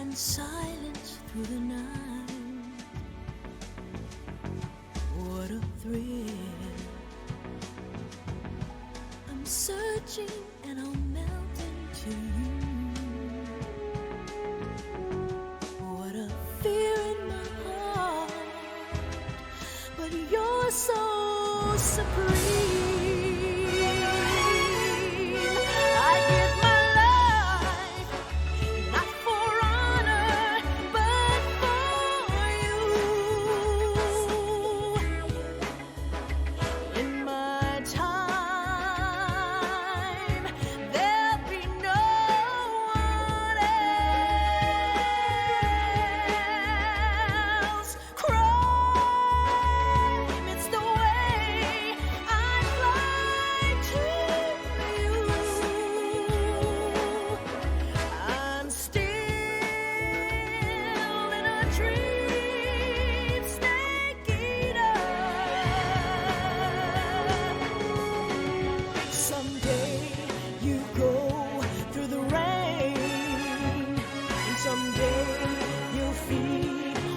and silence through the night. What a thrill. I'm searching and I'll melt into you. What a fear in my heart, but you're so supreme.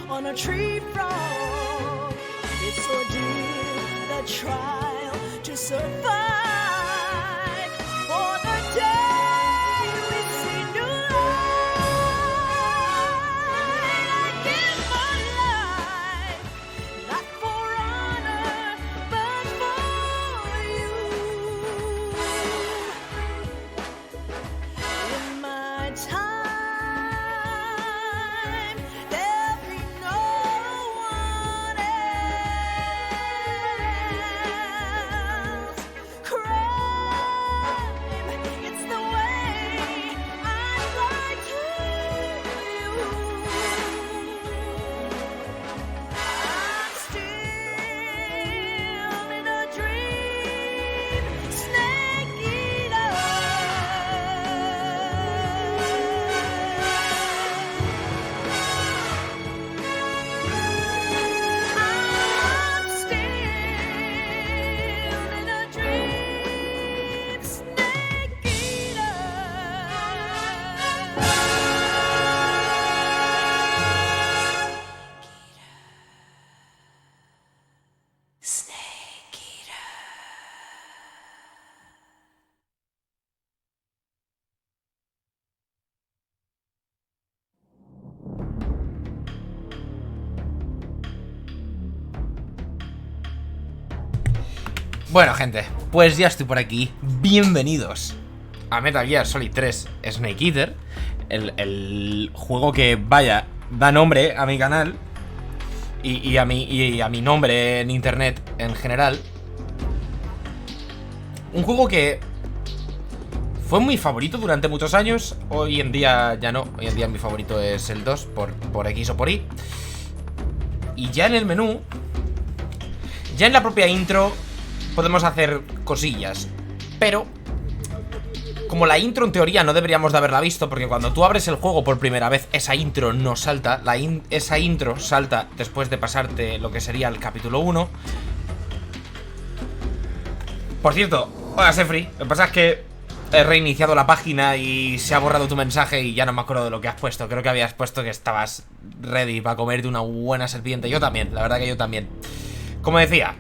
On a tree frog, it's ordeal, the trial to survive. For the day we see new light, I give my life, not for honor, but for you. In my time, cry. Bueno, gente, pues ya estoy por aquí. Bienvenidos a Metal Gear Solid 3 Snake Eater, el juego que, vaya, da nombre a mi canal y a mi nombre en internet en general. Un juego que fue mi favorito durante muchos años. Hoy en día ya no. Hoy en día mi favorito es el 2 por X o por Y. Y ya en el menú, ya en la propia intro, podemos hacer cosillas. Pero como la intro en teoría no deberíamos de haberla visto, porque cuando tú abres el juego por primera vez, esa intro no salta. Esa intro salta después de pasarte lo que sería el capítulo 1. Por cierto, hola Sefri, lo que pasa es que he reiniciado la página y se ha borrado tu mensaje y ya no me acuerdo de lo que has puesto. Creo que habías puesto que estabas ready para comerte una buena serpiente. Yo también, la verdad que yo también. Como decía,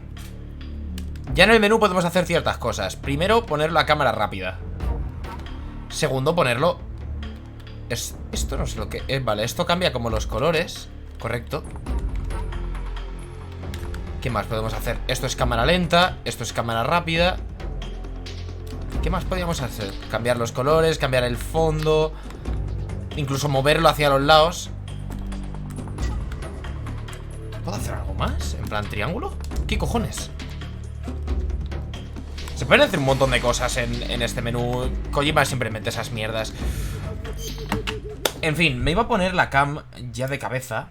ya en el menú podemos hacer ciertas cosas. Primero, ponerlo a cámara rápida. Segundo, ponerlo... Esto no sé lo que es. Vale, esto cambia como los colores. Correcto. ¿Qué más podemos hacer? Esto es cámara lenta, esto es cámara rápida. ¿Qué más podríamos hacer? Cambiar los colores, cambiar el fondo, incluso moverlo hacia los lados. ¿Puedo hacer algo más? ¿En plan triángulo? ¿Qué cojones? Se pueden hacer un montón de cosas en este menú. Kojima siempre mete esas mierdas. En fin, me iba a poner la cam ya de cabeza,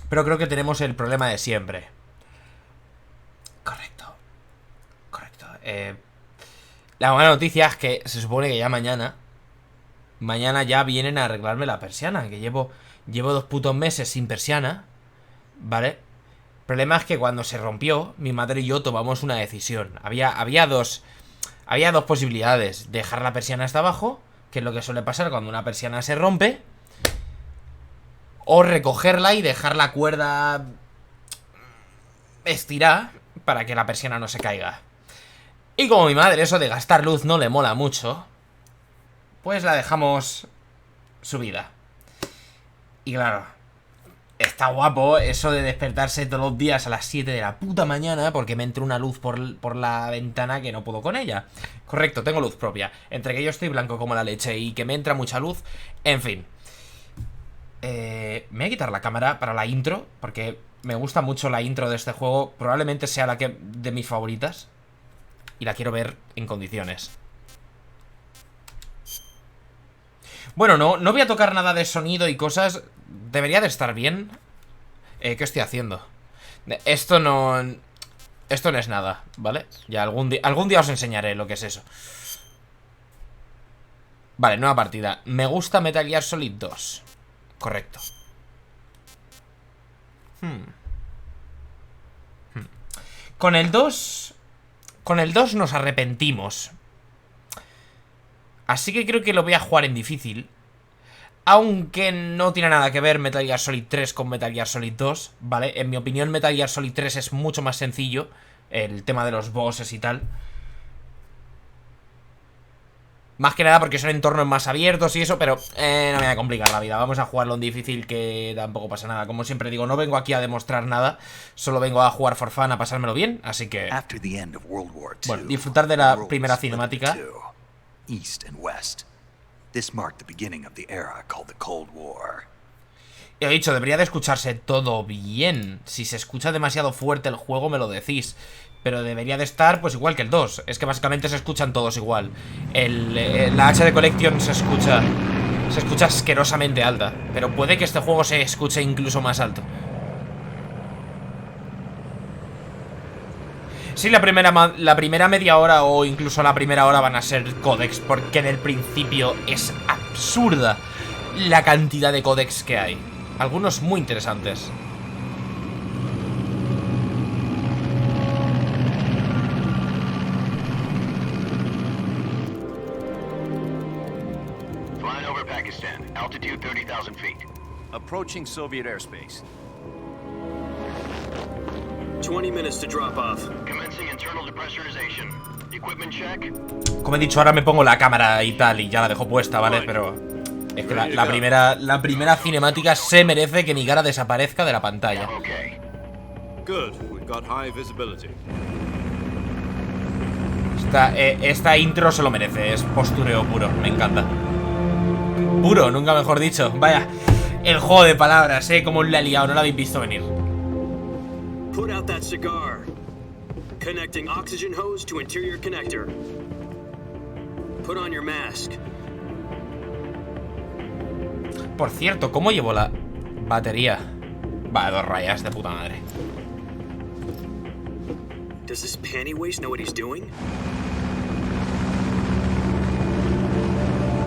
pero creo que tenemos el problema de siempre. Correcto. Correcto. La buena noticia es que se supone que ya mañana ya vienen a arreglarme la persiana. Que llevo 2 putos meses sin persiana, ¿vale? El problema es que cuando se rompió, mi madre y yo tomamos una decisión. Había dos posibilidades. Dejar la persiana hasta abajo, que es lo que suele pasar cuando una persiana se rompe, o recogerla y dejar la cuerda estirada para que la persiana no se caiga. Y como a mi madre eso de gastar luz no le mola mucho, pues la dejamos subida. Y claro, está guapo eso de despertarse todos los días a las 7 de la puta mañana porque me entra una luz por la ventana que no puedo con ella. Correcto, tengo luz propia. Entre que yo estoy blanco como la leche y que me entra mucha luz, en fin. Me voy a quitar la cámara para la intro, porque me gusta mucho la intro de este juego. Probablemente sea de mis favoritas, y la quiero ver en condiciones. Bueno, no voy a tocar nada de sonido y cosas. Debería de estar bien. ¿Qué estoy haciendo? Esto no es nada, ¿vale? Ya algún día os enseñaré lo que es eso. Vale, nueva partida. Me gusta Metal Gear Solid 2. Correcto. Con el 2 nos arrepentimos. Así que creo que lo voy a jugar en difícil. Aunque no tiene nada que ver Metal Gear Solid 3 con Metal Gear Solid 2, ¿vale? En mi opinión Metal Gear Solid 3 es mucho más sencillo. El tema de los bosses y tal. Más que nada porque son entornos más abiertos y eso, pero no me voy a complicar la vida. Vamos a jugarlo en difícil, que tampoco pasa nada. Como siempre digo, no vengo aquí a demostrar nada. Solo vengo a jugar for fun, a pasármelo bien. Así que, bueno, disfrutar de la primera cinemática. East and West. This marked the beginning of the era called the Cold War. He dicho, debería de escucharse todo bien. Si se escucha demasiado fuerte el juego me lo decís, pero debería de estar pues igual que el 2. Es que básicamente se escuchan todos igual. La HD Collection se escucha asquerosamente alta, pero puede que este juego se escuche incluso más alto. Sí, la primera media hora o incluso la primera hora van a ser códex, porque en el principio es absurda la cantidad de códex que hay. Algunos muy interesantes. Flying over Pakistan, altitude 30,000 feet. Approaching Soviet airspace. 20 minutes to drop off. Commencing internal depressurization. Equipment check. Como he dicho, ahora me pongo la cámara y tal, y ya la dejo puesta, ¿vale? Pero es que la primera cinemática se merece que mi cara desaparezca de la pantalla. Okay. Good. We've got high visibility. Esta intro se lo merece. Es postureo puro, me encanta. Puro, nunca mejor dicho. Vaya, el juego de palabras, como la he liado, no lo habéis visto venir. Put out that cigar. Connecting oxygen hose to interior connector. Put on your mask. Por cierto, ¿cómo llevo la batería? Va, 2 rayas de puta madre. Does this panty waste know what he's doing?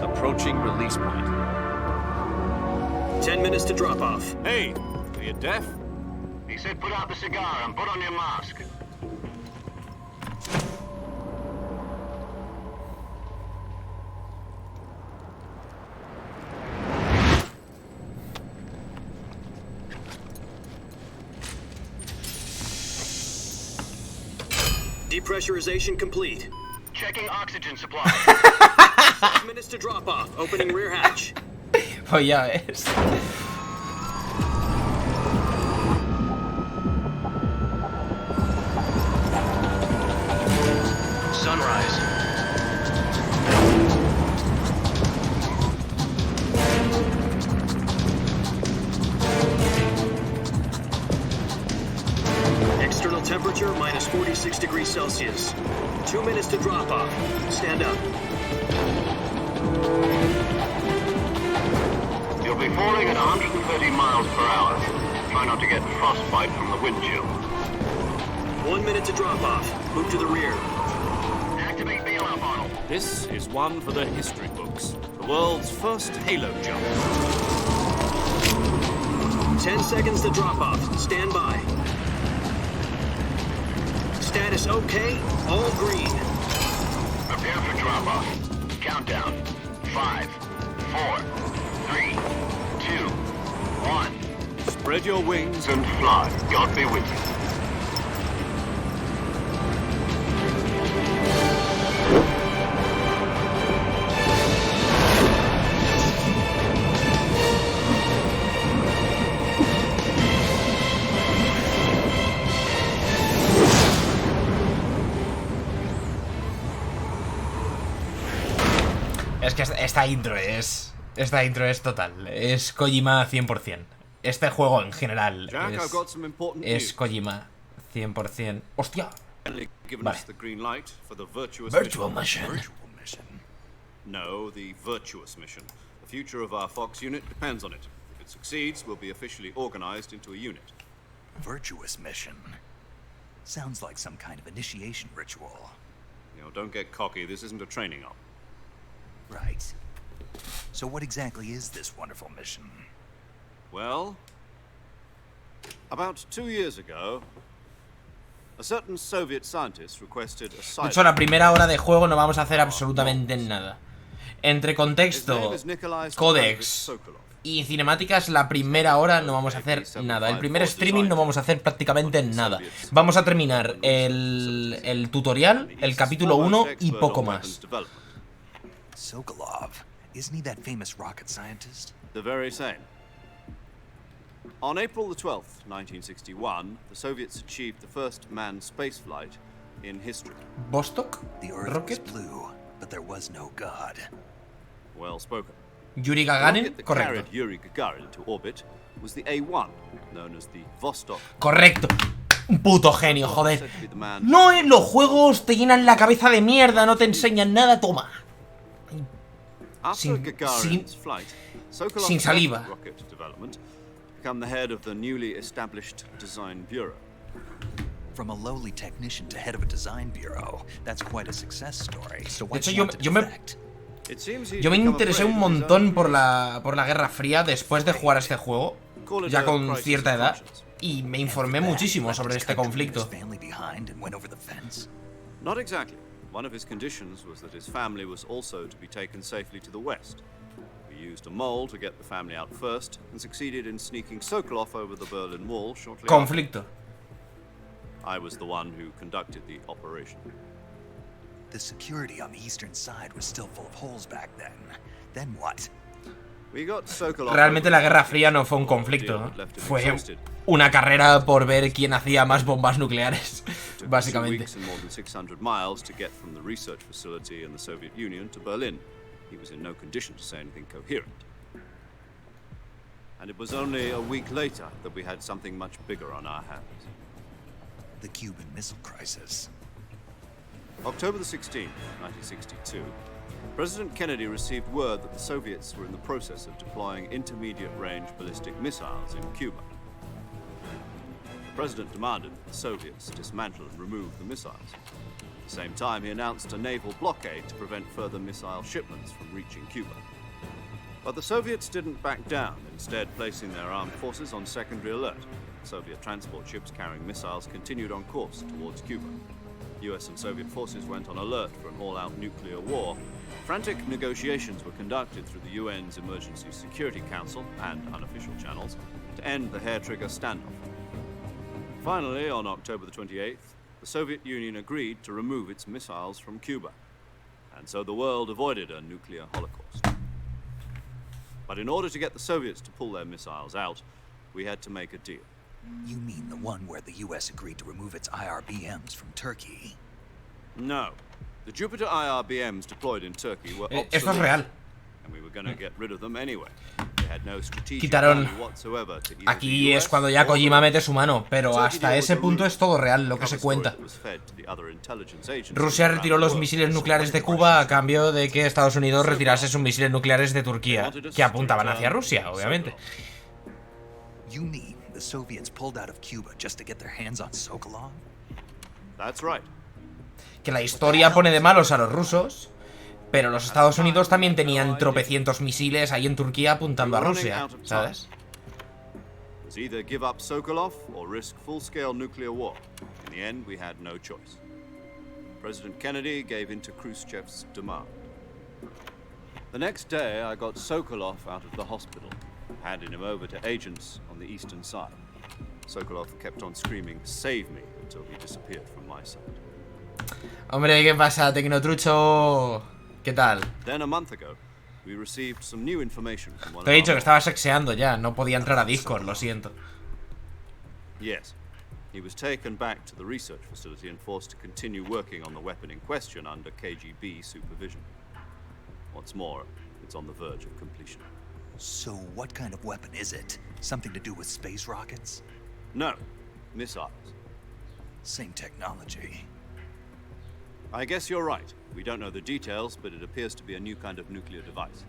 Approaching release point. 10 minutes to drop off. Hey, are you deaf? He said put out the cigar and put on your mask. Depressurization complete. Checking oxygen supply. 5 minutes to drop off. Opening rear hatch. Pues ya ves. Sunrise. External temperature minus 46 degrees Celsius. 2 minutes to drop off. Stand up. You'll be falling at 130 miles per hour. Try not to get frostbite from the wind chill. 1 minute to drop off. Move to the rear. Activate bailout model. This is one for the history books. The world's first halo jump. 10 seconds to drop off. Stand by. Status okay. All green. Prepare for drop-off. Countdown. 5, 4, 3, 2, 1. Spread your wings. And fly. God be with you. Es que esta intro es total. Es Kojima 100%. Este juego en general Jack, I've got some important es news. Kojima 100%. ¡Hostia! Given Vale. us the green light for the Virtuous Virtual Mission. Mission. Virtual mission. No, the Virtuous Mission. The future of our Fox unit depends on it. If it succeeds, we'll be officially organized into a unit. Virtuous mission. Sounds like some kind of initiation ritual. You know, don't get cocky. This isn't a training op. Right. So what exactly is this wonderful mission? Well, about 2 years ago, a certain Soviet scientist requested De asylum. hecho, la primera hora de juego no vamos a hacer absolutamente nada. Entre contexto, códex y cinemáticas, la primera hora no vamos a hacer nada. El primer streaming no vamos a hacer prácticamente nada. Vamos a terminar el tutorial, el capítulo 1 y poco más. Sokolov. Isn't he that famous rocket scientist? The very same. On April the 12th, 1961, the Soviets achieved the first manned spaceflight in history. ¿Vostok? The Earth ¿Rocket? was blue, but there was no God. Well spoken. ¿Yuri The Gagarin? rocket that Correcto. carried Yuri Gagarin to orbit was the A1, known as the Vostok. Correcto. Un puto genio, joder. Said to be the man- No, en los juegos te llenan la cabeza de mierda, no te enseñan nada, toma. After sin- Gagarin's flight, Sokolov sin left saliva. rocket development to become the head of the newly established design bureau. From a lowly technician to head of a design bureau. That's quite a success story. So De what's hecho, he want to yo me It seems he'd Yo me become interesé afraid un of his montón own por la Guerra Fría después de jugar a este juego, Call it ya a con crisis cierta of edad, conscience. y me informé muchísimo sobre este conflicto. Family behind and went over the fence. Not exactly. One of his conditions was that his family was also to be taken safely to the west. We used a mole to get the family out first and succeeded in sneaking Sokolov over the Berlin Wall shortly Conflicto. after. I was the one who conducted the operation. The security on the eastern side was still full of holes back then. Then what? We got Sokolov Realmente over la the Guerra fence Fría no fue un before the conflicto, deal ¿no? had left him Fue exhausted. una carrera por ver quién hacía más bombas nucleares. To took 2 básicamente. weeks and more than 600 miles to get from the research facility in the Soviet Union to Berlin. He was in no condition to say anything coherent. And it was only a week later that we had something much bigger on our hands. The Cuban Missile Crisis. October the 16th, 1962, President Kennedy received word that the Soviets were in the process of deploying intermediate-range ballistic missiles in Cuba. The President demanded that the Soviets dismantle and remove the missiles. At the same time, he announced a naval blockade to prevent further missile shipments from reaching Cuba. But the Soviets didn't back down, instead placing their armed forces on secondary alert. Soviet transport ships carrying missiles continued on course towards Cuba. US and Soviet forces went on alert for an all-out nuclear war. Frantic negotiations were conducted through the UN's Emergency Security Council and unofficial channels to end the hair-trigger standoff. Finally, on October the 28th, the Soviet Union agreed to remove its missiles from Cuba. And so the world avoided a nuclear holocaust. But in order to get the Soviets to pull their missiles out, we had to make a deal. You mean the one where the US agreed to remove its IRBMs from Turkey? No. The Jupiter IRBMs deployed in Turkey were obsolete, Esto es real. and we were going to get rid of them anyway. They had no strategic Quitaron. value whatsoever to either Aquí the es US cuando ya or Kojima the mete su mano, pero Turkey hasta deal ese was a punto ruse. es todo real lo que Cover se story cuenta. that was fed to the other intelligence agencies Rusia around retiró the los world. misiles nucleares de Cuba a cambio de que Estados Unidos retirase sus misiles nucleares de Turquía, que apuntaban hacia Rusia, obviamente. You mean the Soviets pulled out of Cuba just to get their hands on Sokolov? That's right. Que la historia pone de malos a los rusos, pero los Estados Unidos también tenían tropecientos misiles ahí en Turquía apuntando a Rusia, ¿sabes? It was either give up Sokolov or risk full-scale nuclear war. In the end, we had no choice. President Kennedy gave in to Khrushchev's demand. The next day, I got Sokolov out of the hospital, handing him over to agents on the eastern side. Sokolov kept on screaming, "Save me," until he disappeared from my side. Hombre, ¿qué pasa, Tecnotrucho? ¿Qué tal? Then a month ago, we received some new information from one Te he of dicho que our... estaba sexeando ya, no podía entrar a Discord, lo siento. Yes. He was taken back to the research facility and forced to continue working on the weapon in question under KGB supervision. What's more, it's on the verge of completion. So what kind of weapon is it? Something to do with space rockets? No, missiles. Same technology. I guess you're right. We don't know the details, but it appears to be a new kind of nuclear device.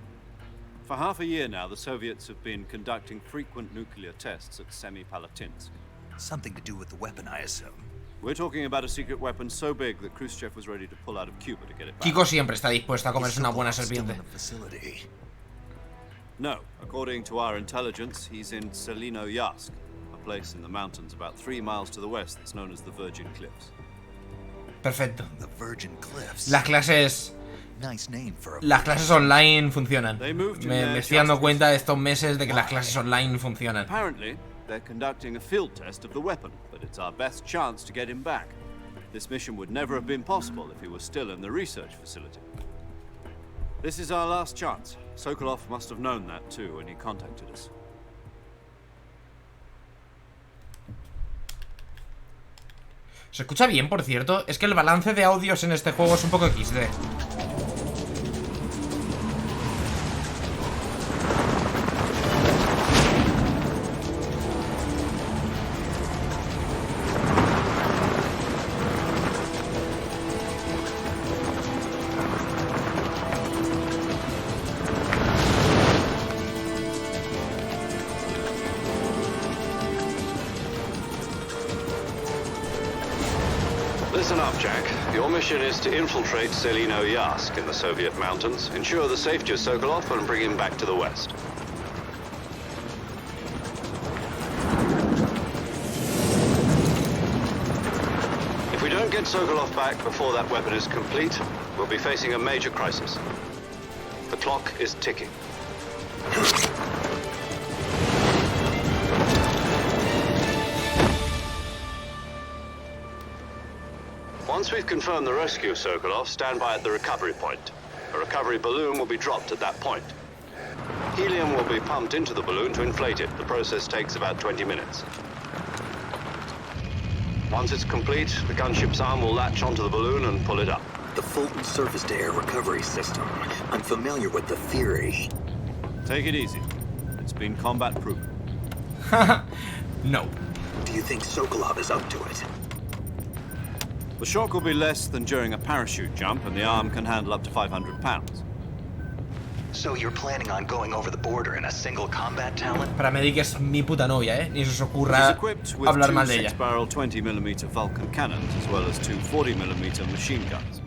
For half a year now, the Soviets have been conducting frequent nuclear tests at Semipalatinsk. Something to do with the weapon, I assume. We're talking about a secret weapon so big that Khrushchev was ready to pull out of Cuba to get it back. Kiko siempre está dispuesto a comerse una buena Is Sokolov still serpiente. in the facility? No, according to our intelligence, he's in Selino-Yarsk, a place in the mountains about 3 miles to the west that's known as the Virgin Cliffs. Perfecto. The Virgin Cliffs. Las clases Nice name for a Las clases online funcionan. They moved in Me there estoy dando just cuenta de estos meses de que las clases online funcionan. Apparently, they're conducting a field test of the weapon, but it's our best chance to get him back. This mission would never have been possible if he was still in the research facility. This is our last chance. Sokolov must have known that too when he contacted us. ¿Se escucha bien, por cierto? Es que el balance de audios en este juego es un poco XD. Listen up, Jack. Your mission is to infiltrate Selino-Yarsk in the Soviet mountains, ensure the safety of Sokolov, and bring him back to the west. If we don't get Sokolov back before that weapon is complete, we'll be facing a major crisis. The clock is ticking. Once we've confirmed the rescue of Sokolov, stand by at the recovery point. A recovery balloon will be dropped at that point. Helium will be pumped into the balloon to inflate it. The process takes about 20 minutes. Once it's complete, the gunship's arm will latch onto the balloon and pull it up. The Fulton surface-to-air recovery system. I'm familiar with the theory. Take it easy. It's been combat-proven. No. Do you think Sokolov is up to it? The shock will be less than during a parachute jump, and the arm can handle up to 500 pounds. So you're planning on going over the border in a single combat talent? Paramedic es mi puta novia, ¿eh? Ni se os It's ocurra equipped with hablar two mal de ella. 6-barrel 20mm Vulcan cannons, as well as two 40mm machine guns.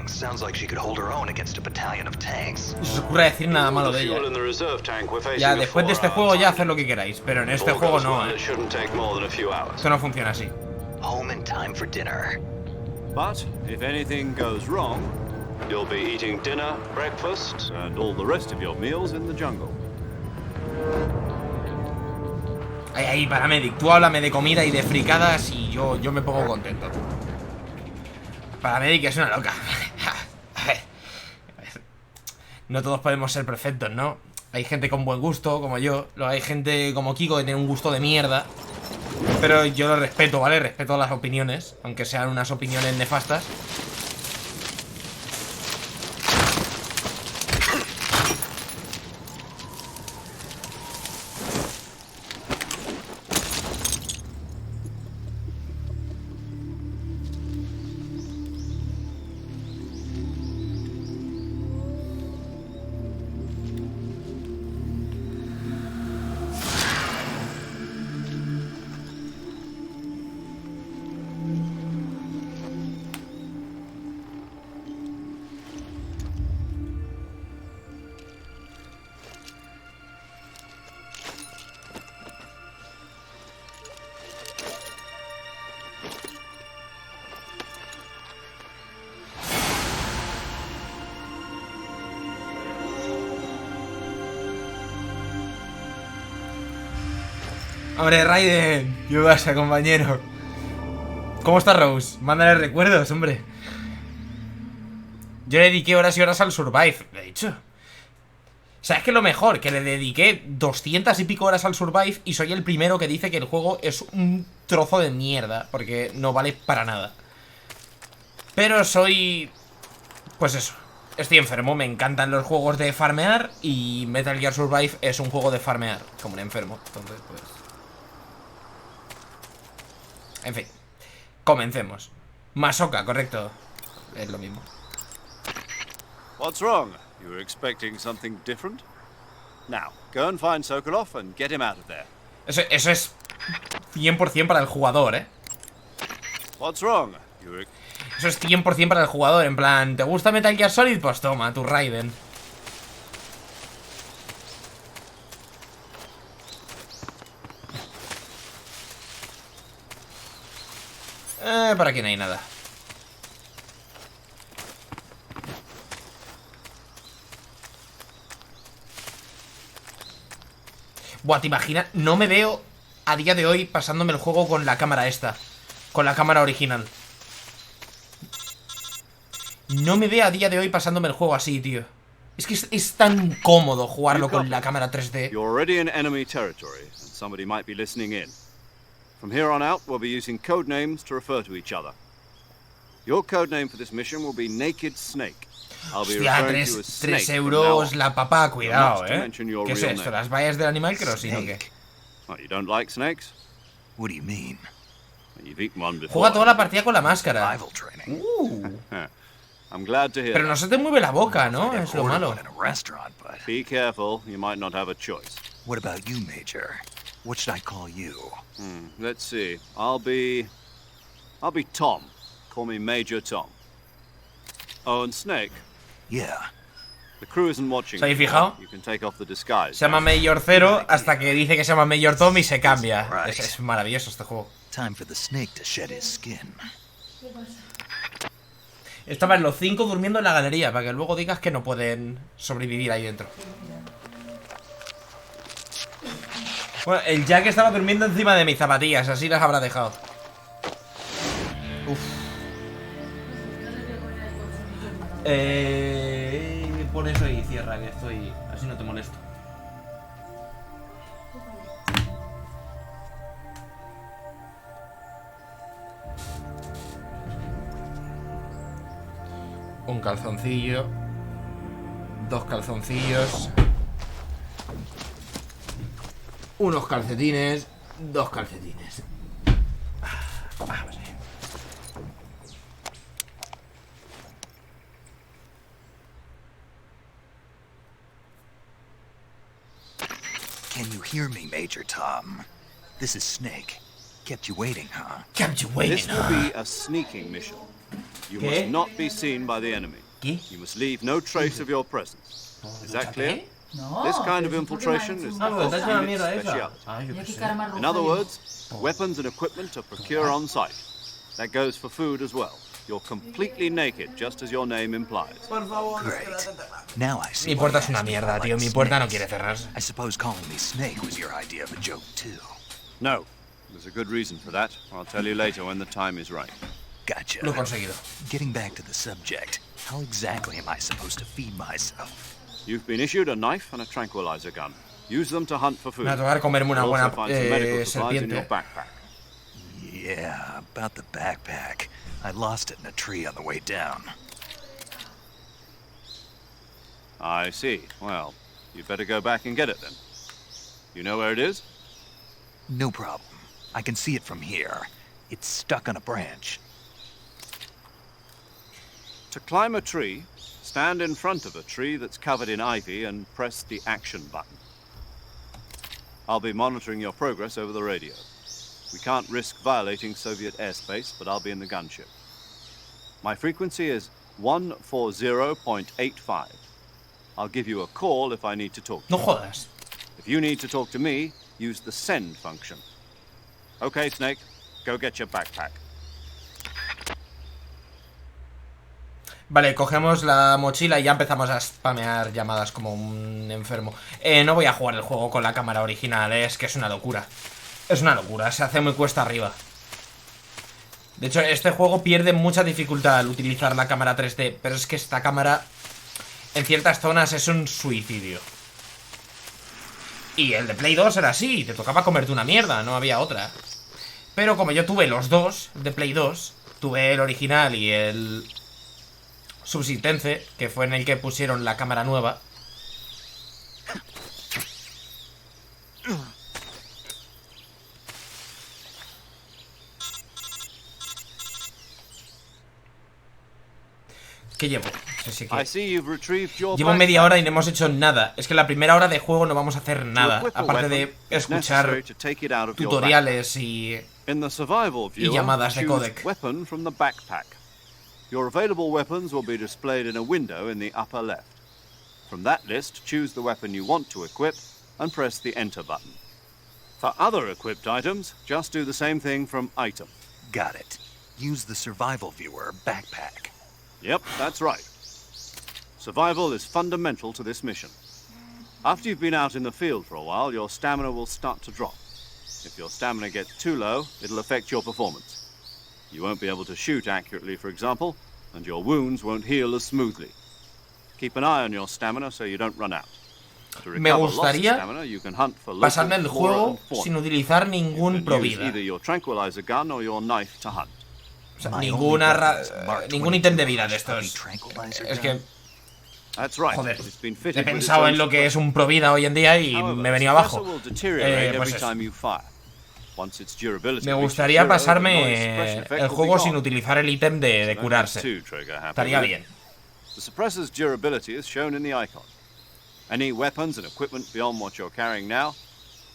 Sounds like she could hold her own against a battalion of tanks. No se os ocurra decir nada malo de Fuel ella. in the reserve tank we're facing Ya, a después de este 4-hour juego ya time. haced lo que queráis, pero en este All juego goes no, well, ¿eh? it shouldn't take more than a few hours. Esto no funciona así. Home in time for dinner. But if anything goes wrong, You'll be eating dinner, breakfast, and all the rest of your meals in the jungle. Ahí, Paramedic, tú háblame de comida y de fricadas y yo me pongo contento. Paramedic es una loca. A ver. No todos podemos ser perfectos, ¿no? Hay gente con buen gusto, como yo. Luego hay gente como Kiko que tiene un gusto de mierda. Pero yo lo respeto, ¿vale? Respeto las opiniones, aunque sean unas opiniones nefastas. Hombre, Raiden, ¿qué pasa, compañero? ¿Cómo está Rose? Mándale recuerdos, hombre. Yo le dediqué horas y horas al Survive, lo he dicho. ¿Sabes qué es lo mejor? Que le dediqué 200 y pico horas al Survive y soy el primero que dice que el juego es un trozo de mierda, porque no vale para nada. Pero soy... pues eso. Estoy enfermo, me encantan los juegos de farmear y Metal Gear Survive es un juego de farmear, como un enfermo. Entonces, pues... en fin, comencemos. Masoka, correcto. Es lo mismo. What's wrong? You were expecting something different? Now, go and find Sokolov and get him out of there. Eso es 100% para el jugador, ¿eh? What's wrong? You were... Eso es 100% para el jugador. En plan, ¿te gusta Metal Gear Solid? Pues toma, tu Raiden. Por aquí no hay nada. Buah, ¿te imaginas? No me veo a día de hoy pasándome el juego con la cámara esta. Con la cámara original. No me veo a día de hoy pasándome el juego así, tío. Es que es tan cómodo jugarlo con la cámara 3D. You're already in enemy territory, and somebody might be listening in. From here on out, we'll be using code names to refer to each other. Your code name for this mission will be Naked Snake. I'll be Hostia, referring to you as 3 Snake from now euros on. la papá, cuidado, Not to ¿eh? mention your ¿Qué es real esto? name. ¿Las vallas del Animal Crossing o qué? What, you don't like snakes? What do you mean? Well, you've eaten one before. Juega toda la partida con la máscara. Rival training. I'm glad to hear Pero no that. se te mueve la boca, ¿no? I've Es lo ordered malo. one in a restaurant, but Be careful, you might not have a choice. what about you, Major? What should I call you? Let's see. I'll be Tom. Call me Major Tom. Oh, and Snake. Yeah. The crew isn't watching. ¿Se habéis you. fijado? You can take off the disguise. Se llama Mayor Zero hasta que dice que se llama Mayor Tom y se cambia. Right. Es maravilloso este juego. Time for the snake to shed his skin. Estaban los 5 durmiendo en la galería para que luego digas que no pueden sobrevivir ahí dentro. Bueno, el Jack estaba durmiendo encima de mis zapatillas, así las habrá dejado. Uf. Pon eso y cierra, que estoy... así no te molesto. Un calzoncillo. 2 calzoncillos. Unos calcetines. 2 calcetines. Can you hear me, Major Tom? This is Snake. Kept you waiting, huh? Kept you waiting, This will be a sneaking mission. You must not be seen by the enemy. ¿Qué? You must leave no trace of your presence. Is that clear? No, This kind of pero infiltration is the Ah, Fox es una unit's mierda esa. speciality. Ah, yo Y qué aquí sé. cara más In other roja. words, weapons and equipment are procured on site. That goes for food as well. You're completely naked, just as your name implies. Great. Now I see. Mi why puerta you es una asked me if I mierda, tío. liked Mi puerta no snakes. quiere cerrarse. I suppose calling me Snake was your idea of a joke, too. No, there's a good reason for that. I'll tell you later when the time is right. Gotcha. Lo he conseguido. Getting back to the subject, how exactly am I supposed to feed myself? You've been issued a knife and a tranquilizer gun. Use them to hunt for food. Me va a tocar comerme una You'll buena also find some medical supplies in your serpiente. backpack. Yeah, about the backpack. I lost it in a tree on the way down. I see. Well, you'd better go back and get it then. You know where it is? No problem. I can see it from here. It's stuck on a branch. To climb a tree, stand in front of a tree that's covered in ivy and press the action button. I'll be monitoring your progress over the radio. We can't risk violating Soviet airspace, but I'll be in the gunship. My frequency is 140.85. I'll give you a call if I need to talk to No you. jodas. If you need to talk to me, use the send function. Okay, Snake, go get your backpack. Vale, cogemos la mochila y ya empezamos a spamear llamadas como un enfermo. No voy a jugar el juego con la cámara original, es que es una locura. Es una locura, se hace muy cuesta arriba. De hecho, este juego pierde mucha dificultad al utilizar la cámara 3D, pero es que esta cámara en ciertas zonas es un suicidio. Y el de Play 2 era así, te tocaba comerte una mierda, no había otra. Pero como yo tuve los dos de Play 2, tuve el original y el Subsistence, que fue en el que pusieron la cámara nueva. ¿Qué llevo? No sé I see you've retrieved your Llevo backpack. media hora y no hemos hecho nada. Es que la primera hora de juego no vamos a hacer To nada. equip a Aparte weapon, de it's necessary escuchar to take it out of your tutoriales y... backpack. In the survival viewer, llamadas de choose codec. weapon from the backpack. Your available weapons will be displayed in a window in the upper left. From that list, choose the weapon you want to equip and press the enter button. For other equipped items, just do the same thing from item. Got it. Use the survival viewer backpack. Yep, that's right. Survival is fundamental to this mission. After you've been out in the field for a while, your stamina will start to drop. If your stamina gets too low, it'll affect your performance. You won't be able to shoot accurately, for example, and your wounds won't heal as smoothly. Keep an eye on your stamina so you don't run out. To Me recover lost gustaría stamina, you can hunt for local pasarme el flora juego and fauna. sin utilizar You ningún can pro use vida. either your tranquilizer gun or your knife to hunt. O sea, My ninguna only weapon is a Mark ningún 22 ítem de vida de heavy estos. tranquilizer Es gun. que, That's right. joder, It's been he fitted with its pensado own en lo que es suppressor. un pro vida hoy en día y However, me he venido the abajo. suppressor will deteriorate Pues every eso. time you fire. Once its durability Me reaches gustaría zero, the noise pasarme suppression effect el will be juego sin gone. utilizar el ítem de Don't get curarse. too trigger happy Estaría with it. bien. The suppressor's durability is shown in the icon. Any weapons and equipment beyond what you're carrying now,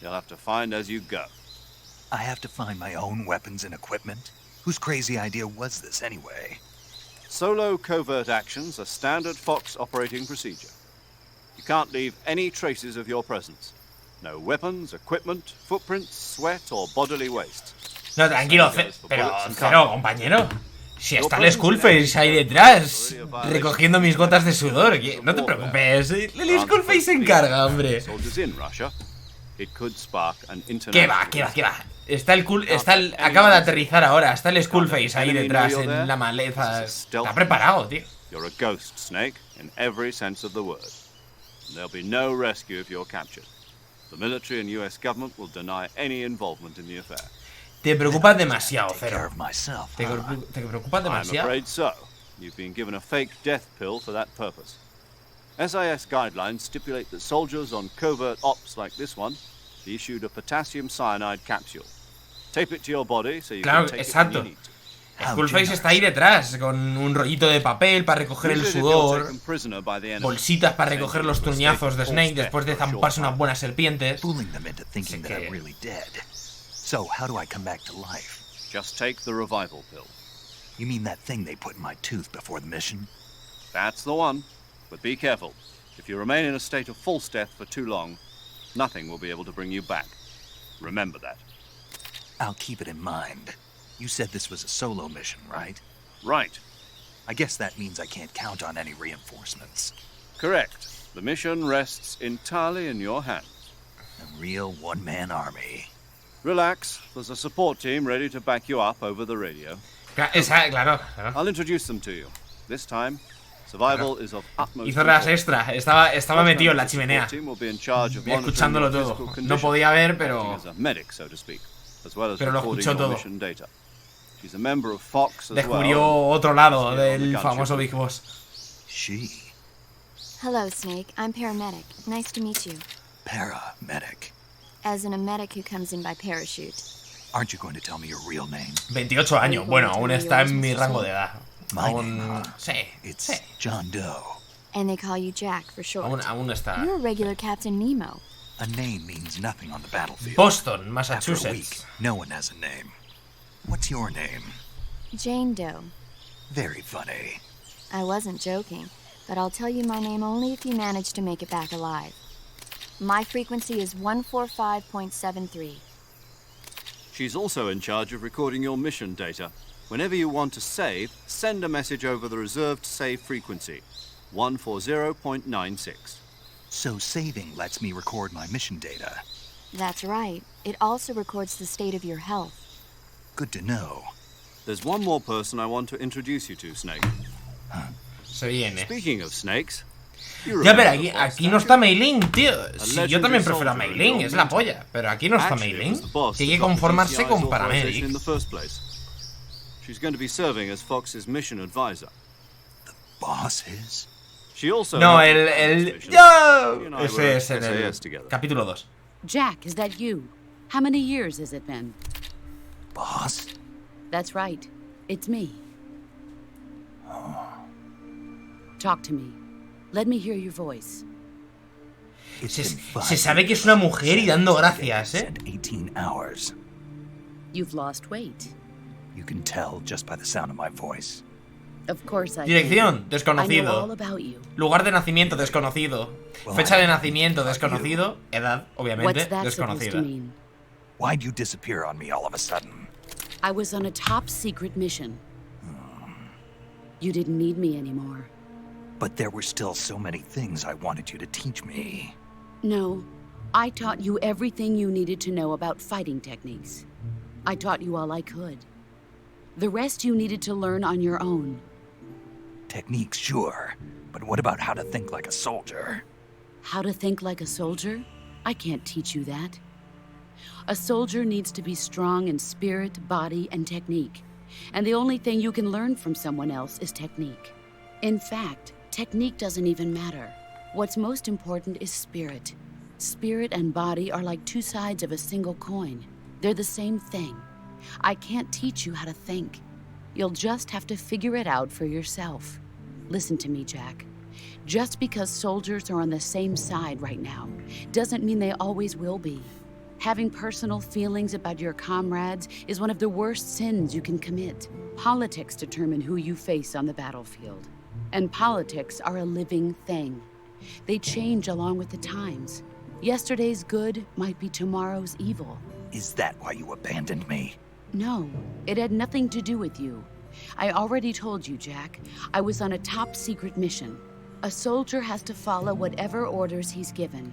you'll have to find as you go. I have to find my own weapons and equipment? Whose crazy idea was this anyway? Solo covert actions are standard Fox operating procedure. You can't leave any traces of your presence. No weapons, equipment, footprints, sweat, or bodily waste. No, tranquilo, Same goes for pero bullets and cero, compañero. Si está el Skullface ahí detrás, recogiendo mis gotas de sudor. No te preocupes, el Skullface se encarga, hombre. Soldiers in Russia, it could spark an ¿Qué va? Está acaba de aterrizar ahora, está el Skullface ahí detrás en la maleza. Está preparado, tío. You're a ghost, Snake, in every sense of the word. There'll be no rescue if you're captured. The military and US government will deny any involvement in the affair. Te preocupas demasiado, Take care Cero. of myself, Te huh? preocupas I'm demasiado. afraid so. you've been given a fake death pill for that purpose. SIS guidelines stipulate that soldiers on covert ops like this one be issued a potassium cyanide capsule. Tape it to your body so you Claro, can take exacto. it when you need to. Skullface está ahí detrás, con un rollito de papel para recoger el sudor, bolsitas para recoger los truñazos de Snake después de zamparse unas buenas serpientes. Fooling them into thinking that I'm really dead. So, how do I come back to life? Just take the revival pill. You mean that thing they put in my tooth before the mission? That's the one. But be careful. If you remain in a state of false death for too long, nothing will be able to bring you back. Remember that. I'll keep it in mind. You said this was a solo mission, right? Right. I guess that means I can't count on any reinforcements. Correct. The mission rests entirely in your hands. A real one-man army. Relax. There's a support team ready to back you up over the radio. Claro. I'll introduce them to you. This time, survival is of utmost Hizo horas importance. extra, estaba metido en la chimenea, Team will be in charge of monitoring escuchándolo your todo. physical No condition, podía ver, pero acting as a medic, so to speak, as well as Pero lo recording escuchó your todo. mission data. She's a member of Fox as descubrió well. otro lado She's on del the gunship. famoso Big Boss. She. Hello, Snake. I'm paramedic. Nice to meet you. Paramedic. As in a medic who comes in by parachute. Aren't you going to tell me your real name? 28 años, bueno, aún está en mi rango de edad. My Aún, name, sí, It's sí. John Doe. And they call you Jack for short. Aún está. You're a regular Captain Nemo. A name means nothing on the battlefield. Boston, After a week, Massachusetts. no one has a name. What's your name? Jane Doe. Very funny. I wasn't joking, but I'll tell you my name only if you manage to make it back alive. My frequency is 145.73. She's also in charge of recording your mission data. Whenever you want to save, send a message over the reserved save frequency, 140.96. So saving lets me record my mission data. That's right. It also records the state of your health. Good to know. There's one more person I want to introduce you to, Snake. Se viene. Speaking of snakes, you Ya, pero remember the boss, aquí no está Mei Ling, tío. Sí, yo legendary también prefiero a soldier Mei Ling, in es your la mentor. polla. Pero aquí no está Mei Actually, it Ling. was the boss Tiene que that got the conformarse GCI's con authorization paramedic. in the first place. She's going to be serving as Fox's mission advisor. Boss is? She also No, helped el... with this mission. ¡Yo! She and I Ese were es en el SAS together. capítulo 2. Jack, is that you? How many years has it been? Boss? That's right. It's me. Talk to me. Let me hear your voice. It's Se, been 5 se sabe que es una mujer y dando gracias, ¿eh? and 18 hours. You've lost weight. You can tell just by the sound of my voice. Of course I Dirección, can. I know desconocido. all about you. Lugar de nacimiento, desconocido. Fecha de nacimiento, desconocido. Edad, obviamente, What's that supposed to desconocida. mean? Why'd you disappear on me all of a sudden? I was on a top secret mission. You didn't need me anymore. But there were still so many things I wanted you to teach me. No, I taught you everything you needed to know about fighting techniques. I taught you all I could. The rest you needed to learn on your own. Techniques, sure. But what about how to think like a soldier? How to think like a soldier? I can't teach you that. A soldier needs to be strong in spirit, body, and technique. And the only thing you can learn from someone else is technique. In fact, technique doesn't even matter. What's most important is spirit. Spirit and body are like two sides of a single coin. They're the same thing. I can't teach you how to think. You'll just have to figure it out for yourself. Listen to me, Jack. Just because soldiers are on the same side right now doesn't mean they always will be. Having personal feelings about your comrades is one of the worst sins you can commit. Politics determine who you face on the battlefield. And politics are a living thing. They change along with the times. Yesterday's good might be tomorrow's evil. Is that why you abandoned me? No, it had nothing to do with you. I already told you, Jack. I was on a top secret mission. A soldier has to follow whatever orders he's given.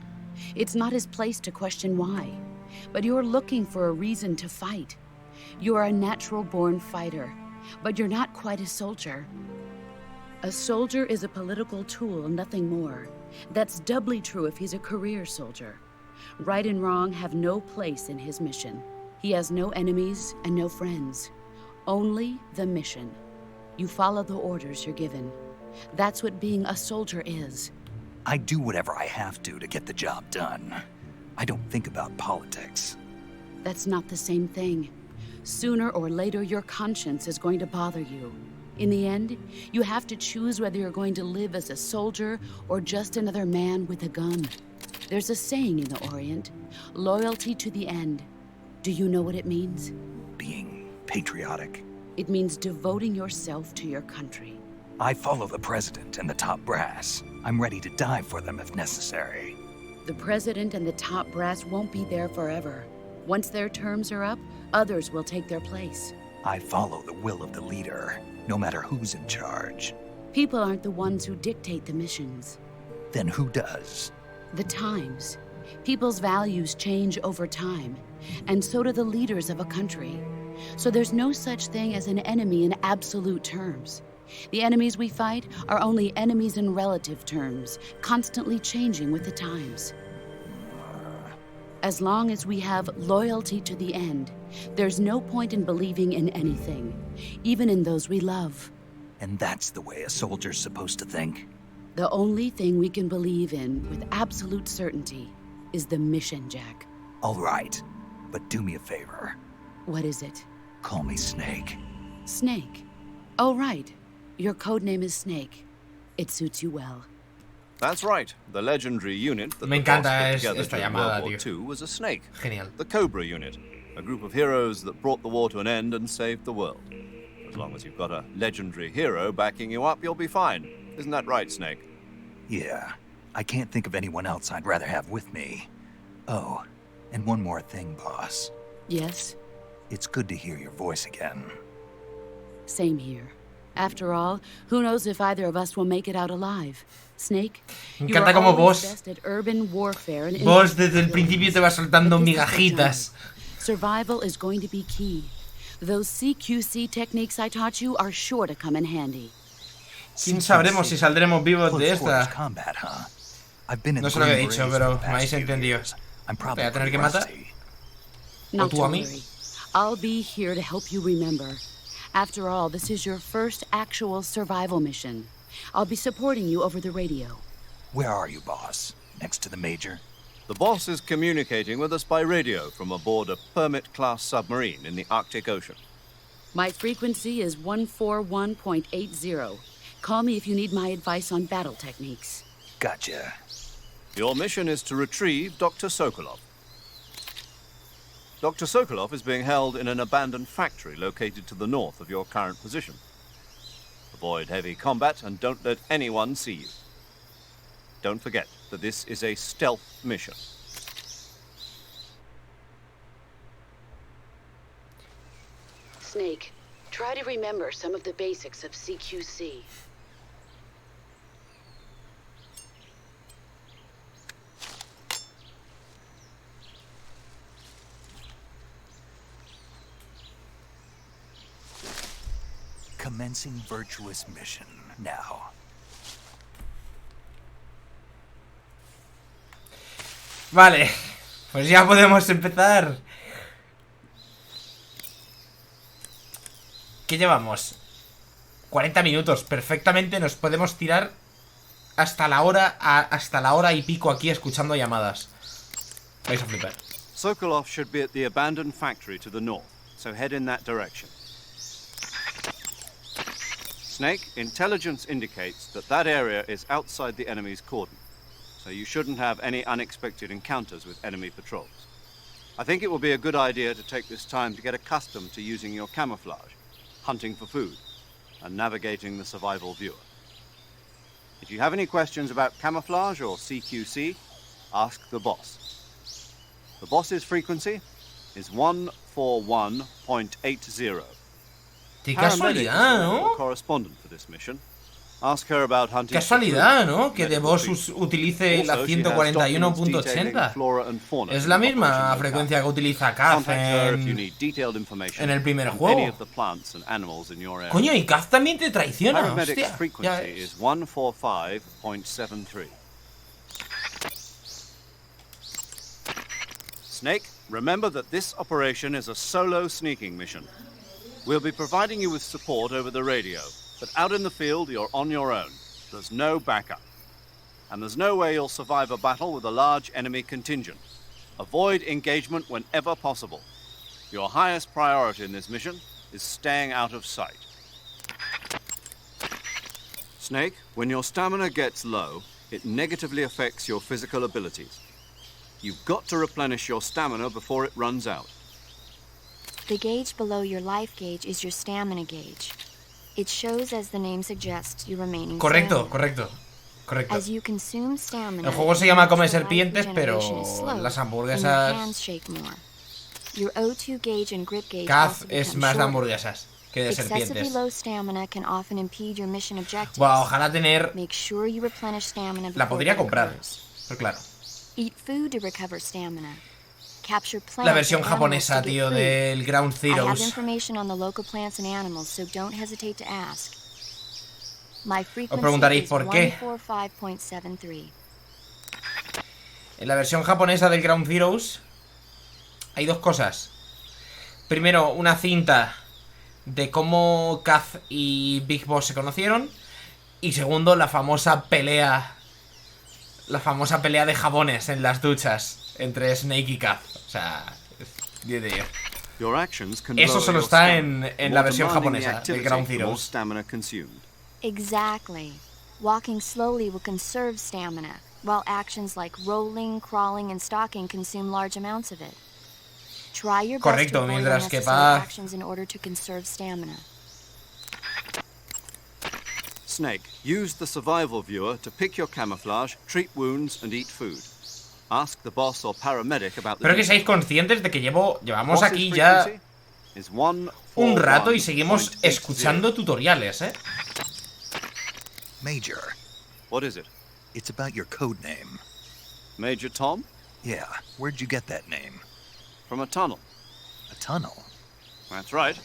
It's not his place to question why. But you're looking for a reason to fight. You're a natural-born fighter, but you're not quite a soldier. A soldier is a political tool, nothing more. That's doubly true if he's a career soldier. Right and wrong have no place in his mission. He has no enemies and no friends. Only the mission. You follow the orders you're given. That's what being a soldier is. I do whatever I have to get the job done. I don't think about politics. That's not the same thing. Sooner or later, your conscience is going to bother you. In the end, you have to choose whether you're going to live as a soldier or just another man with a gun. There's a saying in the Orient, loyalty to the end. Do you know what it means? Being patriotic. It means devoting yourself to your country. I follow the president and the top brass. I'm ready to die for them if necessary. The president and the top brass won't be there forever. Once their terms are up, others will take their place. I follow the will of the leader, no matter who's in charge. People aren't the ones who dictate the missions. Then who does? The times. People's values change over time, and so do the leaders of a country. So there's no such thing as an enemy in absolute terms. The enemies we fight are only enemies in relative terms, constantly changing with the times. As long as we have loyalty to the end, there's no point in believing in anything, even in those we love. And that's the way a soldier's supposed to think? The only thing we can believe in with absolute certainty is the mission, Jack. All right, but do me a favor. What is it? Call me Snake. Snake? Oh, right. Your codename is Snake. It suits you well. That's right. The legendary unit that Me the boss encanta put es- together esta during llamada, World War tío. II was a snake. Genial. The Cobra unit, a group of heroes that brought the war to an end and saved the world. As long as you've got a legendary hero backing you up, you'll be fine. Isn't that right, Snake? Yeah, I can't think of anyone else I'd rather have with me. Oh, and one more thing, boss. Yes? It's good to hear your voice again. Same here. After all, who knows if either of us will make it out alive? Snake, Me you encanta are como always vos- best at urban warfare and Vos desde el principio te vas soltando But this is the migajitas. challenge. Survival is going to be key. Those CQC techniques I taught you are sure to come in handy. Sin sabremos si saldremos vivos de Close quarters esta. combat, huh? I've been in No the sé lo que he Green dicho, Berets pero for the me habéis past few entendido. years. I'm probably ¿Voy a tener pretty que matar? rusty. Not tú to a mí? worry. I'll be here to help you remember. After all, this is your first actual survival mission. I'll be supporting you over the radio. Where are you, boss? Next to the major? The boss is communicating with us by radio from aboard a Permit-class submarine in the Arctic Ocean. My frequency is 141.80. Call me if you need my advice on battle techniques. Gotcha. Your mission is to retrieve Dr. Sokolov. Dr. Sokolov is being held in an abandoned factory located to the north of your current position. Avoid heavy combat and don't let anyone see you. Don't forget that this is a stealth mission. Snake, try to remember some of the basics of CQC. Commencing Virtuous Mission now. Vale, pues ya podemos empezar. ¿Qué llevamos? 40 minutos, perfectamente nos podemos tirar hasta la hora y pico aquí escuchando llamadas. Vais a flipar. Sokolov should be at the abandoned factory to the north, so head in that direction. Snake, intelligence indicates that that area is outside the enemy's cordon, so you shouldn't have any unexpected encounters with enemy patrols. I think it will be a good idea to take this time to get accustomed to using your camouflage, hunting for food, and navigating the survival viewer. If you have any questions about camouflage or CQC, ask the boss. The boss's frequency is 141.80. Qué Paramedic is casualidad, the ¿no? correspondent for this mission. Ask her about hunting for Casualidad, food, ¿no? Que de medical vos treatment. utilice la Also, she has documents detailing 141.80. flora and fauna Es in la the misma operation frecuencia locale. que utiliza Kaz Contact her if you en... need detailed information en el primer on juego. any of the plants and animals in your area. Coño, y Kaz también te traiciona, Paramedic's hostia. Ya frequency ves. is 145.73. Snake, remember that this operation is a solo sneaking mission. We'll be providing you with support over the radio, But out in the field, you're on your own. There's no backup. And there's no way you'll survive a battle with a large enemy contingent. Avoid engagement whenever possible. Your highest priority in this mission is staying out of sight. Snake, when your stamina gets low, it negatively affects your physical abilities. You've got to replenish your stamina before it runs out. The gauge below your life gauge is your stamina gauge. It shows, as the name suggests, your remaining Correcto, stamina. correcto. Correcto. As you consume stamina, El juego se llama Come your Serpientes, life pero regeneration is slow, las and your hamburguesas... hands shake more. Your O2 gauge and grip gauge Kaz also es become más de shorter. hamburguesas que de Excessively serpientes. low stamina can often impede your mission objectives. Buah, ojalá tener... Make sure you replenish stamina La before podría that comprar, occurs. pero claro. Eat food to recover stamina. Capture plants La versión and animals japonesa, to get tío, food. del Ground I have Zeroes. information on the local plants and animals, so don't hesitate to ask. My frequency preguntaréis is por qué. 145.73. En la versión japonesa del Ground Zeroes hay dos cosas. Primero, una cinta de cómo Kaz y Big Boss se conocieron. Y segundo, la famosa pelea de jabones en las duchas entre Snake y Kaz. O sea, es 10 de 10. Your actions can Eso lower solo your está stamina. en The la more versión demanding the japonesa del activity, Ground the more Zeroes. stamina consumed. Exactly. Walking slowly will conserve stamina, while actions like rolling, crawling, and stalking consume large amounts of it. Try your best Correcto, to avoid mientras que unnecessary Paz... actions in order to conserve stamina. Snake, use the survival viewer to pick your camouflage, treat wounds, and eat food. Ask the boss or paramedic about the Espero que details. seáis conscientes de que llevamos Boss's aquí ya frequency is 141.60. un rato y seguimos escuchando tutoriales, ¿eh? Major, What is it? it's about your code name. Major Tom? Yeah, where'd you get that name? From a tunnel. A tunnel? That's right.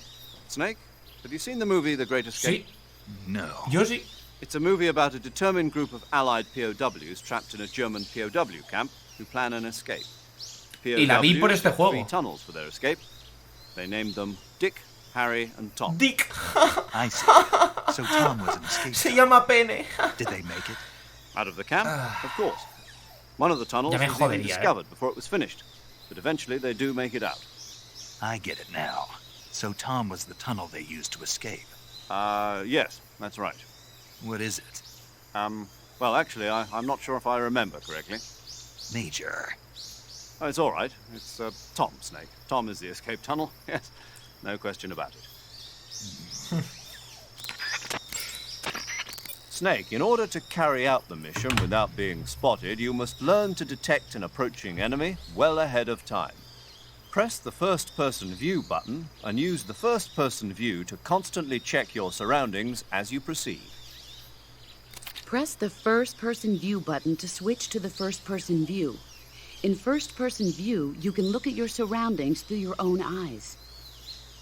Snake, have you seen the movie The Great Escape? Sí, No. yo sí. It's a movie about a determined group of Allied POWs trapped in a German POW camp who plan an escape. Y la vi por este POWs have 3 juego. tunnels for their escape. They named them Dick, Harry, and Tom. Dick. I see. So Tom was an escape. Se llama Pene. Did they make it? Out of the camp, of course. One of the tunnels Ya me was even jodería, discovered before it was finished, but eventually they do make it out. I get it now. So Tom was the tunnel they used to escape. Yes, that's right. What is it? Well, actually, I'm not sure if I remember correctly. Major. Oh, it's all right. It's Tom, Snake. Tom is the escape tunnel. Yes, no question about it. Snake, in order to carry out the mission without being spotted, you must learn to detect an approaching enemy well ahead of time. Press the first-person view button and use the first-person view to constantly check your surroundings as you proceed. Press the first-person view button to switch to the first-person view. In first-person view, you can look at your surroundings through your own eyes.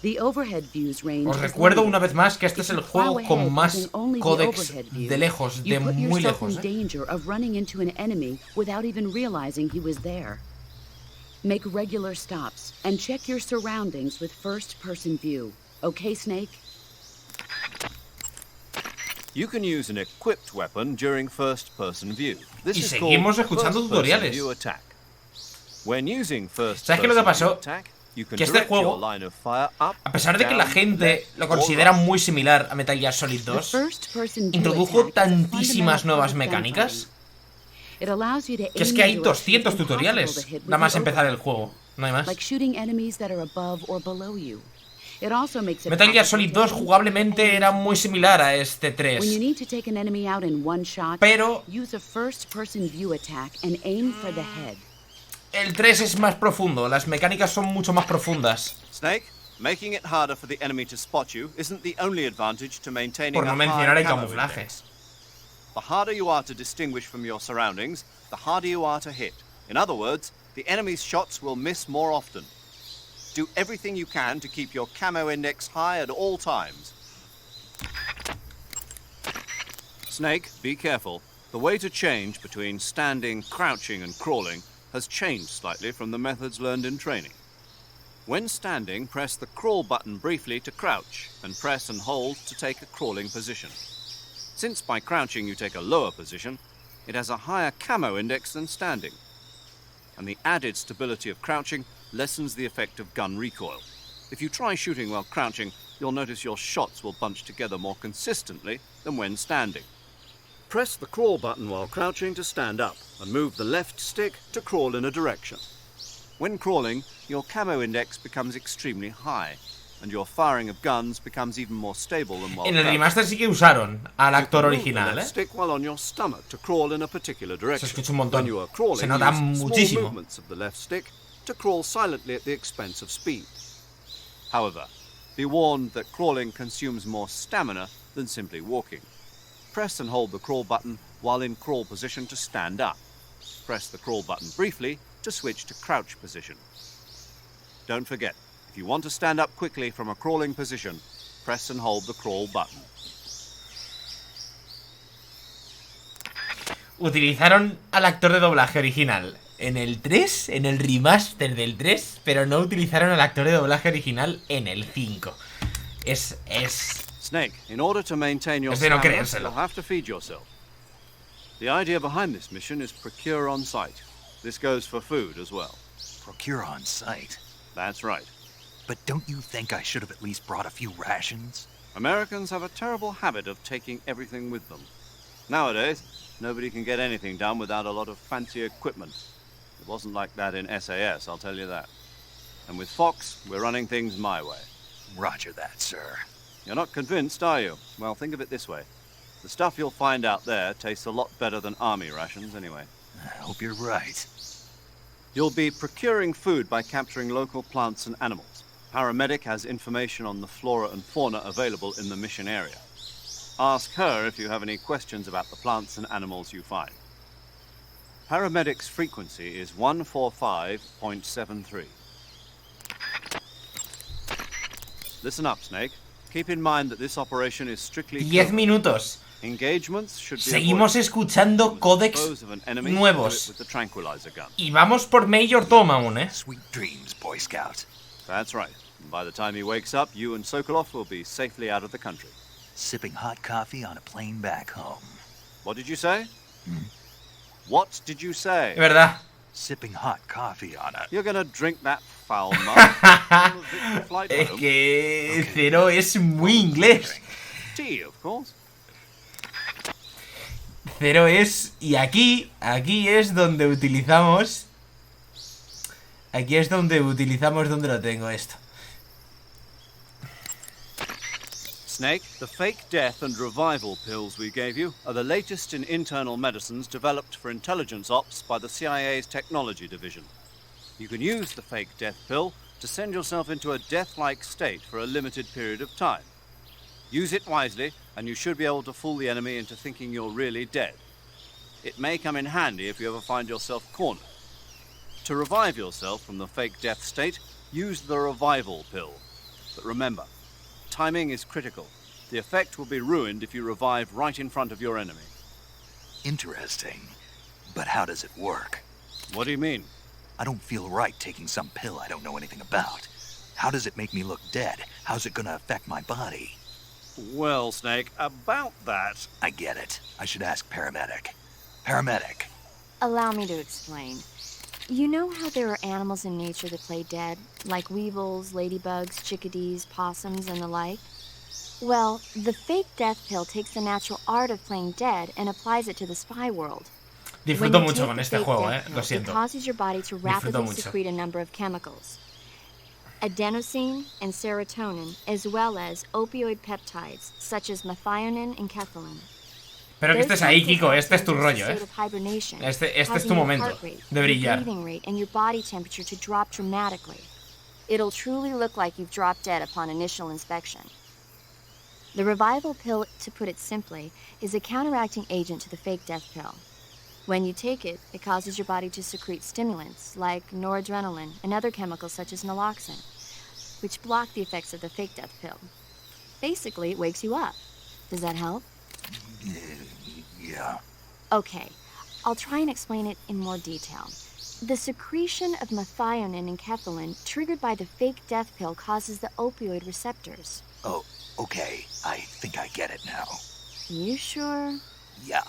The overhead views range Os is recuerdo limited. una vez más que este es el If you plow juego con ahead más using only the códex overhead view, de lejos, you de put muy yourself lejos, in ¿eh? danger of running into an enemy without even realizing he was there. Make regular stops and check your surroundings with first-person view. Okay, Snake? You can use an equipped weapon during first-person view. This Y is seguimos called escuchando first-person tutoriales. view attack. When using ¿Sabes qué es lo que first-person pasó? view attack, you can Que este direct juego, your line of fire up, A pesar de que la down, gente left, lo or considera right. muy similar a Metal Gear Solid The 2, first-person view introdujo attack is a tantísimas fundamental nuevas part of mecánicas gunfighting. It allows you to que es aim que hay in directions 200 impossible to tutoriales hit with nada más the empezar el overhead, juego, no hay más. like shooting enemies that are above or below you. It also makes it Metal Gear possible Solid to 2 aim jugablemente enemies era muy similar a este When you 3, need to take an enemy out in one shot, pero use a first-person view attack and aim for the head. el 3 es más profundo, las mecánicas son mucho más profundas. Snake, making it harder for the enemy to spot you isn't the only advantage to maintaining Por no a mencionar high el camo camuflaje. index. The harder you are to distinguish from your surroundings, the harder you are to hit. In other words, the enemy's shots will miss more often. Do everything you can to keep your camo index high at all times. Snake, be careful. The way to change between standing, crouching, and crawling has changed slightly from the methods learned in training. When standing, press the crawl button briefly to crouch, and press and hold to take a crawling position. Since by crouching you take a lower position, it has a higher Camo Index than standing. And the added stability of crouching lessens the effect of gun recoil. If you try shooting while crouching, you'll notice your shots will bunch together more consistently than when standing. Press the crawl button while crouching to stand up, and move the left stick to crawl in a direction. When crawling, your Camo Index becomes extremely high, and your firing of guns becomes even more stable than while En el crouching. remaster sí que usaron al actor Move the original, left stick while on your stomach to crawl in a particular Se direction. escucha un montón. When you are crawling, Se nota use small muchísimo. movements of the left stick to crawl silently at the expense of speed. However, be warned that crawling consumes more stamina than simply walking. Press and hold the crawl button while in crawl position to stand up. Press the crawl button briefly to switch to crouch position. Don't forget, if you want to stand up quickly from a crawling position, press and hold the crawl button. Utilizaron al actor de doblaje original en el 3, en el remaster del 3, pero no utilizaron al actor de doblaje original en el 5. Es... Snake, in order to maintain your Es de no stamina, creérselo. you'll have to feed yourself. The idea behind this mission is procure on site. This goes for food as well. Procure on site. That's right. But don't you think I should have at least brought a few rations? Americans have a terrible habit of taking everything with them. Nowadays, nobody can get anything done without a lot of fancy equipment. It wasn't like that in SAS, I'll tell you that. And with Fox, we're running things my way. Roger that, sir. You're not convinced, are you? Well, think of it this way. The stuff you'll find out there tastes a lot better than army rations anyway. I hope you're right. You'll be procuring food by capturing local plants and animals. Paramedic has information on the flora and fauna available in the mission area. Ask her if you have any questions about the plants and animals you find. Paramedic's frequency is 145.73. Listen up, Snake. Keep in mind that this operation is strictly 10 minutos. Engagements should be Seguimos avoided. escuchando códex Dispose of an enemy, nuevos. do it with the tranquilizer gun. Y vamos por Major Tom aún, ¿eh? Sweet dreams, Boy Scout. That's right. And by the time he wakes up, you and Sokolov will be safely out of the country. Sipping hot coffee on a plane back home. What did you say? What did you say? Es verdad. Sipping hot coffee on a... You're gonna drink that foul mud? Flight Es home? que Cero es muy inglés. Tea, of course. Cero es... Y aquí es donde utilizamos... Aquí es donde utilizamos... ¿Dónde lo tengo esto? Snake, the fake death and revival pills we gave you are the latest in internal medicines developed for intelligence ops by the CIA's technology division. You can use the fake death pill to send yourself into a death-like state for a limited period of time. Use it wisely, and you should be able to fool the enemy into thinking you're really dead. It may come in handy if you ever find yourself cornered. To revive yourself from the fake death state, use the revival pill. But remember, timing is critical. The effect will be ruined if you revive right in front of your enemy. Interesting. But how does it work? What do you mean? I don't feel right taking some pill I don't know anything about. How does it make me look dead? How's it gonna affect my body? Well, Snake, about that... I get it. I should ask Paramedic. Paramedic. Allow me to explain. You know how there are animals in nature that play dead, like weevils, ladybugs, chickadees, possums, and the like? Well, the fake death pill takes the natural art of playing dead and applies it to the spy world. Disfruto mucho con este juego, lo It siento. causes your body to Disfruto rapidly mucho. secrete a number of chemicals. Adenosine and serotonin, as well as opioid peptides, such as methionine and kethylene. Espero que estés ahí, Kiko. Este es tu rollo, State of hibernation, Este es causing tu your momento heart rate, de your brillar. breathing rate, and your body temperature to drop dramatically. It'll truly look like you've dropped dead upon initial inspection. The revival pill, to put it simply, is a counteracting agent to the fake death pill. When you take it, it causes your body to secrete stimulants like noradrenaline and other chemicals such as naloxone, which block the effects of the fake death pill. Basically, it wakes you up. Does that help? Yeah. Okay, I'll try and explain it in more detail. The secretion of methionine and kephalin triggered by the fake death pill causes the opioid receptors. Oh, okay. I think I get it now. You sure? Yeah.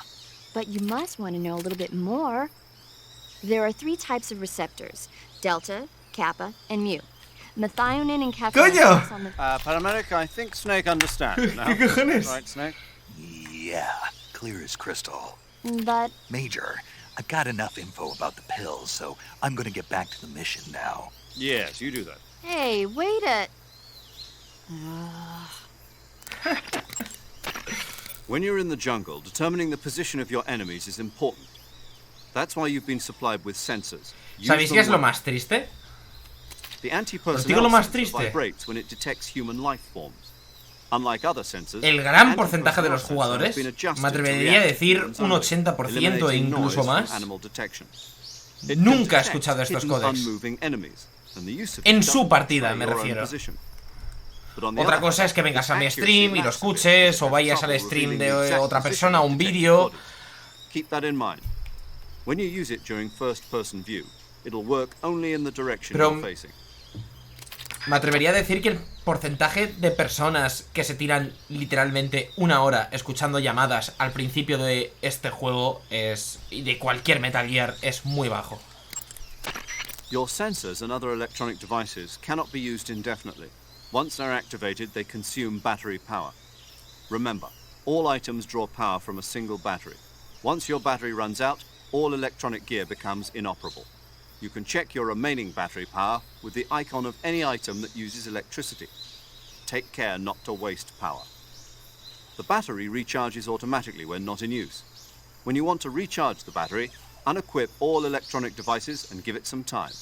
But you must want to know a little bit more. There are 3 types of receptors: delta, kappa, and mu. Methionine and kephalin ¡Coño! acts on the... Paramedic, I think Snake understands now. ¿Qué cojones? Right, Snake? Yeah, clear as crystal. But Major, I've got enough info about the pills, so I'm gonna get back to the mission now. Yes, you do that. hey, wait a... When you're in the jungle, determining the position of your enemies is important. That's why you've been supplied with sensors. Use ¿Sabéis them qué es lo well. más triste? The Os digo anti-personnel lo más sensor triste. vibrates when it detects human life forms. Unlike other sensors, El gran the porcentaje de los anti-personnel jugadores, sensor has been adjusted me to atrevería a react decir to humans un only, 80% e eliminating incluso noise from más, animal detection. nunca he Detect escuchado estos hidden, códecs. unmoving enemies, and the use of En it su doesn't partida, betray me your own refiero. position. But on the Otra other cosa hand, es que vengas a mi its stream accuracy y lo lacks escuches, o because vayas al trouble stream revealing de the exact otra position persona, of un detected vídeo. bodies. Keep that in mind. When you use it during first-person view, it'll work only in the direction Pero you're facing. me atrevería a decir que el porcentaje de personas que se tiran literalmente 1 hora escuchando llamadas al principio de este juego y de cualquier Metal Gear es muy bajo. Your sensors and other electronic devices cannot be used indefinitely. Once they're activated, they consume battery power. Remember, all items draw power from a single battery. Once your battery runs out, all electronic gear becomes inoperable. You can check your remaining battery power with the icon of any item that uses electricity. Take care not to waste power. The battery recharges automatically when not in use. When you want to recharge the battery, unequip all electronic devices and give it some time.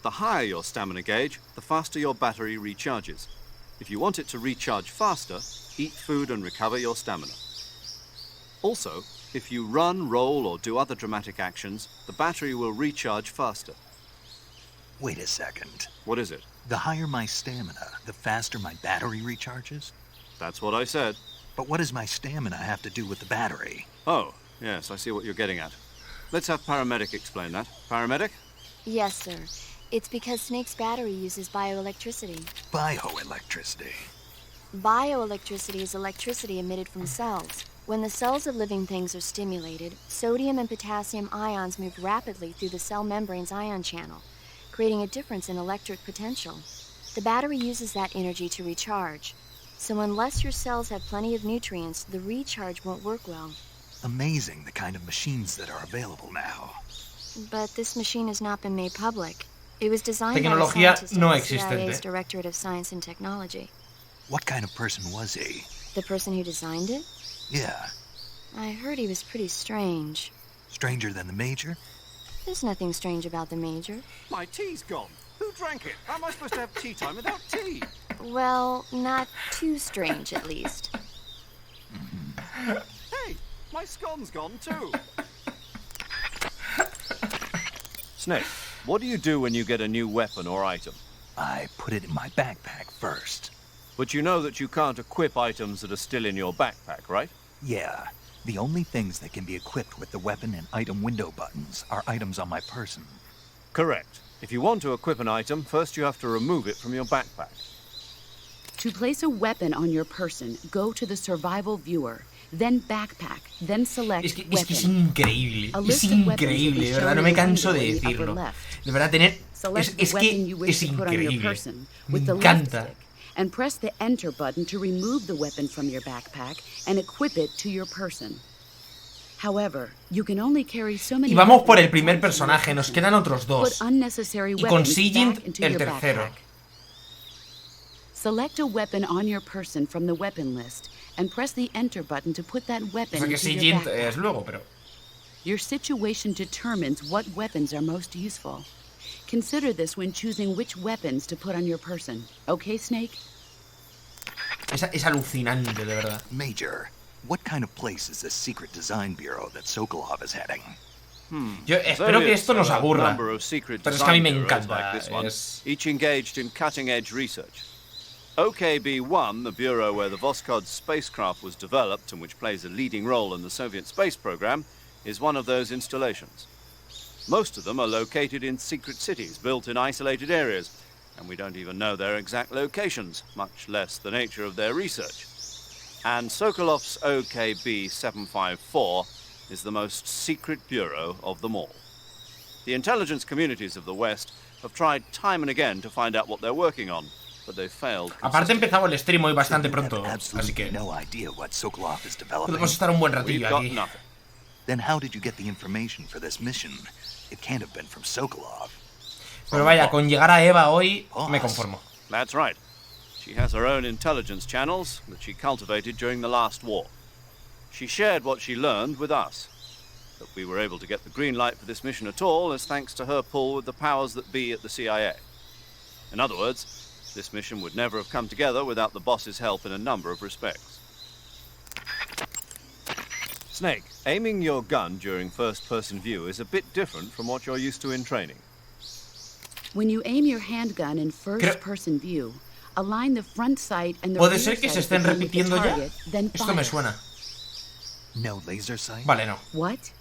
The higher your stamina gauge, the faster your battery recharges. If you want it to recharge faster, eat food and recover your stamina. Also, if you run, roll, or do other dramatic actions, the battery will recharge faster. Wait a second. What is it? The higher my stamina, the faster my battery recharges? That's what I said. But what does my stamina have to do with the battery? Oh, yes, I see what you're getting at. Let's have Paramedic explain that. Paramedic? Yes, sir. It's because Snake's battery uses bioelectricity. Bioelectricity. Bioelectricity is electricity emitted from cells. When the cells of living things are stimulated, sodium and potassium ions move rapidly through the cell membrane's ion channel, creating a difference in electric potential. The battery uses that energy to recharge. So unless your cells have plenty of nutrients, the recharge won't work well. Amazing the kind of machines that are available now. But this machine has not been made public. It was designed by a Tecnología scientist no at the CIA's existente. Directorate of Science and Technology. What kind of person was he? The person who designed it? Yeah. I heard he was pretty strange. Stranger than the Major? There's nothing strange about the Major. My tea's gone. Who drank it? How am I supposed to have tea time without tea? Well, not too strange, at least. Hey, my scone's gone too. Snake, what do you do when you get a new weapon or item? I put it in my backpack first. But you know that you can't equip items that are still in your backpack, right? Yeah. The only things that can be equipped with the weapon and item window buttons are items on my person. Correct. If you want to equip an item, first you have to remove it from your backpack. To place a weapon on your person, go to the survival viewer, then backpack, then select Es que weapon. es increíble, A es list of weapons will be increíble, de verdad, shown no me in the canso de window in the upper decirlo. left. De verdad, tener... Select the Es weapon you que wish es to put on your increíble. person Me with the left encanta. stick, and press the enter button to remove the weapon from your backpack and equip it to your person. However, you can only carry so many Y vamos por el weapons primer onto your personaje, nos person. quedan otros Put dos. unnecessary Y con weapons Sigint back into el your tercero. backpack. Select a weapon on your person from the weapon list and press the enter button to put that O weapon sea que into your Sigint backpack. es luego, pero... Your situation determines what weapons are most useful. Consider this when choosing which weapons to put on your person. Okay, Snake? Es alucinante, de verdad. Major, what kind of place is this secret design bureau that Sokolov is heading? Yo espero que esto nos a aburra. number of secret Pero es que a mí me design bureaus encanta. like this one, Es... each engaged in cutting-edge research. OKB-1, the bureau where the Voskhod spacecraft was developed and which plays a leading role in the Soviet space program, is one of those installations. Most of them are located in secret cities built in isolated areas, and we don't even know their exact locations, much less the nature of their research. And Sokolov's OKB-754 is the most secret bureau of them all. The intelligence communities of the West have tried time and again to find out what they're working on, but they've failed. Aparte empezamos el stream hoy bastante pronto, así que no idea what Sokolov is developing. podemos estar un buen We've ratillo got aquí. nothing. Then how did you get the information for this mission? It can't have been from Sokolov. Pero vaya, con llegar a Eva hoy me conformo. That's right. She has her own intelligence channels that she cultivated during the last war. She shared what she learned with us. That we were able to get the green light for this mission at all is thanks to her pull with the powers that be at the CIA. In other words, this mission would never have come together without the boss's help in a number of respects. Snake, aiming your gun during first-person view is a bit different from what you're used to in training. When you aim your handgun in first-person view, align the front sight and the Puede rear ser que se sight estén with the repitiendo ya. target, then Esto me fire. suena. No laser sight? Vale, no. What?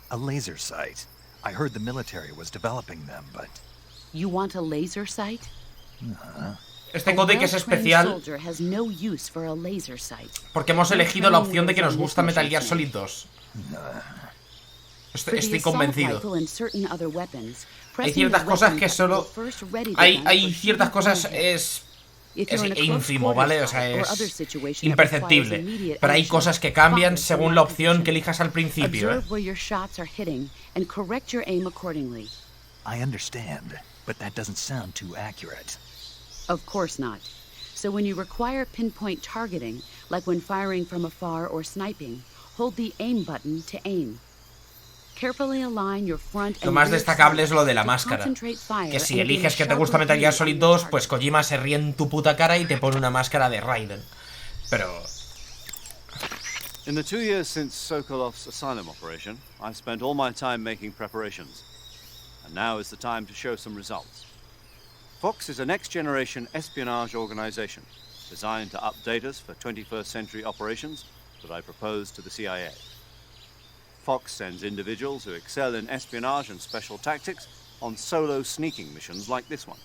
A laser sight. I heard the military was developing them, but... You want a laser sight? Este códec es especial Soldier has no use for a laser sight. porque hemos elegido la opción de que nos gusta Metal Gear Solid 2. Estoy convencido. Hay ciertas cosas que solo... Hay ciertas cosas es ínfimo, ¿vale? O sea, es imperceptible. Pero hay cosas que cambian según la opción que elijas al principio, ¿eh? I understand, but that doesn't sound too accurate. Of course not. So when you require pinpoint targeting, like when firing from afar or sniping, hold the aim button to aim. Carefully align your front Lo más destacable es lo de la máscara. Que si eliges que te gusta Metal Gear Solid 2, pues Kojima se ríe en tu puta cara y te pone una máscara de Raiden. Pero... In the 2 years since Sokolov's asylum operation, I've spent all my time making preparations. And now is the time to show some results. Fox is a next-generation espionage organization designed to update us for 21st century operations that I propose to the CIA. Fox sends individuals who excel in espionage and special tactics on solo sneaking missions like this one.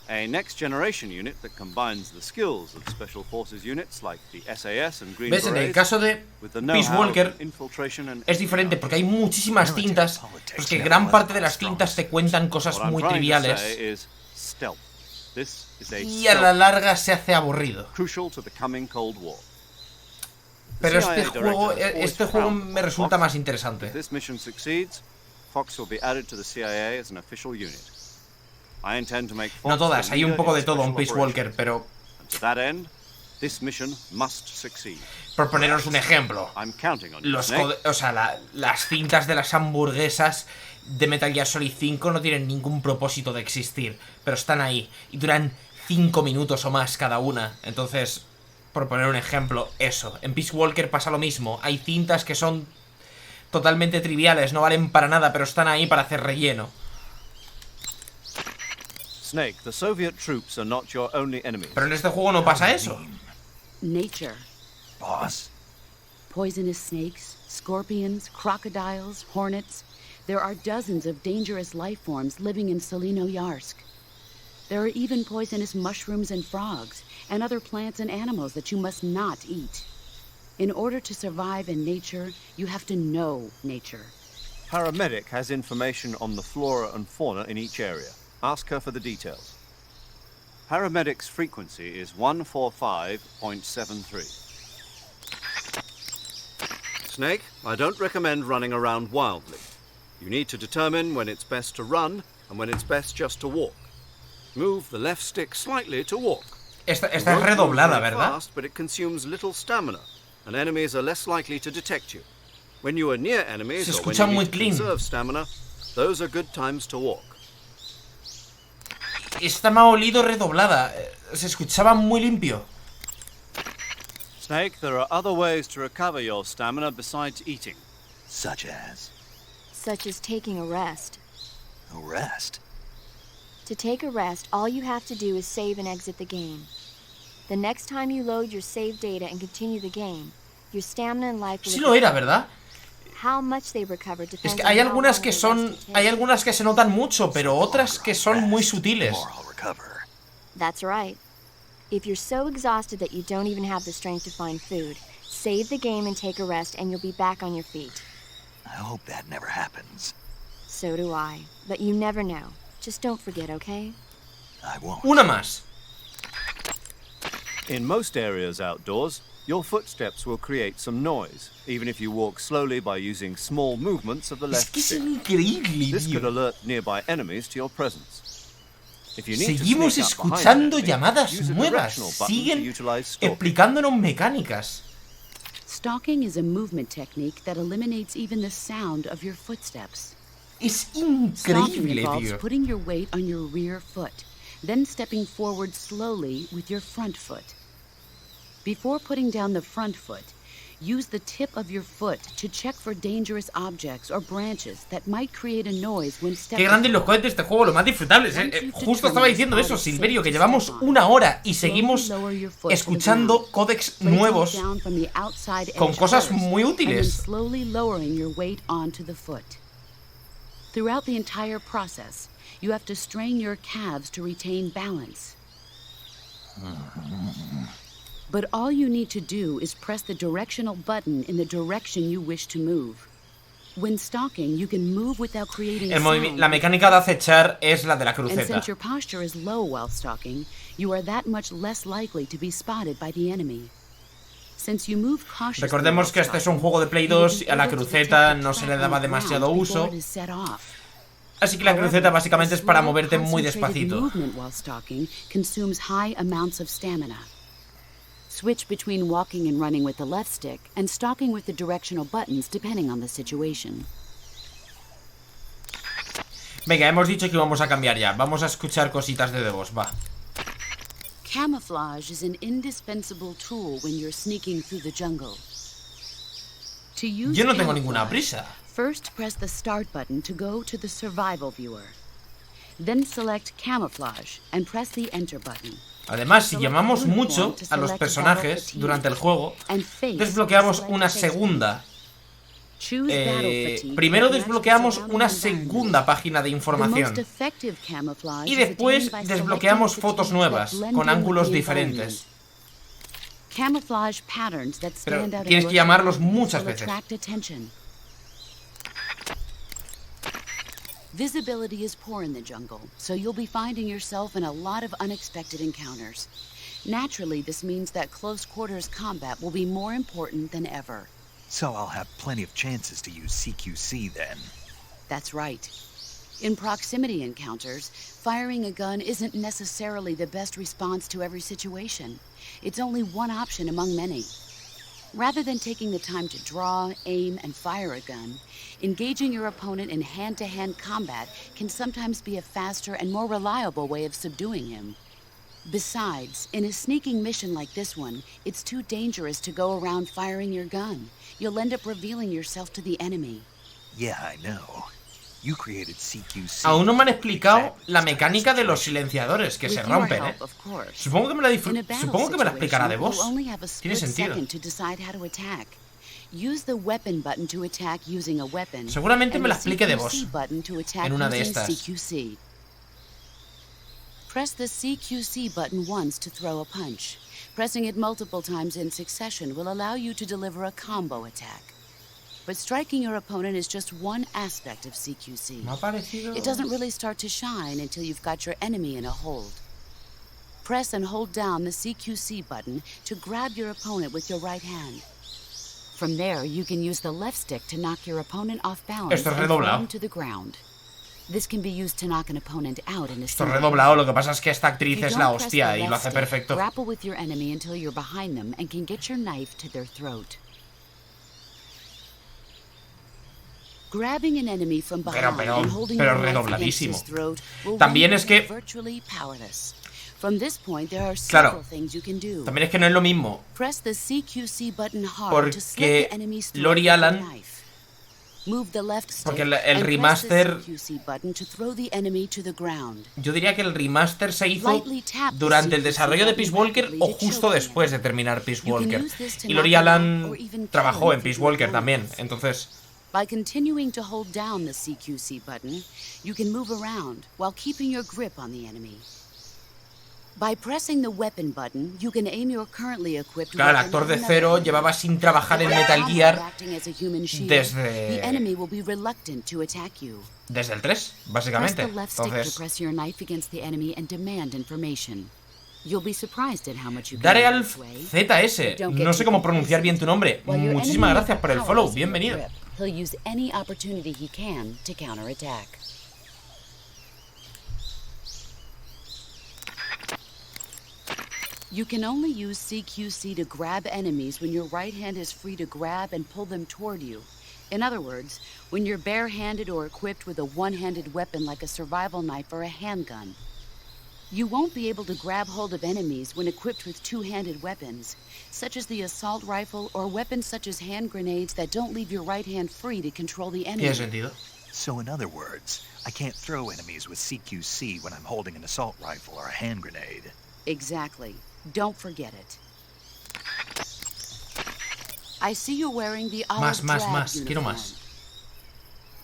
A next-generation unit that combines the skills of special forces units like the SAS and Green ¿Ves? En el Berets caso de with the Peace know-how Walker of infiltration and es diferente porque hay muchísimas cintas, pues que gran parte de las cintas te cuentan cosas What I'm muy trying to triviales say is stealth. This is a y a la stealth larga se hace aburrido. crucial to the coming Cold War. Pero este juego me resulta más interesante. If this mission succeeds, Fox will be added to the CIA as an official unit. I intend to make Fox No todas, the hay un leader poco in de todo en special Peace Walker, operations. pero And to that end, this mission must succeed. por poneros un ejemplo, I'm counting on you, los Snake. las cintas de las hamburguesas de Metal Gear Solid 5 no tienen ningún propósito de existir, pero están ahí y duran 5 minutos o más cada una. Entonces, por poner un ejemplo, eso. En Peace Walker pasa lo mismo. Hay cintas que son totalmente triviales, no valen para nada, pero están ahí para hacer relleno. Snake, the Soviet troops are not your only enemies. Pero en este juego no pasa eso. Nature. Boss? Poisonous snakes, scorpions, crocodiles, hornets. There are dozens of dangerous life forms living in Solino-Yarsk. There are even poisonous mushrooms and frogs, and other plants and animals that you must not eat. In order to survive in nature, you have to know nature. Paramedic has information on the flora and fauna in each area. Ask her for the details. Paramedic's frequency is 145.73. Snake, I don't recommend running around wildly. You need to determine when it's best to run and when it's best just to walk. Move the left stick slightly to walk. Esta es redoblada, ¿verdad? Fast, but it consumes little stamina, and enemies are less likely to detect you. When you are near enemies Se or when escucha you muy need to clean. conserve stamina, those are good times to walk. Esta me ha olido redoblada. Se escuchaba muy limpio. Snake, there are other ways to recover your stamina besides eating. Such as? Such as taking a rest. A rest? To take a rest, all you have to do is save and exit the game. The next time you load your save data and continue the game, your stamina and life will... Sí lo era, ¿verdad? How much they recover Es depends que on hay how algunas long que the son... rescue Hay takes. algunas que se notan mucho, pero otras que son muy sutiles. The more I'll recover. That's right. If you're so exhausted that you don't even have the strength to find food, save the game and take a rest and you'll be back on your feet. I hope that never happens. So do I. But you never know. Just don't forget, okay? I won't. Una más. In most areas outdoors, your footsteps will create some noise, even if you walk slowly by using small movements of the Es left que es stick. increíble, This could tío. alert nearby enemies to your presence. If you need to Seguimos sneak up behind an escuchando enemy, llamadas use a nuevas. directional button to Siguen utilize stalking. explicándonos mecánicas. Stalking is a movement technique that eliminates even the sound of your footsteps. Es Stalking increíble, involves tío. putting your weight on your rear foot, then stepping forward slowly with your front foot. Before putting down the front foot, use the tip of your foot to check for dangerous objects or branches that might create a noise when Qué stepping. grandes los cohetes de este juego, lo más disfrutables. Justo estaba diciendo eso, Silverio, que llevamos 1 hora y seguimos escuchando códex nuevos con cosas muy útiles. Slowly lowering your weight onto the foot. Throughout the entire process, you have to strain your calves to retain balance. But all you need to do is press the directional button in the direction you wish to move. When stalking, you can move without creating sound. La mecánica de acechar es la de la And cruceta. since your posture is low while stalking, you are that much less likely to be spotted by the enemy. Since you move cautiously Recordemos que este es un juego de Play 2 y a la cruceta no se le daba demasiado uso. Así que la cruceta básicamente es para moverte muy despacito. Switch between walking and running with the left stick and stalking with the directional buttons depending on the situation. Venga, hemos dicho que íbamos a cambiar ya. Vamos a escuchar cositas de voz, va. Camouflage is an indispensable tool when you're sneaking through the jungle. To use Yo no tengo ninguna camouflage, prisa. first press the start button to go to the survival viewer. Then select camouflage and press the enter button. Además, si llamamos mucho a los personajes durante el juego, desbloqueamos una segunda. Primero desbloqueamos una segunda página de información. Y después desbloqueamos fotos nuevas, con ángulos diferentes. Pero tienes que llamarlos muchas veces. Visibility is poor in the jungle, so you'll be finding yourself in a lot of unexpected encounters. Naturally, this means that close quarters combat will be more important than ever. So I'll have plenty of chances to use CQC then. That's right. In proximity encounters, firing a gun isn't necessarily the best response to every situation. It's only one option among many. Rather than taking the time to draw, aim, and fire a gun, engaging your opponent in hand-to-hand combat can sometimes be a faster and more reliable way of subduing him. Besides, in a sneaking mission like this one, it's too dangerous to go around firing your gun. You'll end up revealing yourself to the enemy. Yeah, I know. You created CQC. Aún no me han explicado la mecánica de los silenciadores que se rompen, ¿eh? Supongo que me la explicará de vos. Tiene sentido. Seguramente me la explique de vos en una de estas. Press the CQC button once to throw a punch. Pressing it multiple times in succession will allow you to deliver a combo attack. But striking your opponent is just one aspect of CQC. It doesn't really start to shine until you've got your enemy in a hold. Press and hold down the CQC button to grab your opponent with your right hand. From there, you can use the left stick to knock your opponent off balance and throw him to the ground. This can be used to knock an opponent out in a Esto redoblado, lo que pasa es que esta actriz es la hostia y lo hace perfecto. Grapple with your enemy until you're behind them and can get your knife to their throat. Grabbing an enemy from behind and holding your knife against his throat will también es que virtually powerless. From this point, there are several things you can do. También es que no es lo mismo. Press the CQC button hard to slit the enemy's throat Lori with Alan, your knife. Move the left stick porque el and remaster, press the CQC button to throw the enemy to the ground. yo diría que el remaster se hizo durante el desarrollo de Peace Walker o justo después de terminar Peace Walker. Y Lori Alan trabajó en Peace Walker también, entonces By continuing to hold down the CQC button, you can move around while keeping your grip on the enemy. By pressing the weapon button, you can aim your currently equipped Claro, el weapon actor de at Zero another llevaba sin trabajar en enemy. Metal Gear Acting as a human shield, desde... the enemy will be reluctant to attack you. desde el 3, Press básicamente. the left stick to Entonces, press your knife against the enemy and demand information. You'll be surprised at how much you can Dare learn al this way. ZS. No sé cómo pronunciar bien tu nombre. While your Muchísimas enemy gracias is por el powerless follow. in your Bienvenido. grip, he'll use any opportunity he can to counterattack. You can only use CQC to grab enemies when your right hand is free to grab and pull them toward you. In other words, when you're barehanded or equipped with a one-handed weapon like a survival knife or a handgun. You won't be able to grab hold of enemies when equipped with two-handed weapons, such as the assault rifle or weapons such as hand grenades that don't leave your right hand free to control the enemy. Tiene sentido. So in other words, I can't throw enemies with CQC when I'm holding an assault rifle or a hand grenade. Exactly. Don't forget it. I see you're wearing the olive drab Quiero uniform. más.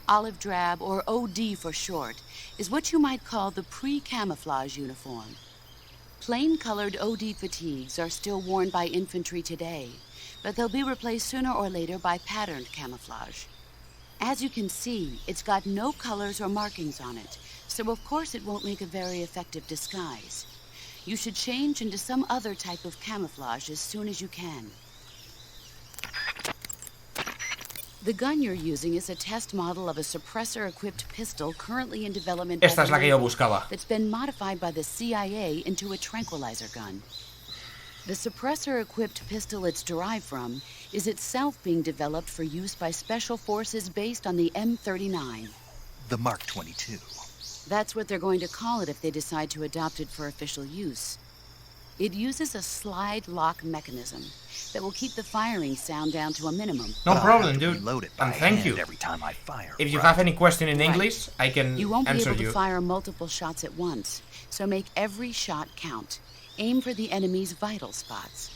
Olive drab, or OD for short, is what you might call the pre-camouflage uniform. Plain-colored OD fatigues are still worn by infantry today, but they'll be replaced sooner or later by patterned camouflage. As you can see, it's got no colors or markings on it, so of course it won't make a very effective disguise. You should change into some other type of camouflage as soon as you can. The gun you're using is a test model of a suppressor-equipped pistol currently in development by Esta es la que yo buscaba. that's been modified by the CIA into a tranquilizer gun. The suppressor-equipped pistol it's derived from is itself being developed for use by special forces based on the M39. The Mark 22. That's what they're going to call it if they decide to adopt it for official use. It uses a slide lock mechanism that will keep the firing sound down to a minimum. No But I'll problem, have to dude. reload it by And thank hand you. every time I fire, If you right? have any question in Right. English, I can You won't be answer able to you. fire multiple shots at once, so make every shot count. Aim for the enemy's vital spots.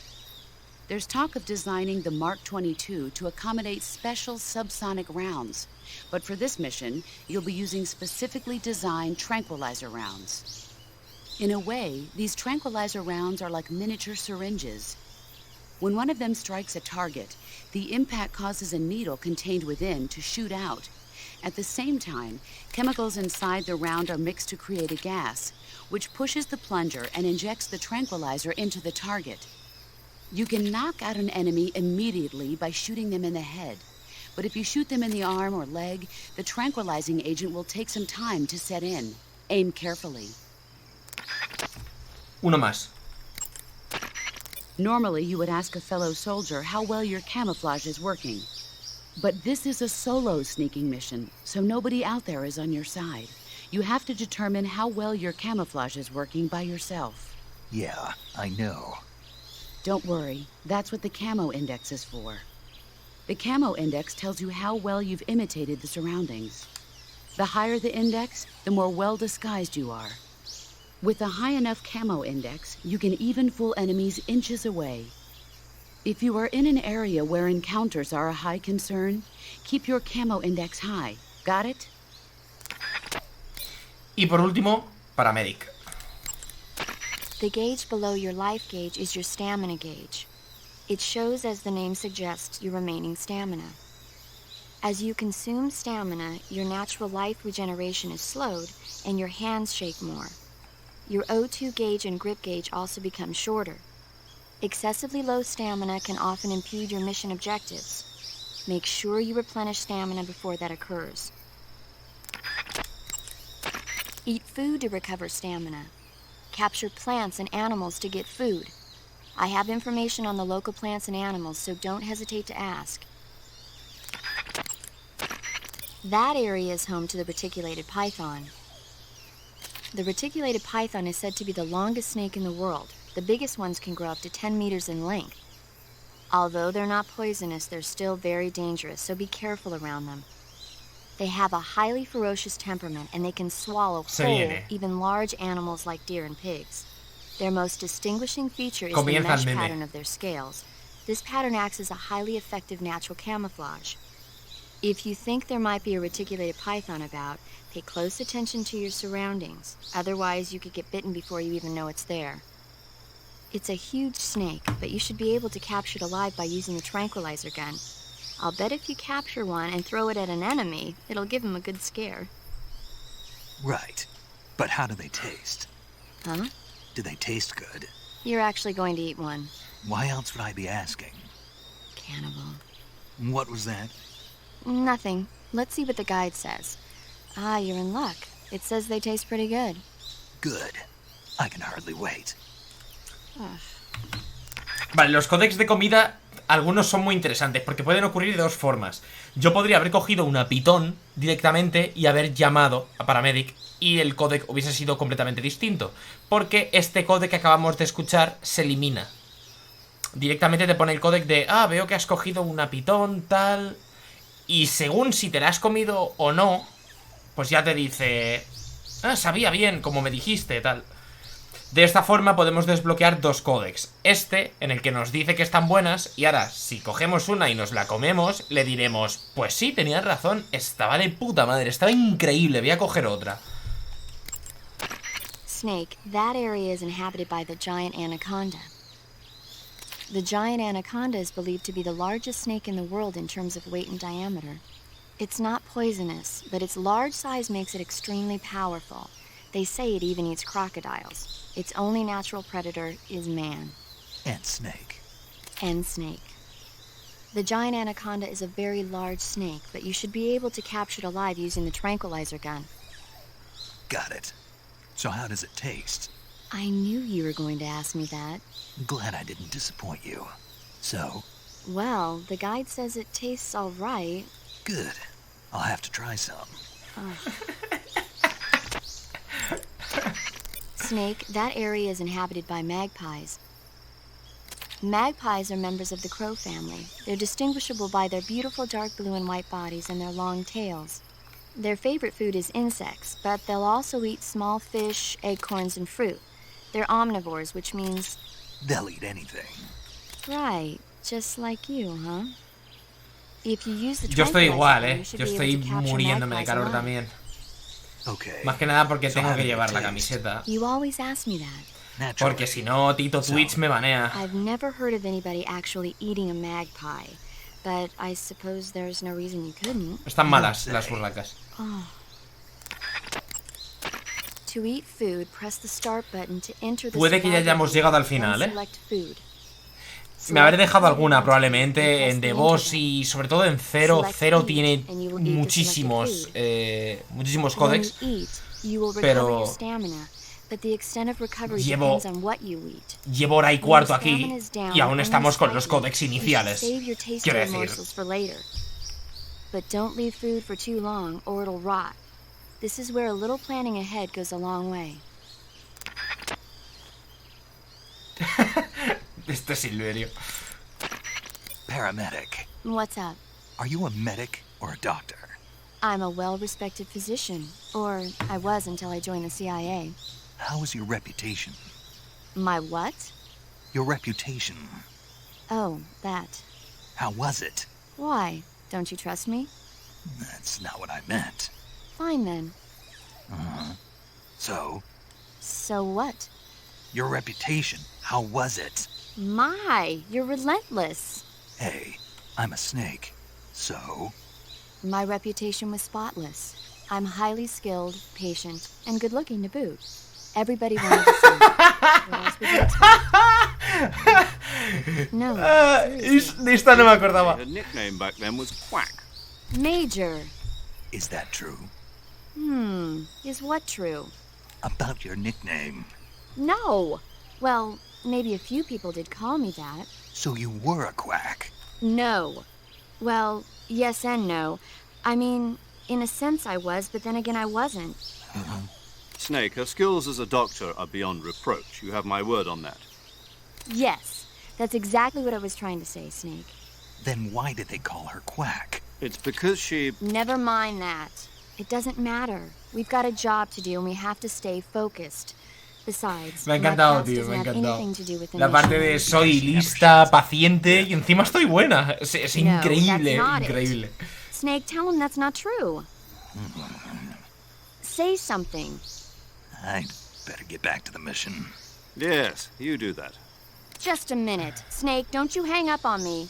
There's talk of designing the Mark 22 to accommodate special subsonic rounds, but for this mission, you'll be using specifically designed tranquilizer rounds. In a way, these tranquilizer rounds are like miniature syringes. When one of them strikes a target, the impact causes a needle contained within to shoot out. At the same time, chemicals inside the round are mixed to create a gas, which pushes the plunger and injects the tranquilizer into the target. You can knock out an enemy immediately by shooting them in the head, but if you shoot them in the arm or leg, the tranquilizing agent will take some time to set in. Aim carefully. Uno más. Normally, you would ask a fellow soldier how well your camouflage is working. But this is a solo sneaking mission, so nobody out there is on your side. You have to determine how well your camouflage is working by yourself. Yeah, I know. Don't worry, that's what the Camo Index is for. The Camo Index tells you how well you've imitated the surroundings. The higher the index, the more well disguised you are. With a high enough Camo Index, you can even fool enemies inches away. If you are in an area where encounters are a high concern, keep your Camo Index high. Got it? Y por último, paramedic. The gauge below your life gauge is your stamina gauge. It shows, as the name suggests, your remaining stamina. As you consume stamina, your natural life regeneration is slowed and your hands shake more. Your O2 gauge and grip gauge also become shorter. Excessively low stamina can often impede your mission objectives. Make sure you replenish stamina before that occurs. Eat food to recover stamina. Capture plants and animals to get food. I have information on the local plants and animals, so don't hesitate to ask. That area is home to the Reticulated Python. The Reticulated Python is said to be the longest snake in the world. The biggest ones can grow up to 10 meters in length. Although they're not poisonous, they're still very dangerous, so be careful around them. They have a highly ferocious temperament, and they can swallow whole, even large animals like deer and pigs. Their most distinguishing feature is the mesh pattern of their scales. This pattern acts as a highly effective natural camouflage. If you think there might be a reticulated python about, pay close attention to your surroundings. Otherwise, you could get bitten before you even know it's there. It's a huge snake, but you should be able to capture it alive by using the tranquilizer gun. I'll bet if you capture one and throw it at an enemy, it'll give him a good scare. Right. But how do they taste? Huh? Do they taste good? You're actually going to eat one. Why else would I be asking? Cannibal. What was that? Nothing. Let's see what the guide says. Ah, you're in luck. It says they taste pretty good. Good. I can hardly wait. Vale, los códex de comida, algunos son muy interesantes, porque pueden ocurrir de dos formas. Yo podría haber cogido una pitón directamente y haber llamado a Paramedic, y el códec hubiese sido completamente distinto, porque este códec que acabamos de escuchar se elimina. Directamente te pone el códec de, veo que has cogido una pitón, tal, y según si te la has comido o no, pues ya te dice, sabía bien, como me dijiste, tal. De esta forma podemos desbloquear dos códex. Este, en el que nos dice que están buenas, y ahora, si cogemos una y nos la comemos, le diremos, pues sí, tenías razón, estaba de puta madre, estaba increíble, voy a coger otra. Snake, that area is inhabited by the giant anaconda. The giant anaconda is believed to be the largest snake in the world in terms of weight and diameter. It's not poisonous, but its large size makes it extremely powerful. They say it even eats crocodiles. Its only natural predator is man. And snake. And snake. The giant anaconda is a very large snake, but you should be able to capture it alive using the tranquilizer gun. Got it. So how does it taste? I knew you were going to ask me that. Glad I didn't disappoint you. So? Well, the guide says it tastes all right. Good. I'll have to try some. Snake, that area is inhabited by magpies. Magpies are members of the crow family. They're distinguishable by their beautiful dark blue and white bodies and their long tails. Their favorite food is insects, but they'll also eat small fish, acorns, and fruit. They're omnivores, which means... They'll eat anything. Right, just like you, huh? If you use the Yo estoy igual, tranquilizer, you should Yo be estoy able to capture muriéndome de magpies calor alive. también. Okay. Más que nada porque So tengo how que do they llevar la taste? camiseta. You always ask me that. Naturally. Porque si no, Tito Twitch me banea. I've never heard of anybody actually eating a magpie, but I suppose there's no reason you couldn't. Están malas las burlacas. To eat food, press the start button to enter the Puede que ya hayamos llegado al final, then select food. Me habré dejado alguna probablemente en The Boss y sobre todo en Zero. Zero tiene muchísimos muchísimos códex, pero llevo hora y cuarto aquí y aún estamos con los códex iniciales. Quiero decir, But don't leave food for too long or it'll rot. This is where a little planning ahead goes a long way. Este Silverio. Paramedic. What's up? Are you a medic or a doctor? I'm a well-respected physician, or I was until I joined the CIA. How is your reputation? My what? Your reputation. Oh, that. How was it? Why? Don't you trust me? That's not what I meant. Fine then. So? So what? Your reputation. How was it? My, you're relentless. Hey, I'm a snake. So? My reputation was spotless. I'm highly skilled, patient, and good-looking to boot. Everybody wanted to see me. What else would you expect? No, seriously. De esta no me acordaba. Her nickname back then was Quack. Major. Is that true? Is what true? About your nickname. No. Well, maybe a few people did call me that. So you were a quack. No. Well, yes and no. I mean, in a sense I was, but then again I wasn't. Snake, her skills as a doctor are beyond reproach. You have my word on that. Yes, that's exactly what I was trying to say, Snake. Then why did they call her quack? It's because she... Never mind that. It doesn't matter. We've got a job to do and we have to stay focused. Besides, Me ha encantado, tío, me ha encantado. La parte de soy lista, paciente y encima estoy buena. Es increíble, increíble. Snake, tell him that's not true. Say something. I'd better get back to the mission. Yes, you do that. Just a minute. Snake, don't you hang up on me.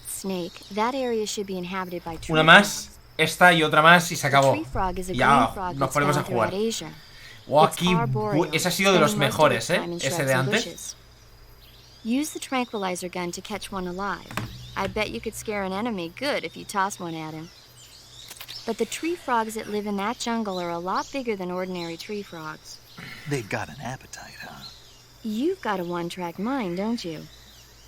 Snake, that area should be inhabited by tree Una más, esta y otra más y se acabó. Ya, nos ponemos a jugar. Wow, aquí, ese ha sido de los mejores, ese de antes. Use the tranquilizer gun to catch one alive. I bet you could scare an enemy good if you toss one at him. But the tree frogs that live in that jungle are a lot bigger than ordinary tree frogs. They've got an appetite, huh? You've got a one-track mind, don't you?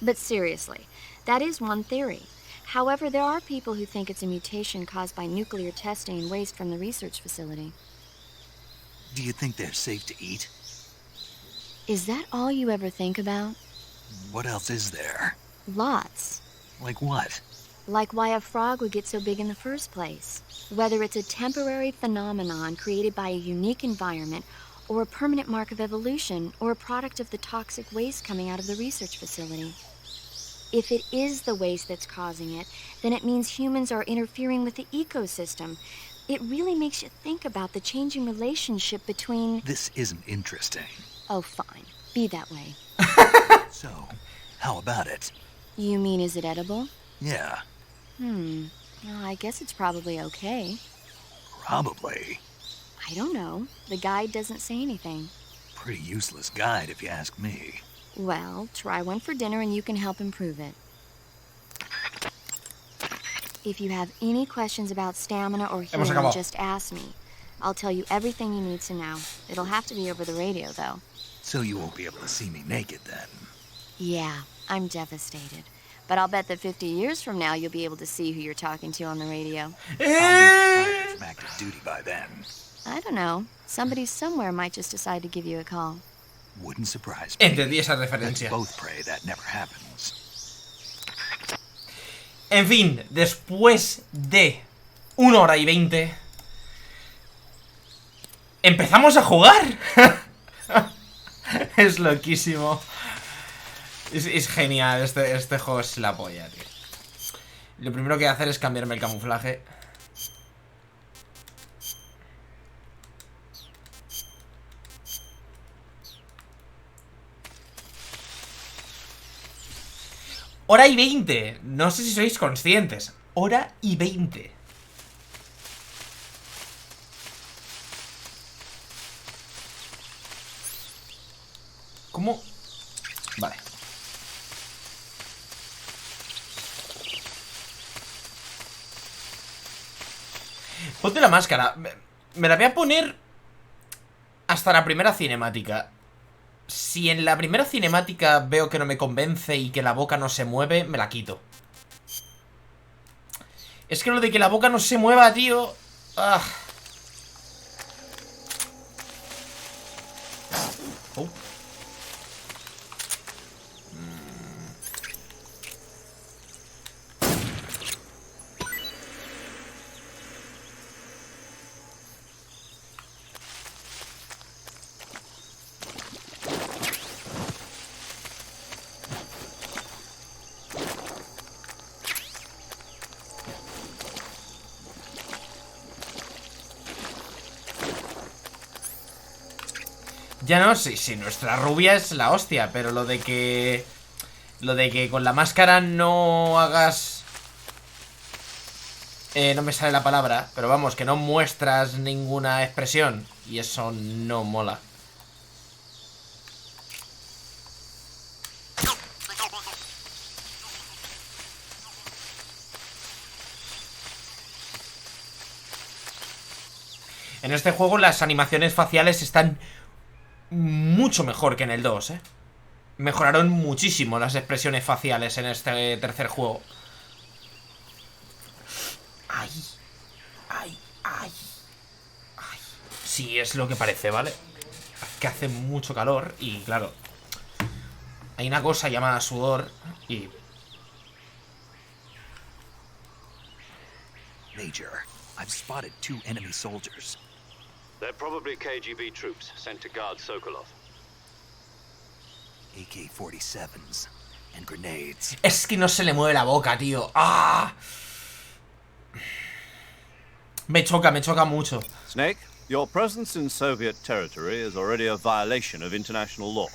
But seriously, that is one theory. However, there are people who think it's a mutation caused by nuclear testing and waste from the research facility. Do you think they're safe to eat? Is that all you ever think about? What else is there? Lots. Like what? Like why a frog would get so big in the first place. Whether it's a temporary phenomenon created by a unique environment, or a permanent mark of evolution, or a product of the toxic waste coming out of the research facility. If it is the waste that's causing it, then it means humans are interfering with the ecosystem. It really makes you think about the changing relationship between... This isn't interesting. Oh, fine. Be that way. So, how about it? You mean, is it edible? Yeah. Well, I guess it's probably okay. Probably. I don't know. The guide doesn't say anything. Pretty useless guide, if you ask me. Well, try one for dinner and you can help improve it. If you have any questions about stamina or healing, just ask me. I'll tell you everything you need to know. It'll have to be over the radio, though. So you won't be able to see me naked, then? Yeah, I'm devastated. But I'll bet that 50 years from now, you'll be able to see who you're talking to on the radio. I'll be retired from active duty by then. I don't know. Somebody somewhere might just decide to give you a call. Wouldn't surprise me. Entendí esa referencia. Let's both pray that never happens. En fin, después de 1 hora y 20 empezamos a jugar. Es loquísimo. Es genial, este juego es la polla, tío. Lo primero que voy a hacer es cambiarme el camuflaje. Hora y 20. No sé si sois conscientes. Hora y 20. ¿Cómo? Vale. Ponte la máscara. Me la voy a poner hasta la primera cinemática. Si en la primera cinemática veo que no me convence y que la boca no se mueve, me la quito. Es que lo de que la boca no se mueva, tío... Ah. Oh. Ya no, sí, nuestra rubia es la hostia, pero lo de que con la máscara no hagas... no me sale la palabra, pero vamos, que no muestras ninguna expresión. Y eso no mola. En este juego las animaciones faciales están mucho mejor que en el 2, ¿eh? Mejoraron muchísimo las expresiones faciales en este tercer juego. Ay, ay, ay, ay. Sí, es lo que parece, ¿vale? Que hace mucho calor y, claro, hay una cosa llamada sudor y... Major, I've spotted 2 enemy soldiers. They're probably KGB troops sent to guard Sokolov. AK-47s. and grenades. Es que no se le mueve la boca, tío. ¡Ah! Me choca mucho. Snake, your presence in Soviet territory is already a violation of international law.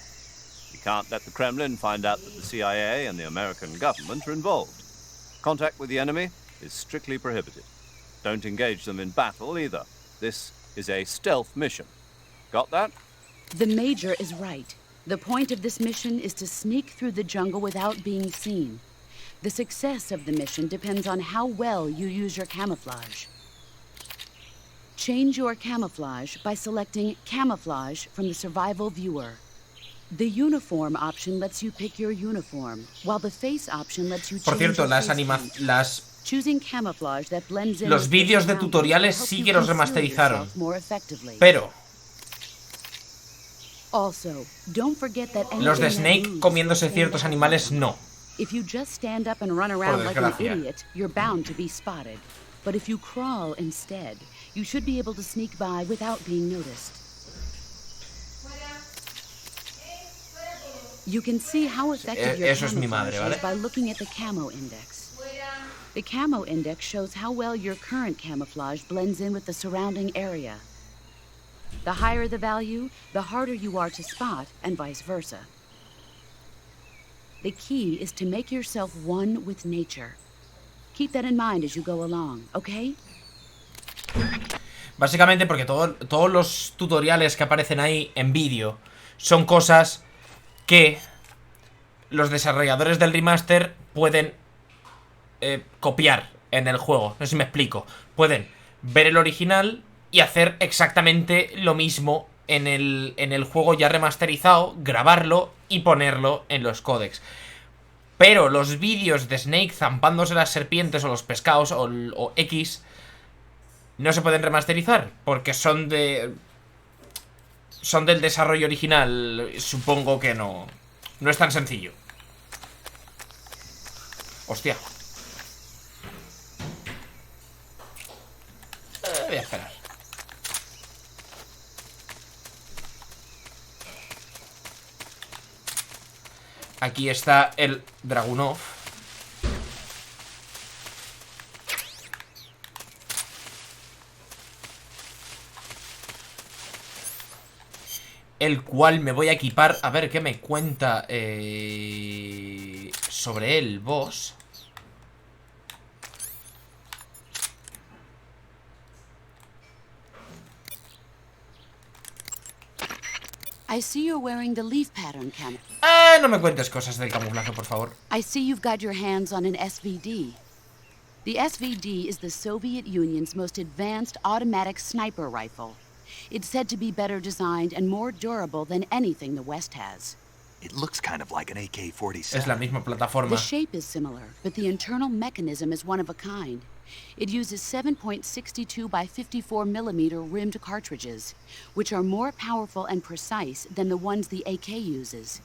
You can't let the Kremlin find out that the CIA and the American government are involved. Contact with the enemy is strictly prohibited. Don't engage them in battle either. This is a stealth mission. Got that? The Major is right. The point of this mission is to sneak through the jungle without being seen. The success of the mission depends on how well you use your camouflage. Change your camouflage by selecting Camouflage from the Survival Viewer. The Uniform option lets you pick your uniform, while the Face option lets you change Por cierto, Choosing camouflage that blends in los vídeos de tutoriales sí que los remasterizaron. Pero Also, don't forget that los de Snake comiéndose ciertos animales no. If you just stand up and run around like an idiot, you're bound to be spotted. But if you crawl instead, you should be able to sneak by without being noticed. You can see how effective your camouflage is by looking at the Camo Index. The Camo Index shows how well your current camouflage blends in with the surrounding area. The higher the value, the harder you are to spot, and vice versa. The key is to make yourself one with nature. Keep that in mind as you go along, ¿ok? Básicamente porque todos los tutoriales que aparecen ahí en vídeo son cosas que los desarrolladores del remaster pueden copiar en el juego. No sé si me explico. Pueden ver el original y hacer exactamente lo mismo en el juego ya remasterizado, grabarlo y ponerlo en los códecs. Pero los vídeos de Snake zampándose las serpientes o los pescados o X no se pueden remasterizar porque son del desarrollo original. Supongo que no es tan sencillo. Hostia. Voy a esperar. Aquí está el Dragunov. El cual me voy a equipar. A ver qué me cuenta sobre el boss. I see you're wearing the leaf pattern camo. No me cuentes cosas del camuflaje, por favor. I see you've got your hands on an SVD. The SVD is the Soviet Union's most advanced automatic sniper rifle. It's said to be better designed and more durable than anything the West has. It looks kind of like an AK-47. Es la misma plataforma. The shape is similar, but the internal mechanism is one of a kind. It uses 7.62 by 54 millimeter rimmed cartridges, which are more powerful and precise than the ones the AK uses.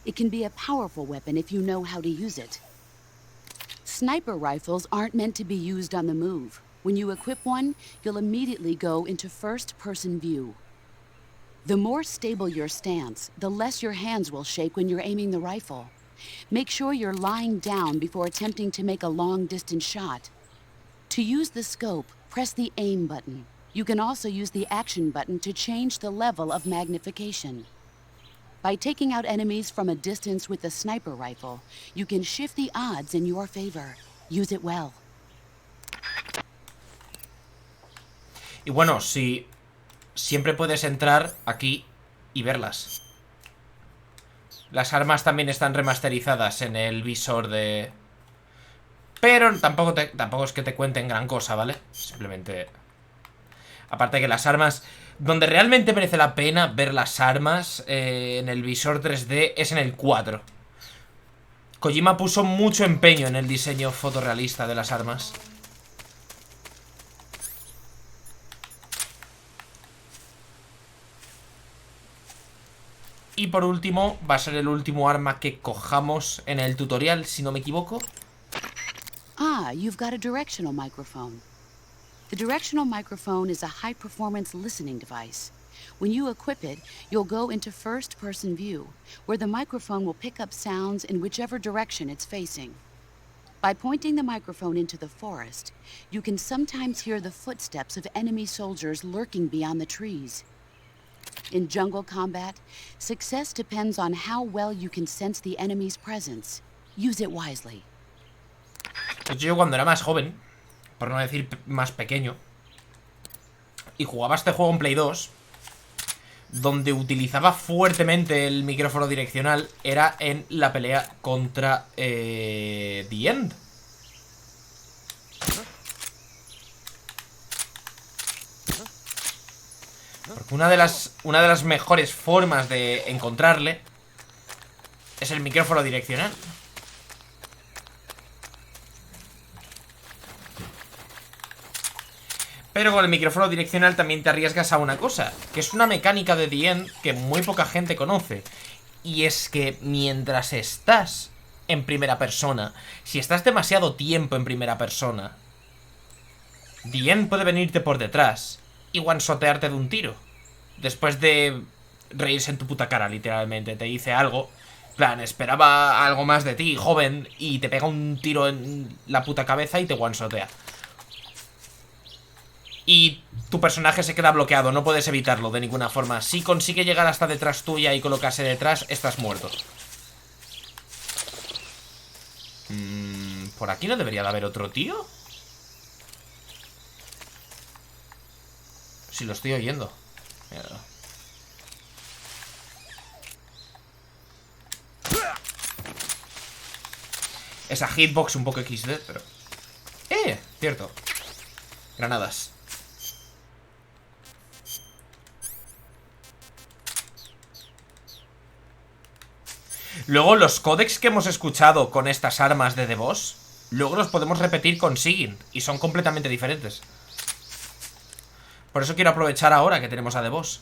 It can be a powerful weapon if you know how to use it. Sniper rifles aren't meant to be used on the move. When you equip one, you'll immediately go into first-person view. The more stable your stance, the less your hands will shake when you're aiming the rifle. Make sure you're lying down before attempting to make a long-distance shot. To use the scope, press the aim button. You can also use the action button to change the level of magnification. By taking out enemies from a distance with the sniper rifle, you can shift the odds in your favor. Use it well. Y bueno, si siempre puedes entrar aquí y verlas. Las armas también están remasterizadas en el visor de... Pero tampoco es que te cuenten gran cosa, ¿vale? Simplemente... Aparte que las armas... Donde realmente merece la pena ver las armas en el visor 3D es en el 4. Kojima puso mucho empeño en el diseño fotorrealista de las armas. Y por último, va a ser el último arma que cojamos en el tutorial, si no me equivoco. Ah, you've got a directional microphone. The directional microphone is a high-performance listening device. When you equip it, you'll go into first-person view, where the microphone will pick up sounds in whichever direction it's facing. By pointing the microphone into the forest, you can sometimes hear the footsteps of enemy soldiers lurking beyond the trees. In jungle combat, success depends on how well you can sense the enemy's presence. Use it wisely. Yo cuando era más joven, por no decir más pequeño, y jugaba este juego en Play 2, donde utilizaba fuertemente el micrófono direccional, era en la pelea contra The End. Porque una de las mejores formas de encontrarle es el micrófono direccional. Pero con el micrófono direccional también te arriesgas a una cosa, que es una mecánica de The End que muy poca gente conoce. Y es que mientras estás en primera persona, si estás demasiado tiempo en primera persona, The End puede venirte por detrás y one-shotearte de un tiro. Después de reírse en tu puta cara, literalmente. Te dice algo, en plan, esperaba algo más de ti, joven, y te pega un tiro en la puta cabeza y te one-shotea. Y tu personaje se queda bloqueado, no puedes evitarlo de ninguna forma. Si consigue llegar hasta detrás tuya y colocarse detrás, estás muerto. ¿Por aquí no debería de haber otro tío? Si lo estoy oyendo. Mierda. Esa hitbox un poco XD, pero... cierto. Granadas. Luego los códex que hemos escuchado con estas armas de The Boss, luego los podemos repetir con Sigyn, y son completamente diferentes. Por eso quiero aprovechar ahora que tenemos a The Boss.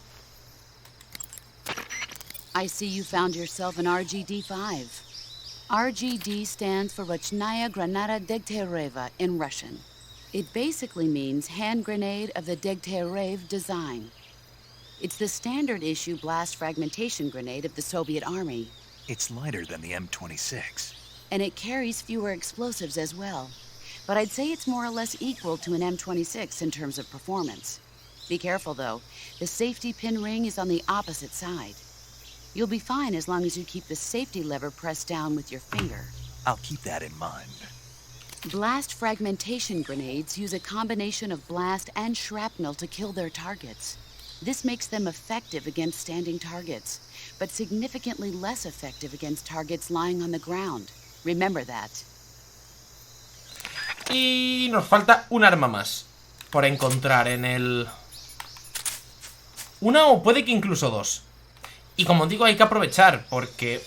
I see you found yourself an RGD-5. RGD stands for Rochnaya Granata Degtyaryeva in Russian. It basically means hand grenade of the Degtyaryov design. It's the standard issue blast fragmentation grenade of the Soviet Army. It's lighter than the M26. And it carries fewer explosives as well. But I'd say it's more or less equal to an M26 in terms of performance. Be careful though, the safety pin ring is on the opposite side. You'll be fine as long as you keep the safety lever pressed down with your finger. I'll keep that in mind. Blast fragmentation grenades use a combination of blast and shrapnel to kill their targets. This makes them effective against standing targets, but significantly less effective against targets lying on the ground. Remember that. Y nos falta un arma más por encontrar en el... Una o puede que incluso dos. Y como digo, hay que aprovechar porque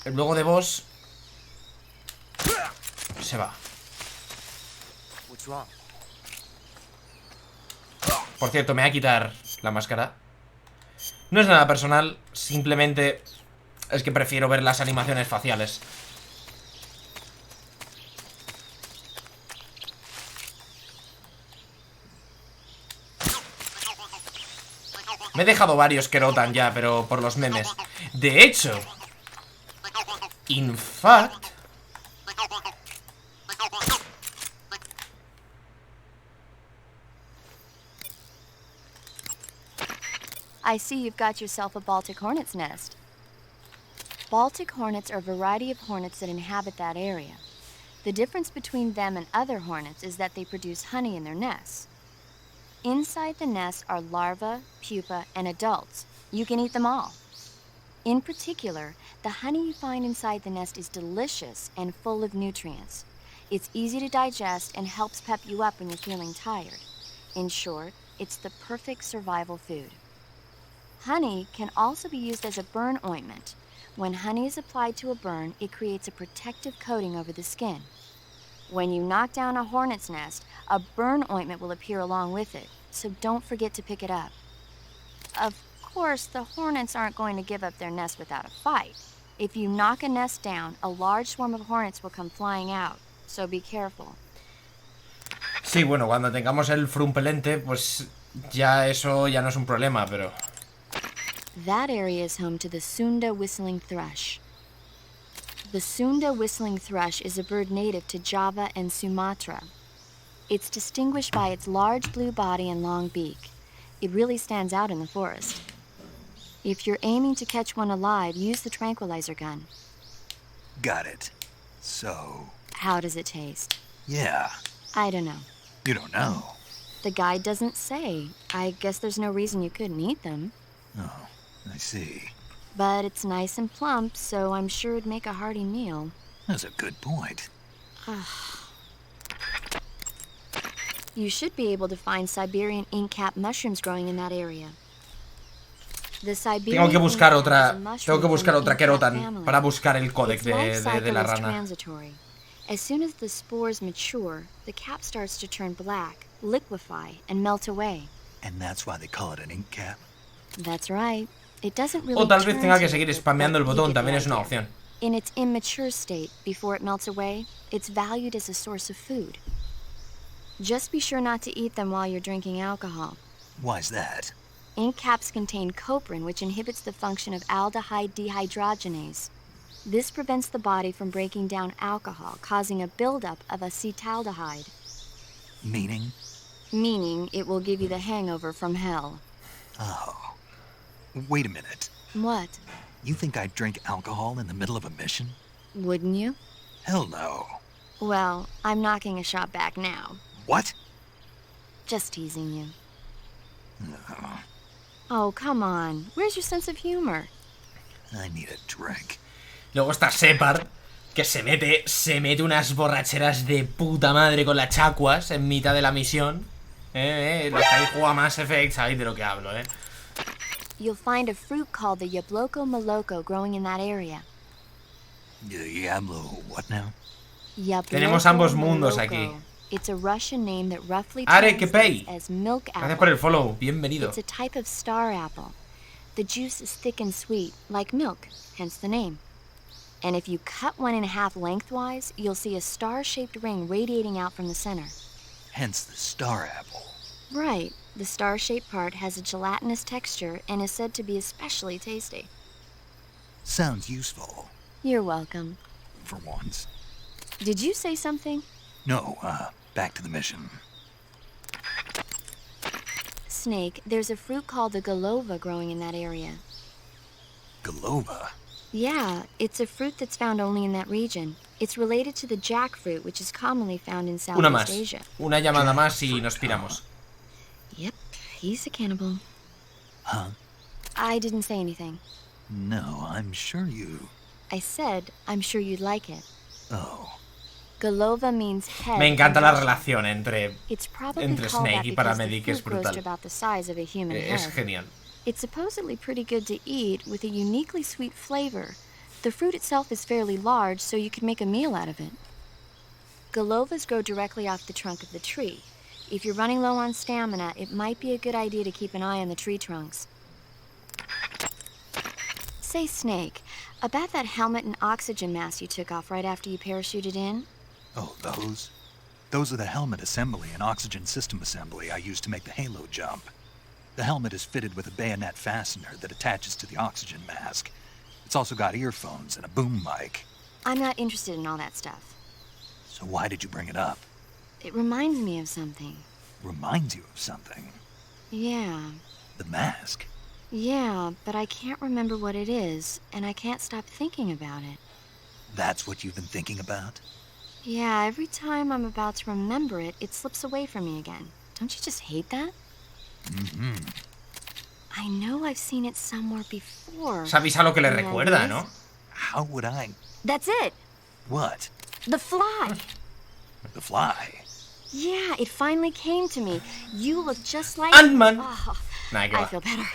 luego de boss se va. Por cierto, me voy a quitar la máscara. No es nada personal, simplemente es que prefiero ver las animaciones faciales. Me he dejado varios que rotan ya, pero por los memes. De hecho, in fact, I see you've got yourself a Baltic Hornet's nest. Baltic Hornets are a variety of hornets that inhabit that area. The difference between them and other hornets is that they produce honey in their nests. Inside the nest are larvae, pupa, and adults. You can eat them all. In particular, the honey you find inside the nest is delicious and full of nutrients. It's easy to digest and helps pep you up when you're feeling tired. In short, it's the perfect survival food. Honey can also be used as a burn ointment. When honey is applied to a burn, it creates a protective coating over the skin. When you knock down a hornet's nest, a burn ointment will appear along with it, so don't forget to pick it up. Of course, the hornets aren't going to give up their nest without a fight. If you knock a nest down, a large swarm of hornets will come flying out, so be careful. sí, bueno, cuando tengamos el frumpelente, pues ya eso ya no es un problema, pero... That area is home to the Sunda whistling thrush. The Sunda whistling thrush is a bird native to Java and Sumatra. It's distinguished by its large blue body and long beak. It really stands out in the forest. If you're aiming to catch one alive, use the tranquilizer gun. Got it. So... How does it taste? yeah. I don't know. You don't know. The guide doesn't say. I guess there's no reason you couldn't eat them. Oh, I see. But it's nice and plump, so I'm sure it'd make a hearty meal. That's a good point. You should be able to find Siberian ink-cap mushrooms growing in that area. The Siberian Tengo que buscar ink-cap otra... is a mushroom Tengo que buscar from the otra ink-cap Kerotan family. para buscar el códec Its life de cycle la is rana. transitory. As soon as the spores mature, the cap starts to turn black, liquefy, and melt away. And that's why they call it an ink cap? That's right. It doesn't really O tal vez turn tenga to que seguir liquid, spameando el but you botón, get the también es una idea. opción. In its immature state, before it melts away, it's valued as a source of food. Just be sure not to eat them while you're drinking alcohol. Why's that? Ink caps contain coprin, which inhibits the function of aldehyde dehydrogenase. This prevents the body from breaking down alcohol, causing a buildup of acetaldehyde. Meaning? Meaning it will give you the hangover from hell. Oh. Wait a minute. What? You think I'd drink alcohol in the middle of a mission? Wouldn't you? Hell no. Well, I'm knocking a shot back now. What? Just teasing you. No. Oh, come on. Where's your sense of humor? I need a drink. Luego está Shepard, que se mete unas borracheras de puta madre con las chacuas en mitad de la misión. Los que ahí juega Mass Effect, sabéis de lo que hablo, You'll find a fruit called the Yabloko Moloko growing in that area. Diablo, what now? Yabloko Tenemos ambos mundos Moloko. aquí. It's a Russian name that roughly Are que translates pay. as milk Gracias apple. por el follow, bienvenido. It's a type of star apple. The juice is thick and sweet, like milk, hence the name. And if you cut one in half lengthwise, you'll see a star-shaped ring radiating out from the center. Hence the star apple. Right. The star-shaped part has a gelatinous texture and is said to be especially tasty. Sounds useful. You're welcome. For once. Did you say something? No, back to the mission. Snake, there's a fruit called the golova growing in that area. Golova? Yeah, it's a fruit that's found only in that region. It's related to the jackfruit, which is commonly found in Una Southeast más. Asia. Una llamada más y nos piramos. Yep, he's a cannibal. Huh? I didn't say anything. No, I'm sure you... I said, I'm sure you'd like it. Oh. Golova means head. Me encanta in la Russian. relación entre It's probably entre called Snake that y because the Paramedic, es fruit grows brutal. to about the size of a human Es head. genial. It's supposedly pretty good to eat with a uniquely sweet flavor. The fruit itself is fairly large, so you can make a meal out of it. Golovas grow directly off the trunk of the tree. If you're running low on stamina, it might be a good idea to keep an eye on the tree trunks. Say, Snake, about that helmet and oxygen mask you took off right after you parachuted in? Oh, those? Those are the helmet assembly and oxygen system assembly I used to make the halo jump. The helmet is fitted with a bayonet fastener that attaches to the oxygen mask. It's also got earphones and a boom mic. I'm not interested in all that stuff. So why did you bring it up? It reminds me of something. Reminds you of something. Yeah. The mask. Yeah, but I can't remember what it is, and I can't stop thinking about it. That's what you've been thinking about? Yeah, every time I'm about to remember it, it slips away from me again. Don't you just hate that? Mm-hmm. I know I've seen it somewhere before. ¿Sabéis a lo que le Yeah, recuerda, it no? is. How would I... That's it! What? The fly! The fly? Yeah, it finally came to me. You look just like... Ant-Man. Oh, Nah, que I va. feel better.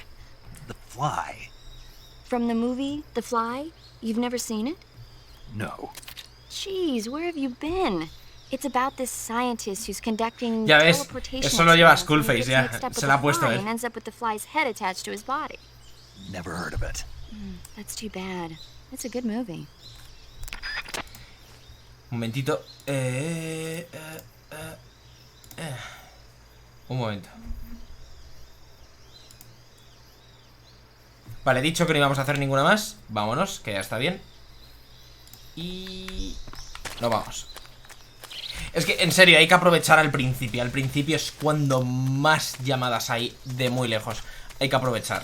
The fly? From the movie, The Fly? You've never seen it? No. Jeez, where have you been? It's about this scientist who's conducting Ya ves, teleportation eso lo lleva experiments and he Skullface, gets ya. mixed up with Se la ha the puesto fly él. and ends up with the fly's head attached to his body. Never heard of it. That's too bad. It's a good movie. Un momentito. Un momento. Vale, dicho que no íbamos a hacer ninguna más. Vámonos, que ya está bien. Y... nos vamos. Es que, en serio, hay que aprovechar al principio. Al principio es cuando más llamadas hay de muy lejos. Hay que aprovechar.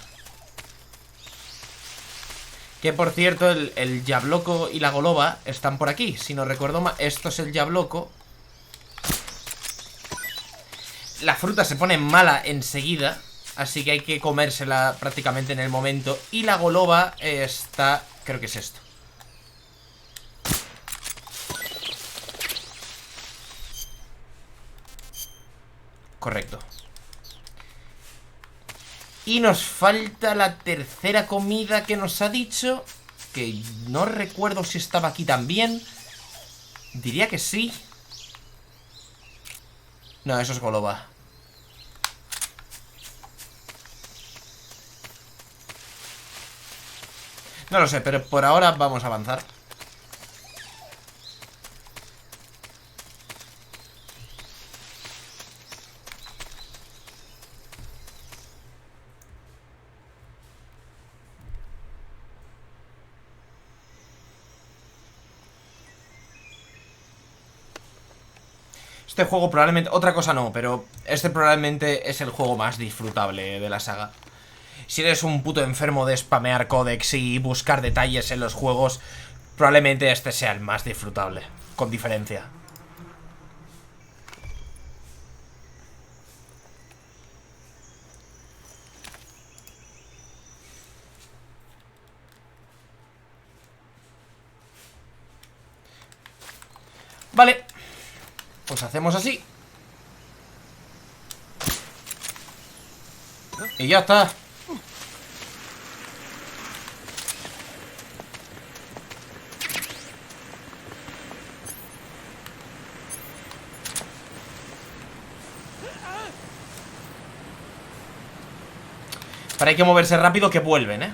Que, por cierto, el Yabloco y la Goloba están por aquí. Si no recuerdo mal, esto es el Yabloco. La fruta se pone mala enseguida, así que hay que comérsela prácticamente en el momento. Y la Goloba está... creo que es esto. Correcto. Y nos falta la tercera comida que nos ha dicho, que no recuerdo si estaba aquí también. Diría que sí. No, eso es Goloba. No lo sé, pero por ahora vamos a avanzar. Este juego probablemente... otra cosa no, pero este probablemente es el juego más disfrutable de la saga. Si eres un puto enfermo de spamear códex y buscar detalles en los juegos, probablemente este sea el más disfrutable, con diferencia. Vale. Pues hacemos así. Y ya está. Pero hay que moverse rápido que vuelven, ¿eh?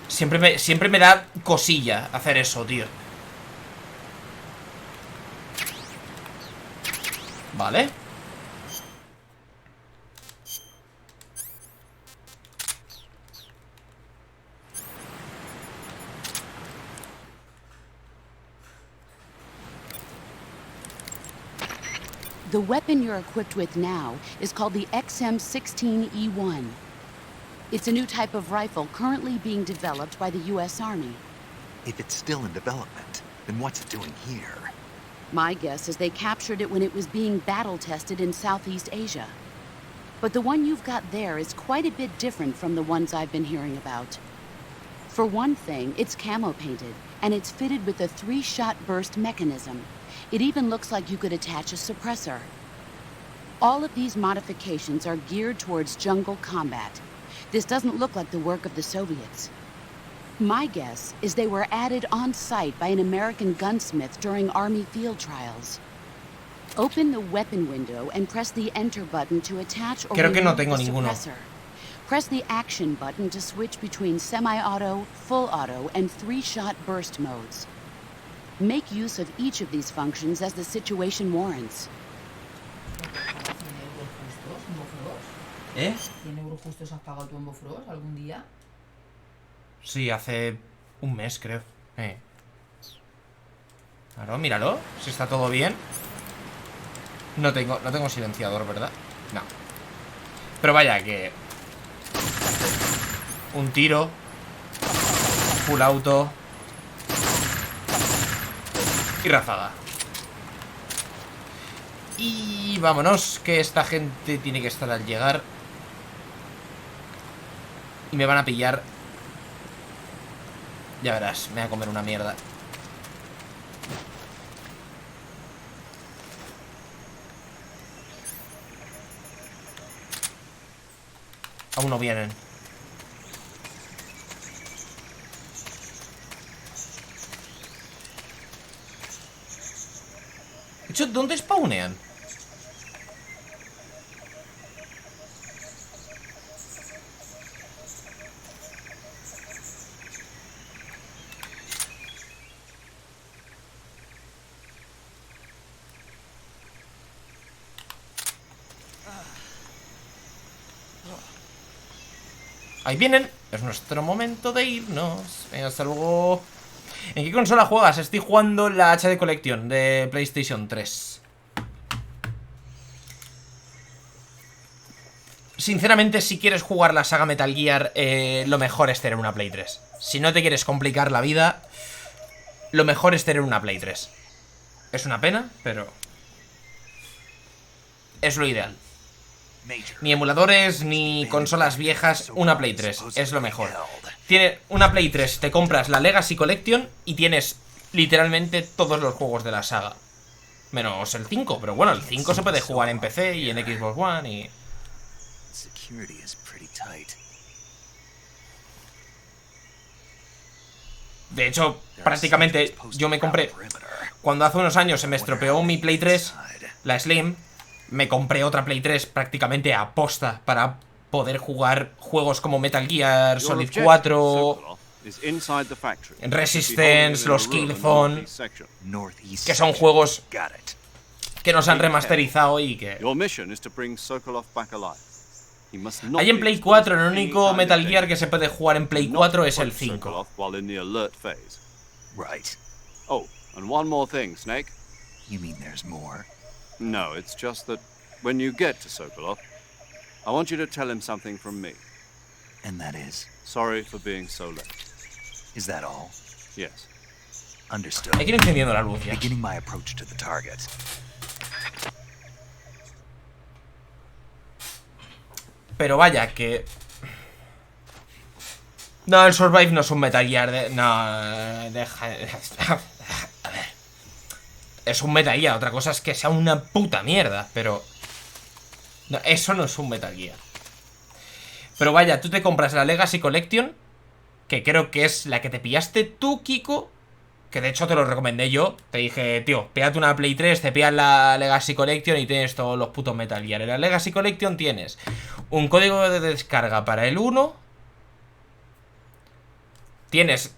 Siempre me da cosilla hacer eso, tío. Vale. The weapon you're equipped with now is called the XM-16E1. It's a new type of rifle currently being developed by the U.S. Army. If it's still in development, then what's it doing here? My guess is they captured it when it was being battle-tested in Southeast Asia. But the one you've got there is quite a bit different from the ones I've been hearing about. For one thing, it's camo-painted, and it's fitted with a 3-shot burst mechanism. It even looks like you could attach a suppressor. All of these modifications are geared towards jungle combat. This doesn't look like the work of the Soviets. My guess is they were added on site by an American gunsmith during Army field trials. Open the weapon window and press the enter button to attach or Creo que no remove tengo the ninguno. suppressor. Press the action button to switch between semi-auto, full auto, and 3-shot burst modes. Make use of each of these functions as the situation warrants. ¿Eh? ¿100 euros justos has pagado tú en Bofrost algún día? Sí, hace un mes, creo. Claro, míralo. Si está todo bien. No tengo silenciador, ¿verdad? No. Pero vaya, que... un tiro. Full auto. Y ráfaga. Y vámonos, que esta gente tiene que estar al llegar. Y me van a pillar. Ya verás, me voy a comer una mierda. Aún no vienen. De hecho, ¿dónde spawnean? Ahí vienen. Es nuestro momento de irnos. Venga, hasta luego. ¿En qué consola juegas? Estoy jugando la HD Collection de PlayStation 3. Sinceramente, si quieres jugar la saga Metal Gear, lo mejor es tener una Play 3. Si no te quieres complicar la vida, lo mejor es tener una Play 3. Es una pena, pero es lo ideal. Ni emuladores, ni consolas viejas, una Play 3 es lo mejor. Tiene una Play 3, te compras la Legacy Collection y tienes literalmente todos los juegos de la saga. Menos el 5, pero bueno, el 5 se puede jugar en PC y en Xbox One y... De hecho, prácticamente yo me compré... Cuando hace unos años se me estropeó mi Play 3, la Slim, me compré otra Play 3 prácticamente a posta para poder jugar juegos como Metal Gear Solid 4, Resistance, los Killzone, que son juegos que nos han remasterizado y que... Hay en Play 4, el único Metal Gear que se puede jugar en Play 4 es el 5. Oh, and one more thing, Snake. You mean there's more? No, it's just that when you get to Sokolov, I want you to tell him something from me. And that is? Sorry for being so late. Is that all? Yes. Understood. Hay que ir encendiendo la luz ya. Beginning my approach to the target. Pero vaya, que... No, el Survive no es un Metal Gear de... No, deja... A ver. Es un Metal Gear, otra cosa es que sea una puta mierda, pero... No, eso no es un Metal Gear. Pero vaya, tú te compras la Legacy Collection, que creo que es la que te pillaste tú, Kiko, que de hecho te lo recomendé yo. Te dije, tío, píllate una Play 3, te pillas la Legacy Collection y tienes todos los putos Metal Gear. En la Legacy Collection tienes un código de descarga para el 1, tienes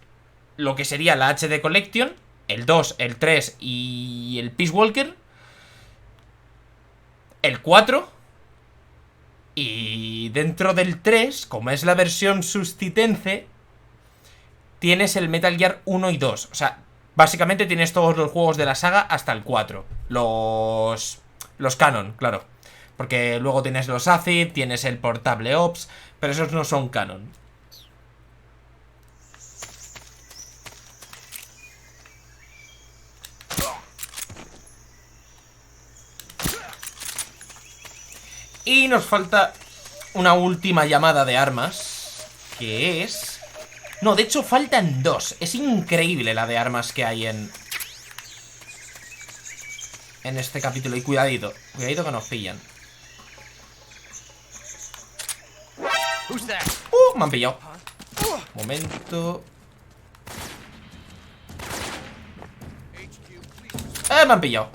lo que sería la HD Collection, el 2, el 3 y el Peace Walker, el 4, y dentro del 3, como es la versión subsistente, tienes el Metal Gear 1 y 2. O sea, básicamente tienes todos los juegos de la saga hasta el 4. Los canon, claro. Porque luego tienes los Acid, tienes el Portable Ops, pero esos no son canon. Y nos falta una última llamada de armas, que es... No, de hecho faltan dos. Es increíble la de armas que hay en este capítulo. Y cuidadito, cuidadito que nos pillan. Me han pillado. Momento. Me han pillado.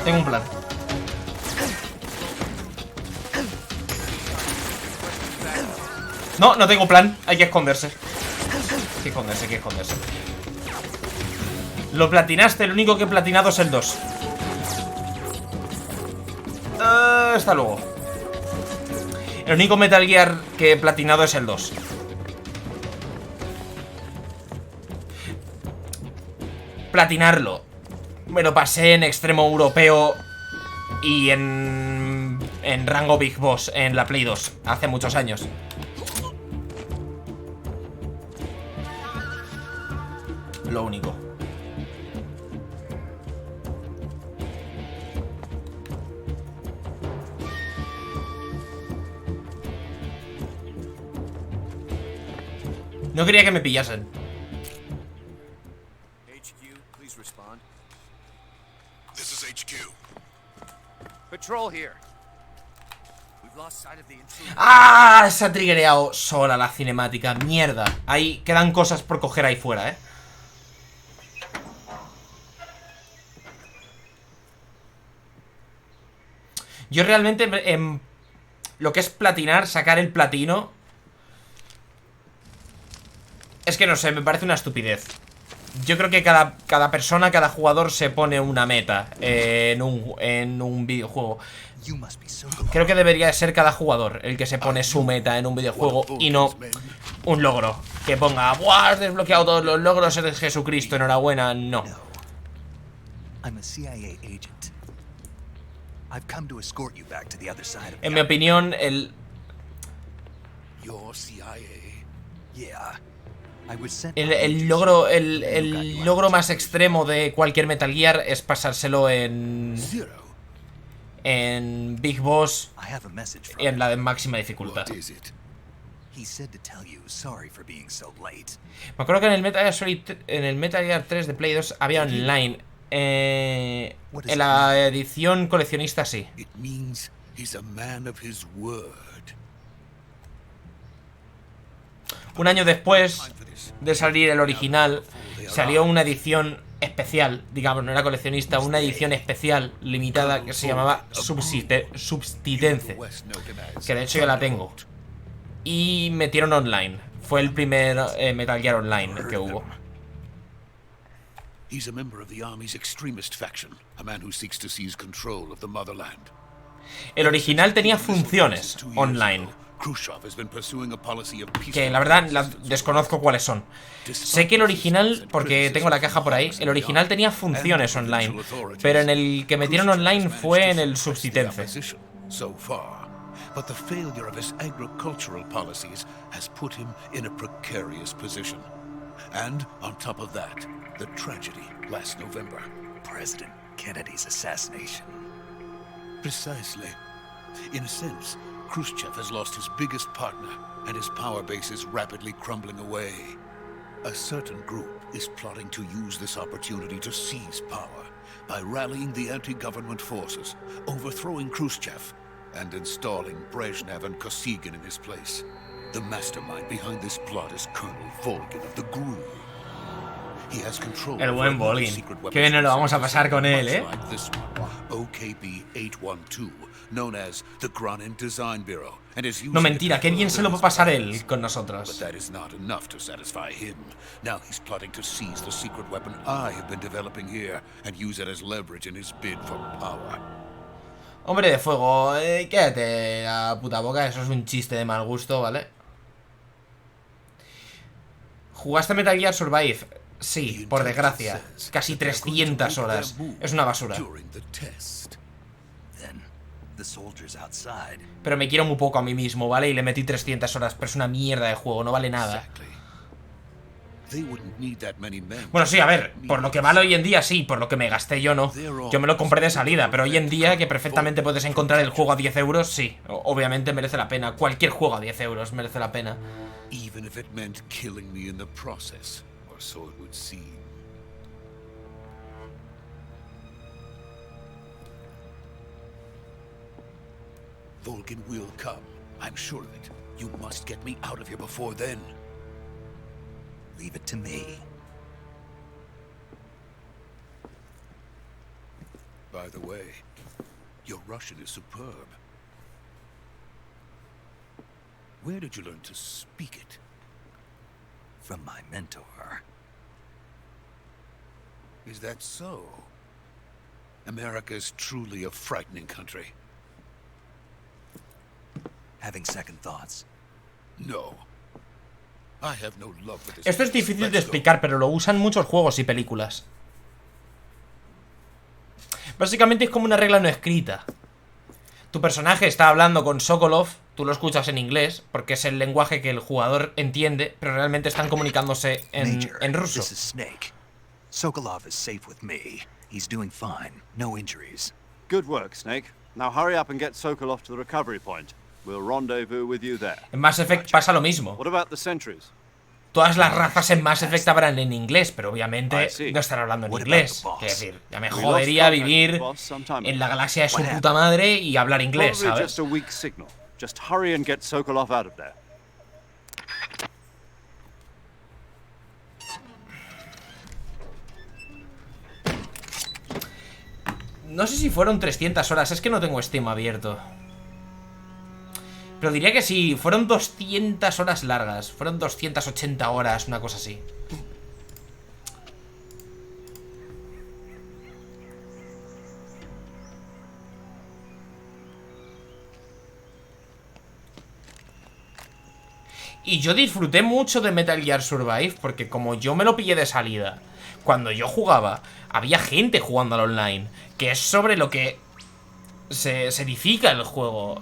Tengo un plan. No, no tengo plan. Hay que esconderse. Hay que esconderse, hay que esconderse. Lo platinaste. El único que he platinado es el 2. Hasta luego. El único Metal Gear que he platinado es el 2. Platinarlo. Me lo pasé en extremo europeo y en rango Big Boss en la Play 2 hace muchos años. Lo único. No quería que me pillasen. HQ, please respond. This is HQ. Patrol here. We've lost sight of the intruder. ¡Ah! Se ha triggereado sola la cinemática. Mierda. Ahí quedan cosas por coger ahí fuera, Yo realmente lo que es platinar, sacar el platino, es que no sé, me parece una estupidez. Yo creo que cada persona, cada jugador se pone una meta en un videojuego. Creo que debería ser cada jugador el que se pone su meta en un videojuego y no un logro. Que ponga, ¡buah! Has desbloqueado todos los logros, eres Jesucristo, enhorabuena. No. En mi opinión, el logro más extremo de cualquier Metal Gear es pasárselo en Big Boss en la de máxima dificultad. Me acuerdo que en el Metal Gear 3 de Play 2 había online. En la edición coleccionista sí. Un año después de salir el original, salió una edición especial, digamos, no era coleccionista, una edición especial limitada que se llamaba Subsistence, que de hecho yo la tengo. Y metieron online. Fue el primer Metal Gear Online que hubo. He's a member of the Army's extremist faction, a man who seeks to seize control of the motherland. El original tenía funciones online, que la verdad desconozco cuáles son. Sé que el original, porque tengo la caja por ahí, el original tenía funciones online, pero en el que metieron online fue en el Subsistence. But the failure of his agricultural policies has put him in a precarious position. And on top of that, the tragedy last November. President Kennedy's assassination. Precisely. In a sense, Khrushchev has lost his biggest partner, and his power base is rapidly crumbling away. A certain group is plotting to use this opportunity to seize power by rallying the anti-government forces, overthrowing Khrushchev, and installing Brezhnev and Kosygin in his place. The mastermind behind this plot is Colonel Volgin of the GRU. He has control el buen Volgin. Que bien nos lo vamos a pasar con él, ¿eh? No, mentira, qué bien se lo va a pasar él con nosotros. Hombre de fuego, quédate la puta boca, eso es un chiste de mal gusto, ¿vale? ¿Jugaste Metal Gear Survive? Sí, por desgracia. Casi 300 horas. Es una basura. Pero me quiero muy poco a mí mismo, ¿vale? Y le metí 300 horas, pero es una mierda de juego, no vale nada. Bueno, sí, a ver, por lo que vale hoy en día sí, por lo que me gasté yo no. Yo me lo compré de salida, pero hoy en día que perfectamente puedes encontrar el juego a 10 euros, sí. Obviamente merece la pena. Cualquier juego a 10 euros merece la pena. So it would seem. Volgin will come. I'm sure of it. You must get me out of here before then. Leave it to me. By the way, your Russian is superb. Where did you learn to speak it? From my mentor. Is that so? America is truly a frightening country. Having second thoughts? No. I have no love for this. Esto es difícil de explicar, pero lo usan muchos juegos y películas. Básicamente es como una regla no escrita. Tu personaje está hablando con Sokolov, tú lo escuchas en inglés, porque es el lenguaje que el jugador entiende, pero realmente están comunicándose en ruso. Sokolov is safe with me. He's doing fine. No injuries. Good work, Snake. Now hurry up and get Sokolov to the recovery point. We'll rendezvous with you there. En Mass Effect pasa lo mismo. What about the sentries? Todas las razas en Mass Effect hablan en inglés, pero obviamente no están hablando en inglés. Es decir, ya me jodería vivir en la galaxia de su puta madre y hablar inglés, ¿sabes? Just hurry and get Sokolov out of there. No sé si fueron 300 horas, es que no tengo Steam abierto. Pero diría que sí, fueron 200 horas largas. Fueron 280 horas, una cosa así. Y yo disfruté mucho de Metal Gear Survive, porque como yo me lo pillé de salida, cuando yo jugaba, había gente jugando al online, que es sobre lo que se edifica el juego.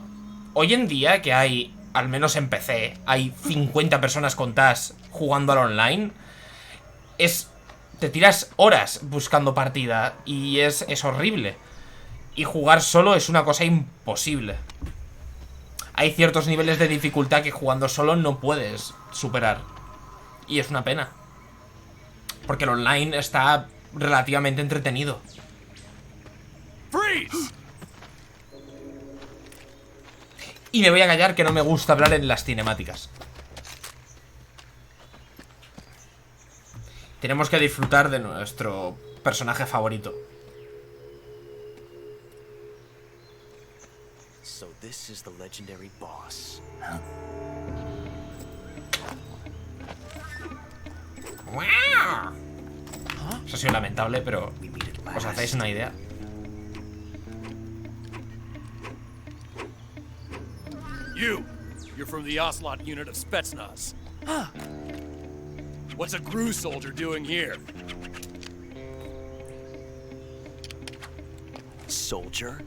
Hoy en día, que hay, al menos en PC, hay 50 personas contadas jugando al online, te tiras horas buscando partida y es horrible. Y jugar solo es una cosa imposible. Hay ciertos niveles de dificultad que jugando solo no puedes superar. Y es una pena. Porque el online está relativamente entretenido. Freeze! Y me voy a callar, que no me gusta hablar en las cinemáticas. Tenemos que disfrutar de nuestro personaje favorito. So this is the legendary boss. Eso ha sido lamentable, pero os hacéis una idea. You're from the Ocelot unit of Spetsnaz. Huh. What's a GRU soldier doing here? Soldier?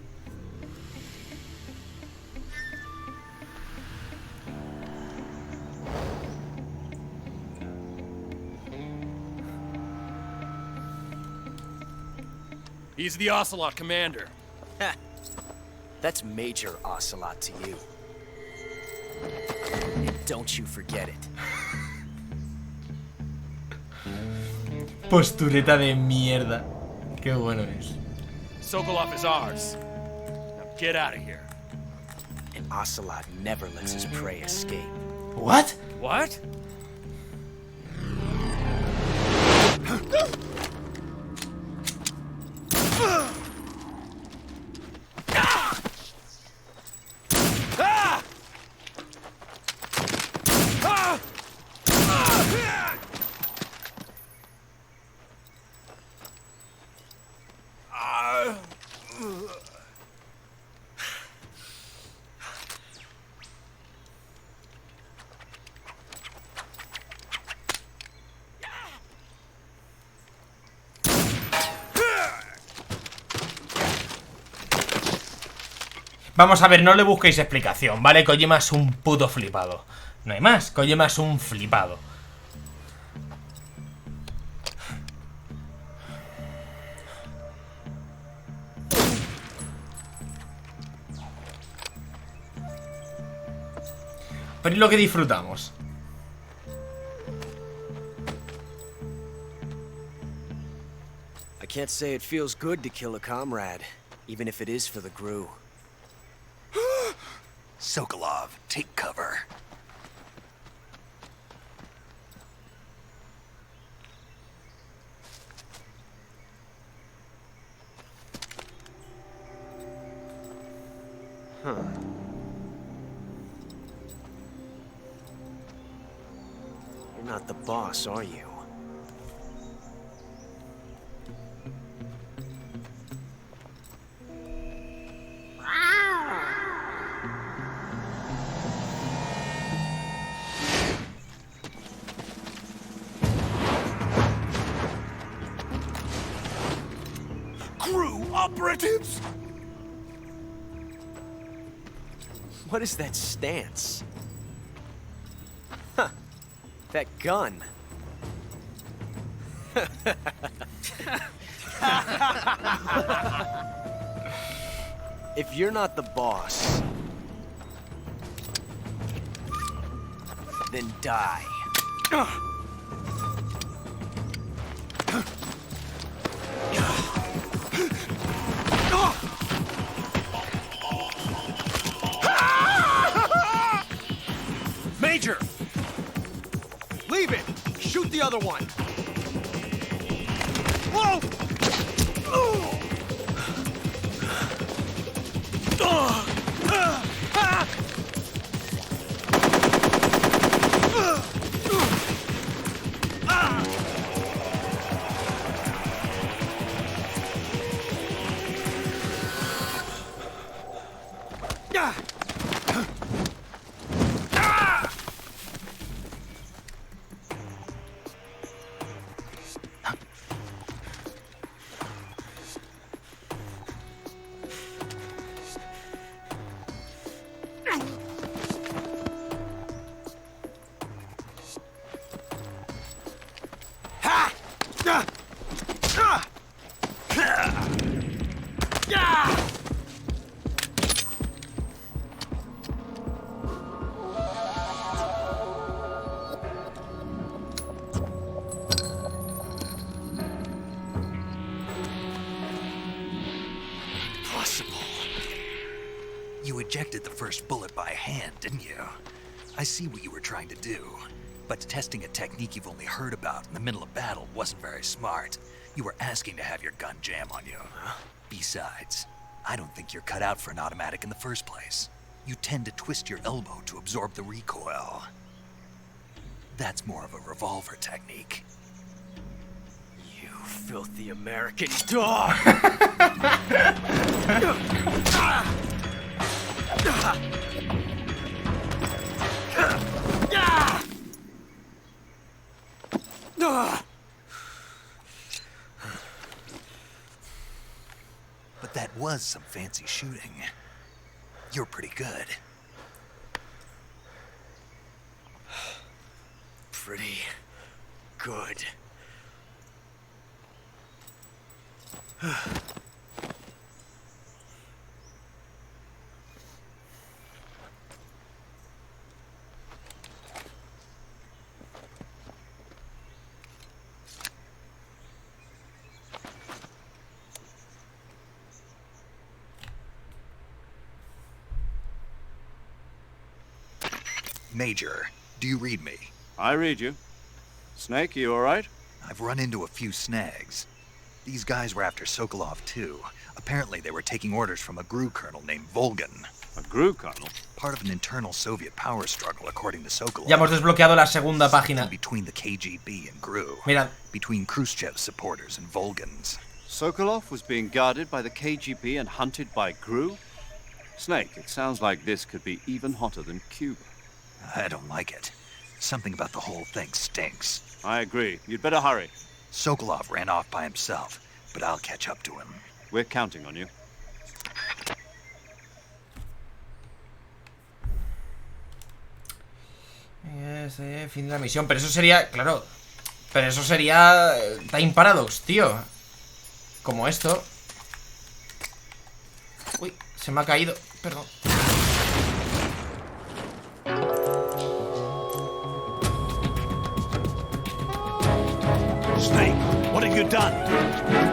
He's the Ocelot commander. That's Major Ocelot to you. And don't you forget it. Postureta de mierda. Qué bueno es. Sokolov is ours. Now get out of here. And Ocelot never lets his prey escape. What? What? Vamos a ver, no le busquéis explicación, ¿vale? Kojima es un puto flipado. No hay más, Kojima es un flipado. Pero es lo que disfrutamos. I can't say it feels good to kill a comrade, even if it is for the GRU. Sokolov, take cover. Huh. You're not the boss, are you? Operatives? What is that stance? Huh. That gun. If you're not the boss, then die. Major! Leave it! Shoot the other one! Whoa! You ejected the first bullet by hand, didn't you? I see what you were trying to do. But testing a technique you've only heard about in the middle of battle wasn't very smart. You were asking to have your gun jam on you. Besides, I don't think you're cut out for an automatic in the first place. You tend to twist your elbow to absorb the recoil. That's more of a revolver technique. You filthy American dog! But that was some fancy shooting. You're pretty good. Pretty good. Major, do you read me? I read you. Snake, you alright? I've run into a few snags. These guys were after Sokolov too. Apparently they were taking orders from a GRU colonel named Volgan. A GRU colonel? Part of an internal Soviet power struggle, according to Sokolov. Ya hemos desbloqueado la segunda página. Between the KGB and GRU. Mira. Between Khrushchev's supporters and Volgan's. Sokolov was being guarded by the KGB and hunted by GRU? Snake, it sounds like this could be even hotter than Cuba. I don't like it. Something about the whole thing stinks. I agree. You'd better hurry. Sokolov ran off by himself, but I'll catch up to him. We're counting on you. Fin de la misión. Pero eso sería, claro. Pero eso sería Time Paradox, tío. Como esto. Uy, se me ha caído. Perdón. Snake, what have you done?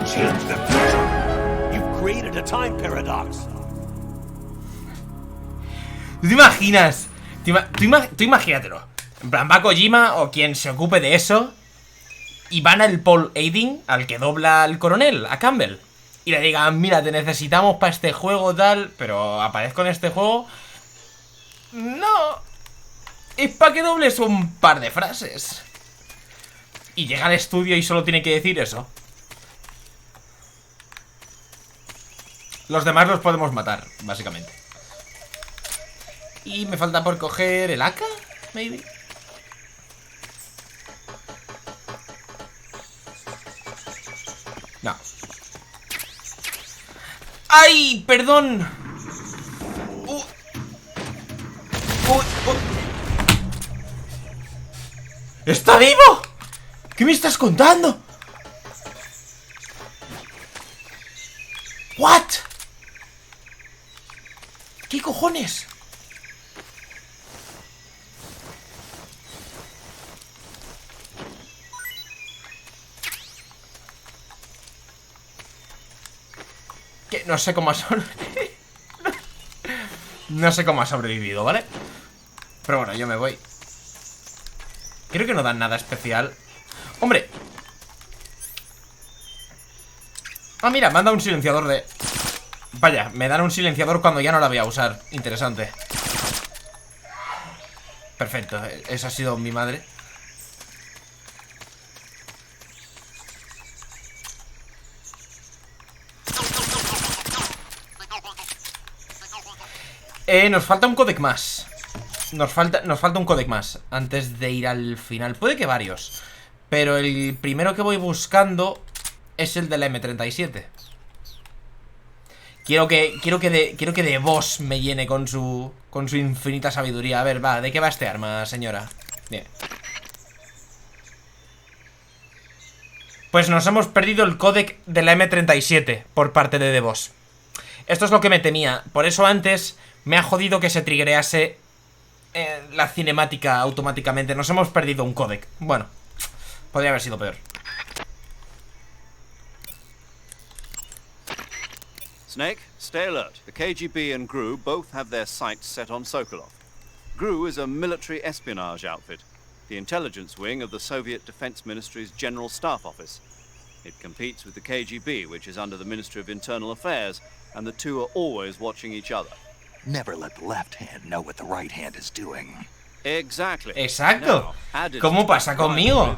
Change the future. You've created a time paradox. ¿Tú te imaginas? Tú imagínatelo. En plan, va Kojima o quien se ocupe de eso y van al Paul Aiding, al que dobla al coronel, a Campbell, y le digan, mira, te necesitamos para este juego tal, pero aparezco en este juego. No, es para que dobles un par de frases. Y llega al estudio y solo tiene que decir eso. Los demás los podemos matar, básicamente. Y me falta por coger el AK, maybe. No. ¡Ay! ¡Perdón! ¡Está vivo! ¿Qué me estás contando? ¿What? ¿Qué cojones? Que no sé cómo ha sobrevivido. No sé cómo ha sobrevivido, ¿vale? Pero bueno, yo me voy. Creo que no dan nada especial. ¡Hombre! Ah, mira, me han dado un silenciador de... Vaya, me dan un silenciador cuando ya no la voy a usar. Interesante. Perfecto, esa ha sido mi madre. Nos falta un codec más. Nos falta un codec más antes de ir al final. Puede que varios, pero el primero que voy buscando es el de la M37. Quiero que de Boss me llene con su infinita sabiduría. A ver, va, ¿de qué va este arma, señora? Bien. Pues nos hemos perdido el códec de la M37 por parte de The Boss. Esto es lo que me temía. Por eso antes me ha jodido que se triggerease la cinemática automáticamente. Nos hemos perdido un códec. Bueno, podría haber sido peor. Snake, stay alert. The KGB and GRU both have their sights set on Sokolov. GRU is a military espionage outfit, the intelligence wing of the Soviet Defense Ministry's General Staff Office. It competes with the KGB, which is under the Ministry of Internal Affairs, and the two are always watching each other. Never let the left hand know what the right hand is doing. Exactly. Exacto. ¿Cómo pasa conmigo?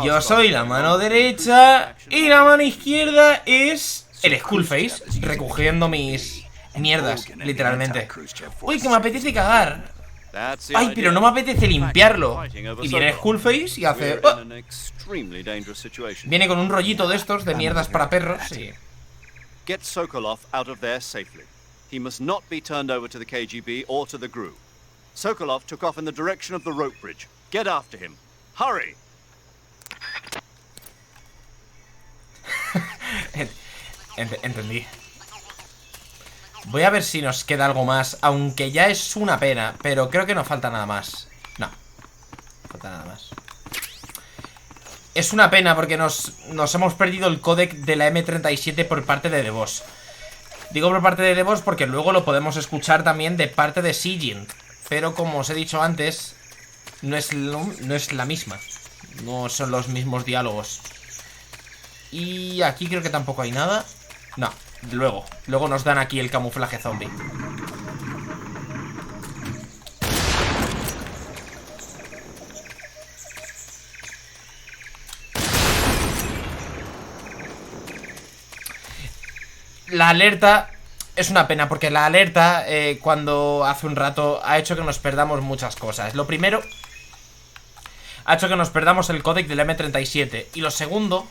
Yo soy la mano derecha y la mano izquierda es el Skullface, recogiendo mis mierdas, literalmente. Uy, que me apetece cagar. Ay, pero no me apetece limpiarlo. Y viene Skullface y hace... ¡Oh! Viene con un rollito de estos, de mierdas para perros, y... Get Sokolov out of there safely. He must not be turned over to the KGB or to the GRU. Sokolov took off in the direction of the rope bridge. Get after him. Hurry! Entendí. Voy a ver si nos queda algo más, aunque ya es una pena, pero creo que no falta nada más. No falta nada más. Es una pena porque nos hemos perdido el códec de la M37 por parte de The Boss. Digo por parte de The Boss porque luego lo podemos escuchar también de parte de Sigint. Pero como os he dicho antes, no es la misma. No son los mismos diálogos. Y aquí creo que tampoco hay nada. No, luego nos dan aquí el camuflaje zombie. La alerta es una pena porque la alerta cuando hace un rato ha hecho que nos perdamos muchas cosas. Lo primero, ha hecho que nos perdamos el códec del M37. Y lo segundo,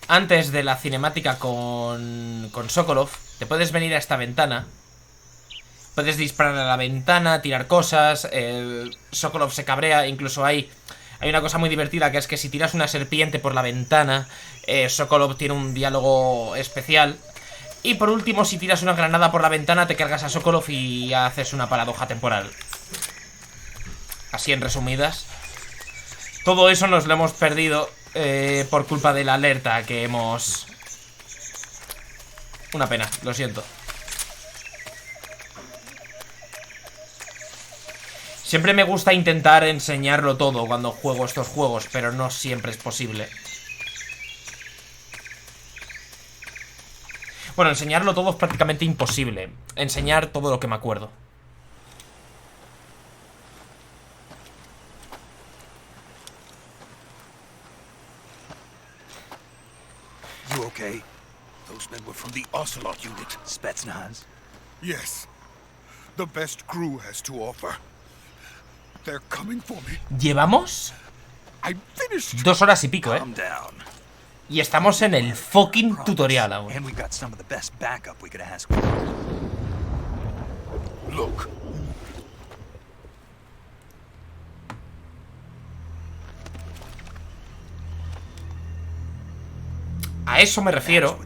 antes de la cinemática con Sokolov, te puedes venir a esta ventana. Puedes disparar a la ventana, tirar cosas. Sokolov se cabrea, incluso hay una cosa muy divertida que es que si tiras una serpiente por la ventana, Sokolov tiene un diálogo especial. Y por último, si tiras una granada por la ventana, te cargas a Sokolov y haces una paradoja temporal. Así en resumidas. Todo eso nos lo hemos perdido por culpa de la alerta que hemos... Una pena, lo siento. Siempre me gusta intentar enseñarlo todo cuando juego estos juegos, pero no siempre es posible. Bueno, enseñarlo todo es prácticamente imposible. Enseñar todo lo que me acuerdo. You okay? Those men were from the Ocelot unit. Spetsnaz? Yes. The best crew has to offer. They're coming for me. Llevamos I'm finished. 2 horas y pico, Calm down. Y estamos en el fucking tutorial aún. And we've got some of the best backup we could ask. Look. A eso me refiero.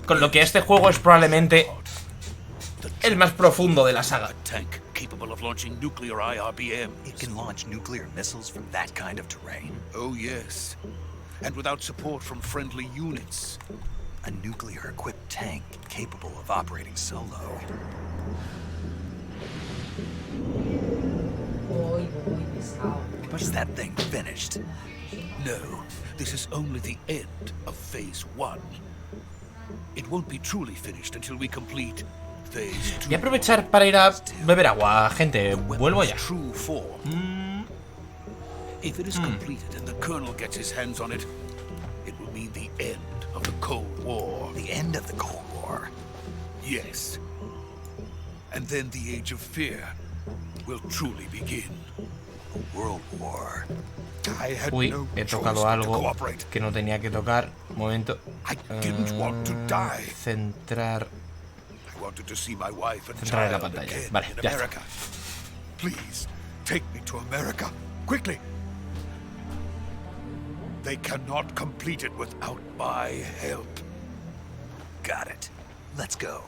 Con lo que este juego es probablemente el más profundo de la saga. Tank capable of launching nuclear IRBM. It can launch nuclear missiles from that kind of terrain? Oh yes. And without support from friendly units. A nuclear-equipped tank capable of operating solo. Is that thing finished? No, this is only the end of Phase 1. It won't be truly finished until we complete Phase 2. Voy a aprovechar para ir a beber agua, gente. Vuelvo ya. True form. If it is completed and the Colonel gets his hands on it, it will mean the end of the Cold War. The end of the Cold War? Yes. And then the Age of Fear will truly begin. A world war. I had Uy, no he choice tocado but to algo cooperate. que no tenía que tocar. Un momento. I didn't want to die. Centrar. I wanted to see my wife and Centrar en la child pantalla. again Vale, in ya está. America. Please, take me to America. Quickly. They cannot complete it without my help. Got it. Let's go.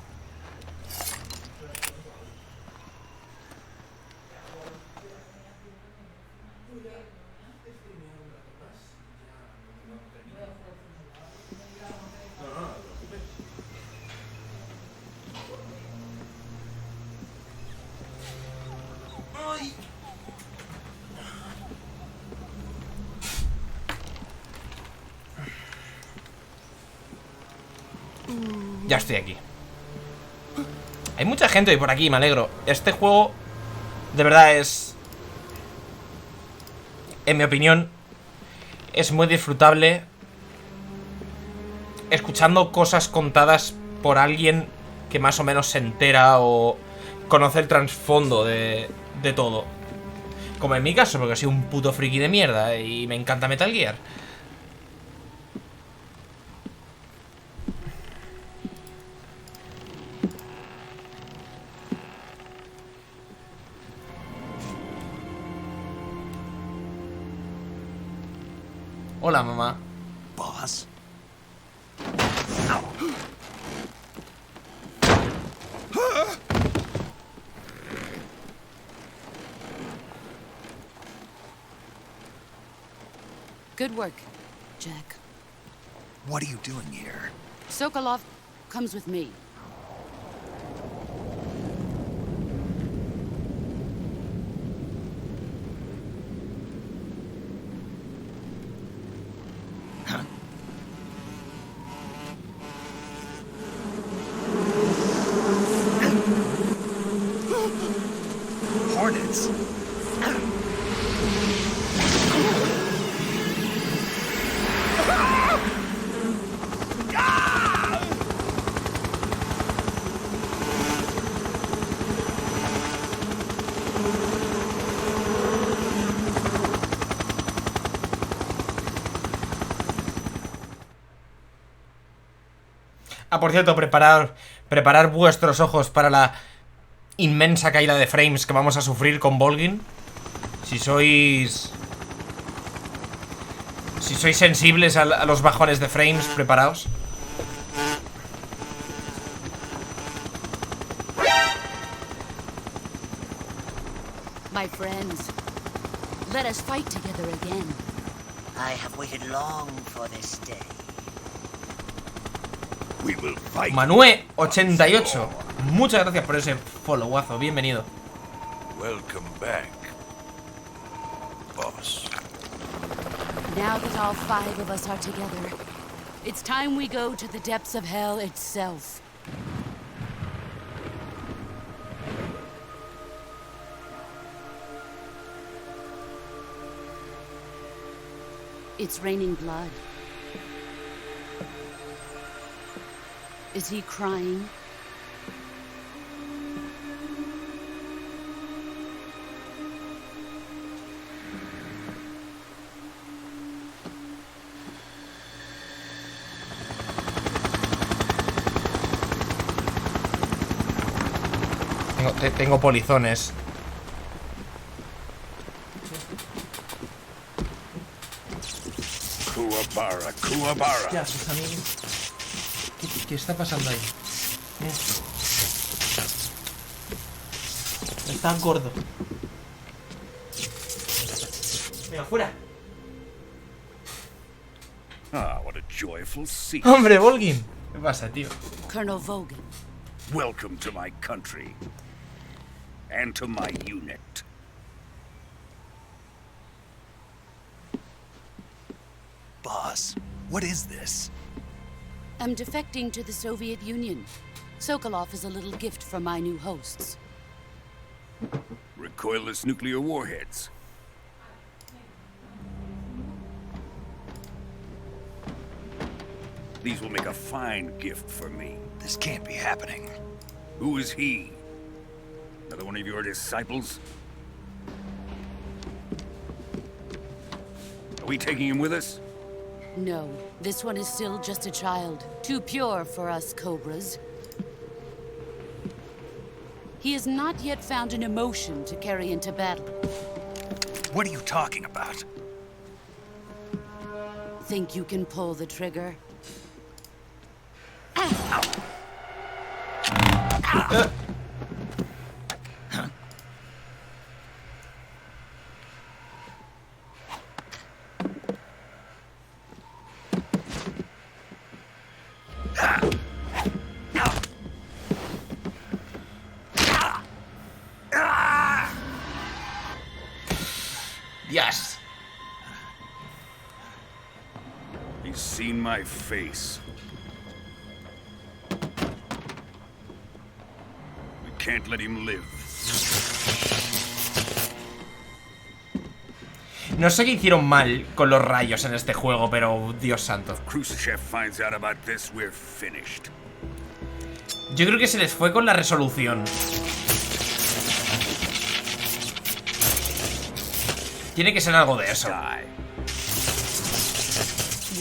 Ya estoy aquí. Hay mucha gente hoy por aquí, me alegro. Este juego, de verdad, es... en mi opinión, es muy disfrutable escuchando cosas contadas por alguien que más o menos se entera o conoce el trasfondo de todo. Como en mi caso, porque soy un puto friki de mierda y me encanta Metal Gear. Hola, mamá. Boss? Good work, Jack. What are you doing here? Sokolov comes with me. Hornets? Ah, por cierto, preparar vuestros ojos para la inmensa caída de frames que vamos a sufrir con Volgin. Si sois sensibles a los bajones de frames, preparaos. My friends, let us fight together again. I have waited long for this day. We will fight. Manue88, muchas gracias por ese followazo, bienvenido. Welcome back, boss. Now that all 5 of us are together, it's time we go to the depths of hell itself. It's raining blood. Is he crying? Tengo polizones. Kuwabara, Kuwabara. Ya, pues a mí... ¿Qué está pasando ahí? Está gordo. Venga, fuera. Ah, what a joyful scene. Hombre, Volgin. ¿Qué pasa, tío? Colonel Vogan. Welcome to my country. And to my unit. Boss, what is this? I'm defecting to the Soviet Union. Sokolov is a little gift from my new hosts. Recoilless nuclear warheads. These will make a fine gift for me. This can't be happening. Who is he? Another one of your disciples? Are we taking him with us? No, this one is still just a child. Too pure for us Cobras. He has not yet found an emotion to carry into battle. What are you talking about? Think you can pull the trigger? Yes. He's seen my face. can't let him live. No sé qué hicieron mal con los rayos en este juego, pero Dios santo. Khrushchev finds out about this, we're finished. Yo creo que se les fue con la resolución. Tiene que ser algo de eso.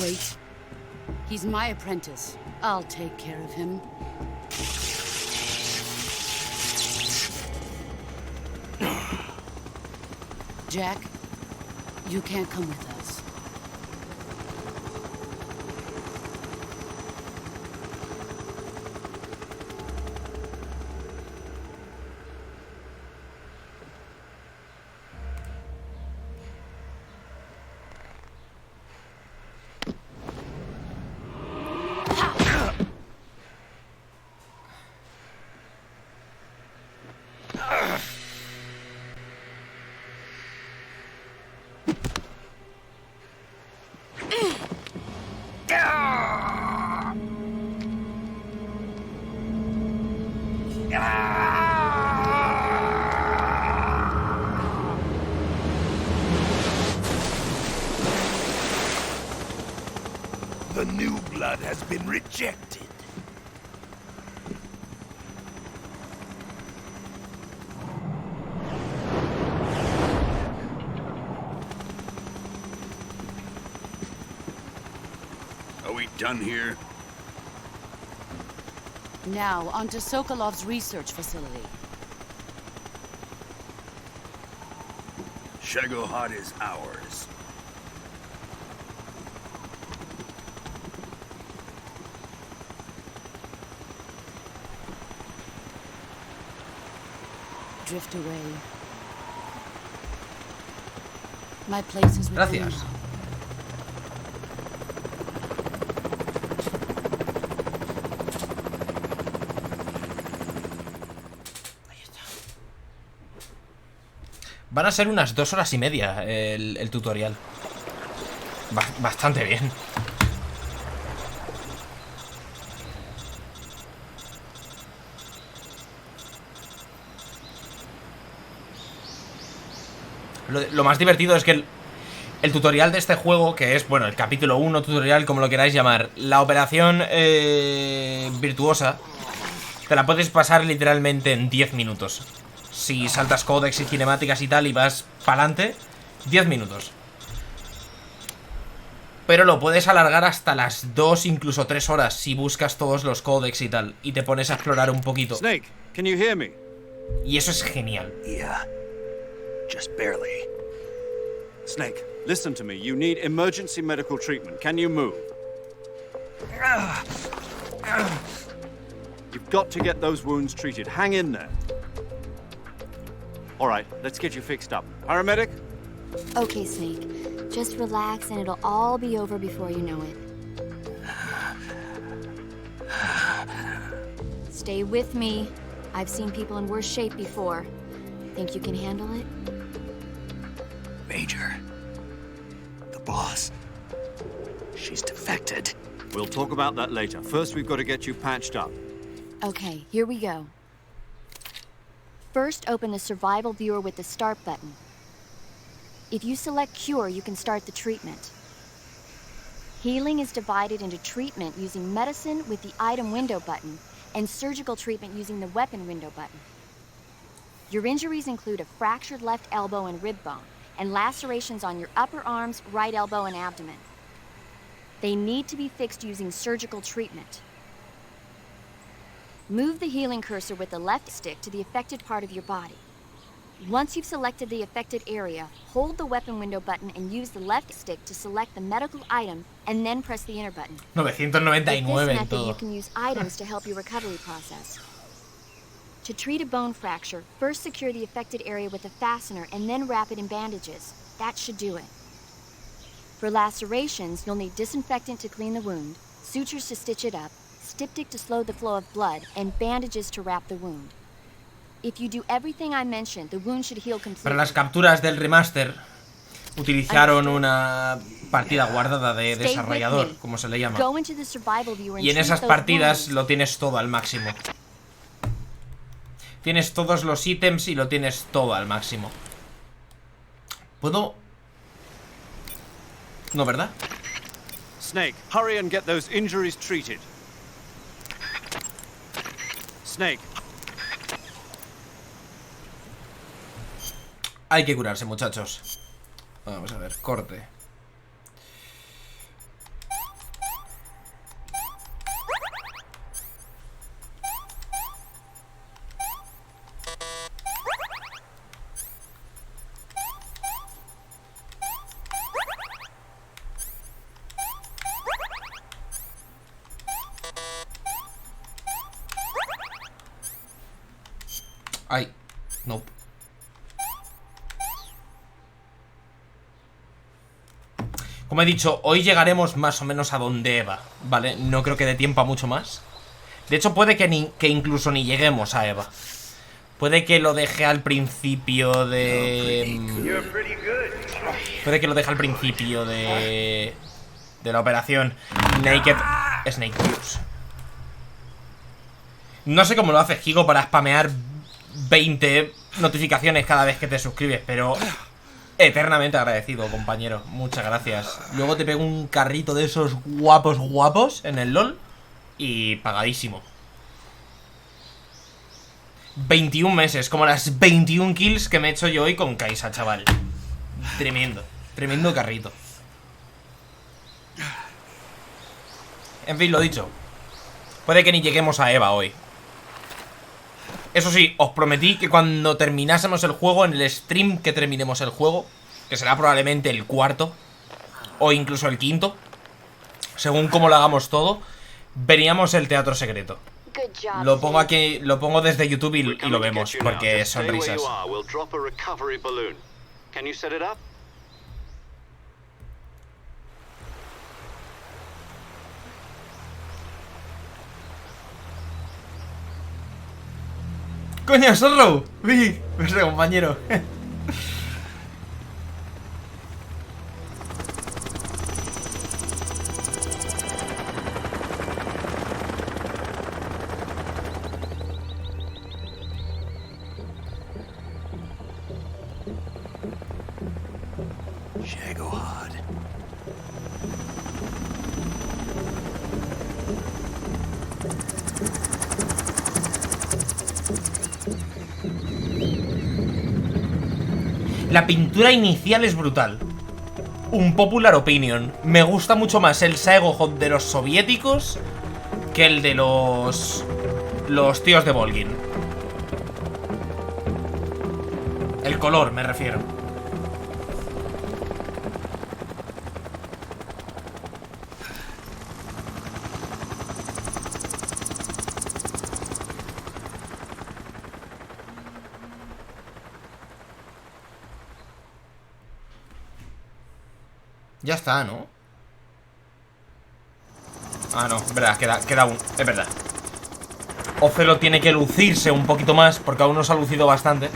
Wait. He's my apprentice. I'll take care of him. Jack, you can't come with us. The new blood has been rejected. Are we done here? Now, on to Sokolov's research facility. Shagohod is ours. Drift away. My place is with Gracias. you. Van a ser unas 2 horas y media el tutorial. Bastante bien. Lo más divertido es que el tutorial de este juego, que es, bueno, el capítulo 1 tutorial, como lo queráis llamar, la operación virtuosa, te la puedes pasar literalmente en 10 minutos. Si saltas códex y cinemáticas y tal y vas pa'lante, 10 minutos. Pero lo puedes alargar hasta las 2, incluso 3 horas si buscas todos los códex y tal, y te pones a explorar un poquito. Snake, can you hear me? Y eso es genial. Yeah. Just barely. Snake, listen to me. You need emergency medical treatment. Can you move? You've got to get those wounds treated. Hang in there. All right, let's get you fixed up. Paramedic? Okay, Snake. Just relax and it'll all be over before you know it. Stay with me. I've seen people in worse shape before. Think you can handle it? Major. The boss. She's defected. We'll talk about that later. First, we've got to get you patched up. Okay, here we go. First, open the survival viewer with the start button. If you select cure, you can start the treatment. Healing is divided into treatment using medicine with the item window button and surgical treatment using the weapon window button. Your injuries include a fractured left elbow and rib bone, and lacerations on your upper arms, right elbow, and abdomen. They need to be fixed using surgical treatment. Move the healing cursor with the left stick to the affected part of your body. Once you've selected the affected area, hold the weapon window button and use the left stick to select the medical item, and then press the enter button. 999 With this en method, todo. you can use items to help your recovery process. To treat a bone fracture, first secure the affected area with a fastener and then wrap it in bandages. That should do it. For lacerations, you'll need disinfectant to clean the wound, sutures to stitch it up, styptic to slow the flow of blood, and bandages to wrap the wound. If you do everything I mentioned, the wound should heal completely. Para las capturas del remaster utilizaron una partida guardada de desarrollador, como se le llama. Go into the survival viewer and Y en treat esas those partidas wounds. lo tienes todo al máximo. Tienes todos los ítems y lo tienes todo al máximo. ¿Puedo? No, ¿verdad? Snake, hurry and get those injuries treated. Snake. Hay que curarse, muchachos. Vamos a ver, corte. Ay, no. Como he dicho, hoy llegaremos más o menos a donde Eva, ¿vale? No creo que dé tiempo a mucho más. De hecho, puede que incluso ni lleguemos a Eva. Puede que lo deje al principio de... Puede que lo deje al principio de la operación Naked Snake News. No sé cómo lo hace Gigo para spamear 20 notificaciones cada vez que te suscribes, pero eternamente agradecido, compañero. Muchas gracias. Luego te pego un carrito de esos guapos en el LOL y pagadísimo. 21 meses, como las 21 kills que me he hecho yo hoy con Kaisa, chaval. Tremendo, tremendo carrito. En fin, lo dicho. Puede que ni lleguemos a Eva hoy. Eso sí, os prometí que cuando terminásemos el juego, en el stream que terminemos el juego, que será probablemente el cuarto o incluso el quinto, según cómo lo hagamos todo, veríamos el teatro secreto. Lo pongo aquí, lo pongo desde YouTube y lo vemos, porque son risas. ¡Coño, Sorrow! ¡Uy! Ese compañero. La pintura inicial es brutal. Un popular opinion. Me gusta mucho más el Saegohod de los soviéticos que el de los tíos de Volgin. El color, me refiero. Ya está, ¿no? Ah, no, es verdad, queda un... Es verdad. Ocelo tiene que lucirse un poquito más, porque aún no se ha lucido bastante.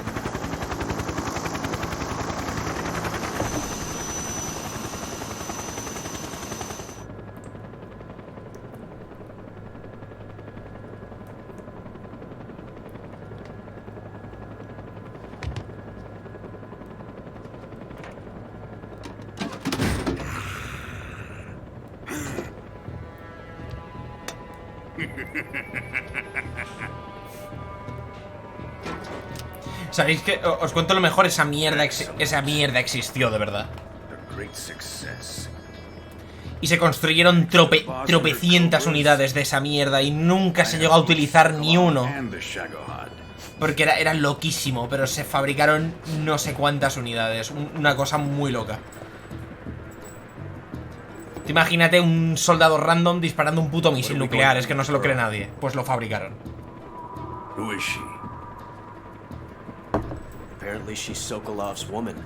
¿Sabéis qué? Os cuento lo mejor, esa mierda existió de verdad. Y se construyeron tropecientas unidades de esa mierda y nunca se llegó a utilizar ni uno. Porque era loquísimo, pero se fabricaron no sé cuántas unidades. Una cosa muy loca. Te imagínate un soldado random disparando un puto misil nuclear, es que no se lo cree nadie. Pues lo fabricaron. Apparently she's Sokolov's woman.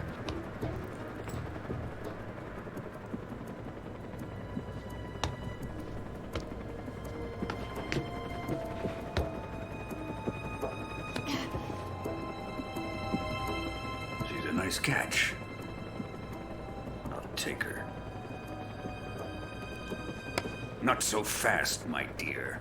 She's a nice catch. I'll take her. Not so fast, my dear.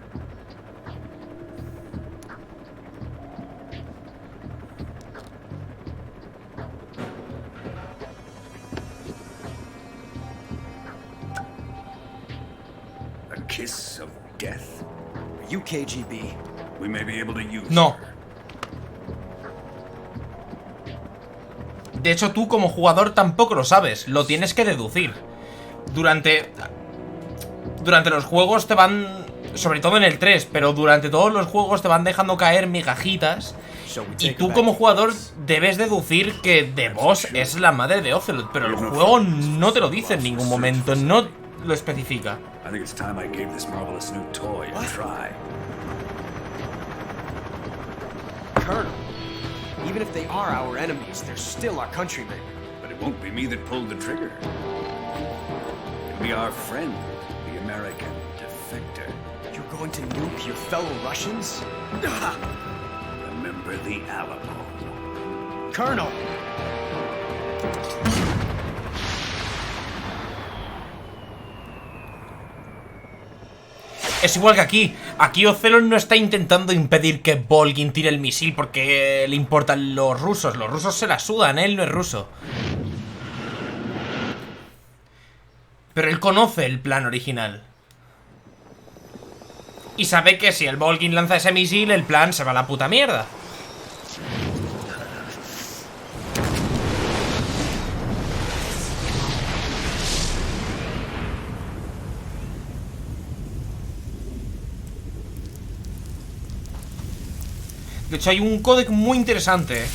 you KGB? We may be able to use No. De hecho, tú como jugador tampoco lo sabes. Lo tienes que deducir. Durante los juegos te van... Sobre todo en el 3, pero durante todos los juegos te van dejando caer migajitas. Y tú como jugador debes deducir que The Boss es la madre de Ocelot. Pero el juego no te lo dice en ningún momento. No lo especifica. I think it's time I gave this marvelous new toy a try. Colonel, even if they are our enemies, they're still our countrymen. But it won't be me that pulled the trigger. It'll be our friend, the American defector. You're going to nuke your fellow Russians? Remember the Alamo. Colonel! Es igual que aquí. Aquí Ocelot no está intentando impedir que Volgin tire el misil porque le importan los rusos. Los rusos se la sudan, él no es ruso. Pero él conoce el plan original. Y sabe que si el Volgin lanza ese misil, el plan se va a la puta mierda. De hecho, hay un códec muy interesante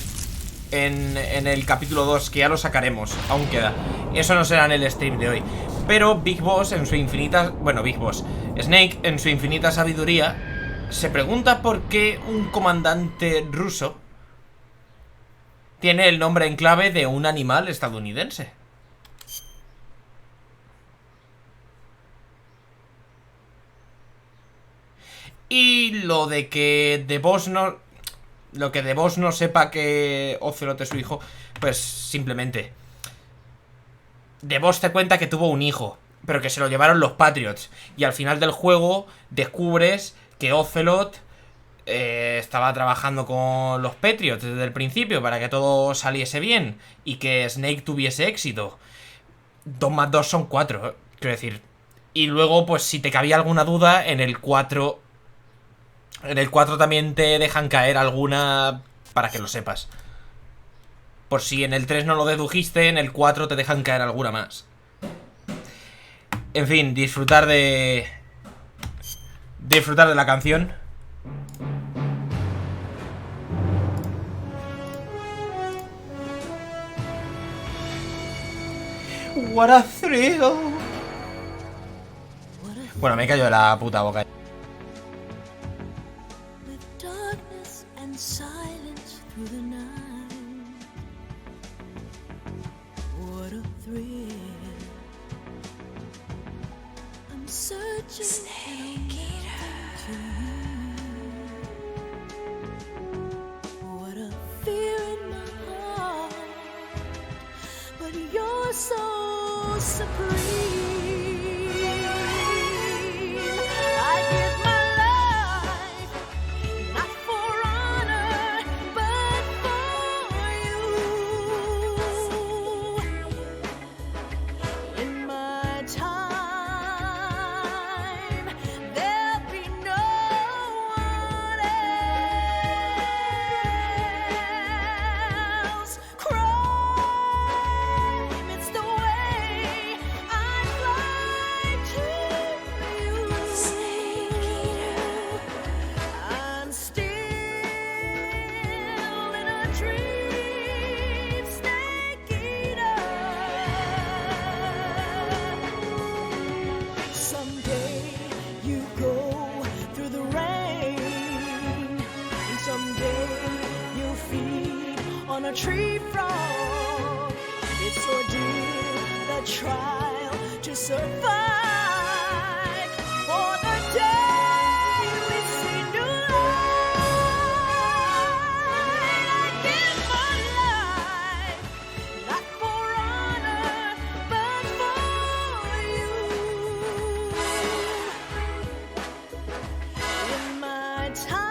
en el capítulo 2, que ya lo sacaremos, aún queda. Eso no será en el stream de hoy. Pero Big Boss en su infinita... Bueno, Big Boss Snake en su infinita sabiduría se pregunta por qué un comandante ruso tiene el nombre en clave de un animal estadounidense. Y lo de que The Boss no... Lo que The Boss no sepa que Ocelot es su hijo, pues simplemente The Boss te cuenta que tuvo un hijo, pero que se lo llevaron los Patriots. Y al final del juego descubres que Ocelot estaba trabajando con los Patriots desde el principio para que todo saliese bien y que Snake tuviese éxito. 2 más 2 son 4, quiero decir. Y luego, pues si te cabía alguna duda, en el 4... En el 4 también te dejan caer alguna para que lo sepas. Por si en el 3 no lo dedujiste, en el 4 te dejan caer alguna más. En fin, disfrutar de la canción. What a thrill. Bueno, me callo de la puta boca. Silence through the night. What a thrill. I'm searching. Snake eater. What a fear in my heart. But you're so supreme. I give my a tree frog. It's ordeal, the trial to survive. For the day we see new light, I give my life, not for honor, but for you. In my time.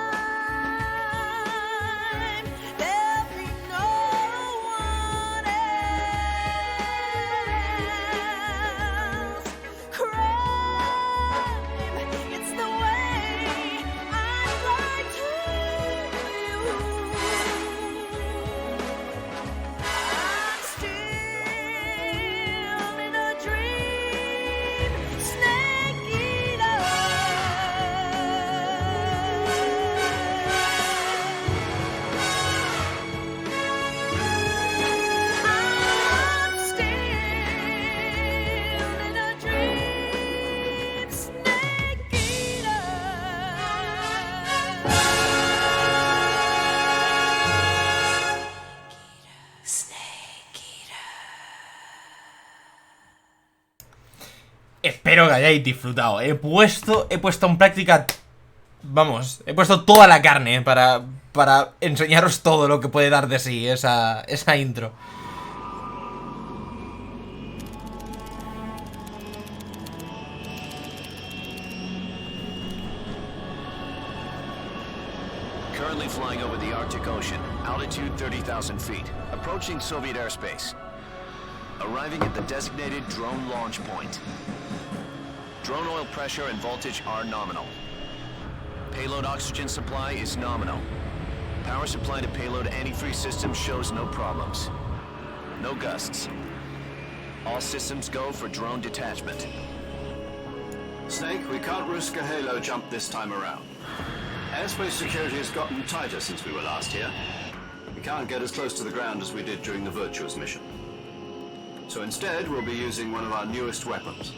Espero que hayáis disfrutado. He puesto en práctica... Vamos, he puesto toda la carne para enseñaros todo lo que puede dar de sí esa intro. Currently flying over the Arctic Ocean, altitude 30,000 feet, approaching Soviet airspace. Arriving at the designated drone launch point. Drone oil pressure and voltage are nominal. Payload oxygen supply is nominal. Power supply to payload antifreeze system shows no problems. No gusts. All systems go for drone detachment. Snake, we can't risk a halo jump this time around. Airspace security has gotten tighter since we were last here. We can't get as close to the ground as we did during the Virtuous Mission. So instead, we'll be using one of our newest weapons.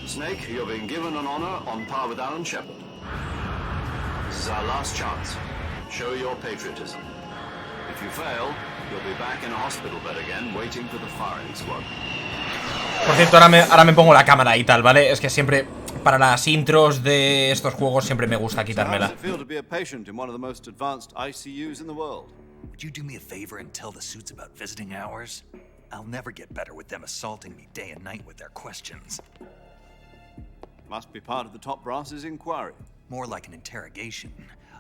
Snake, you're being given an honor on par with Alan Shepard. This is our last chance. Show your patriotism. If you fail, you'll be back in a hospital bed again, waiting for the firing squad. Por cierto, ahora me pongo la cámara y tal, ¿vale? Es que siempre, para las intros de estos juegos, siempre me gusta quitármela. Would you do me a favor and tell the suits about visiting hours? I'll never get better with them assaulting me day and night with their questions. Must be part of the top brass's inquiry. More like an interrogation.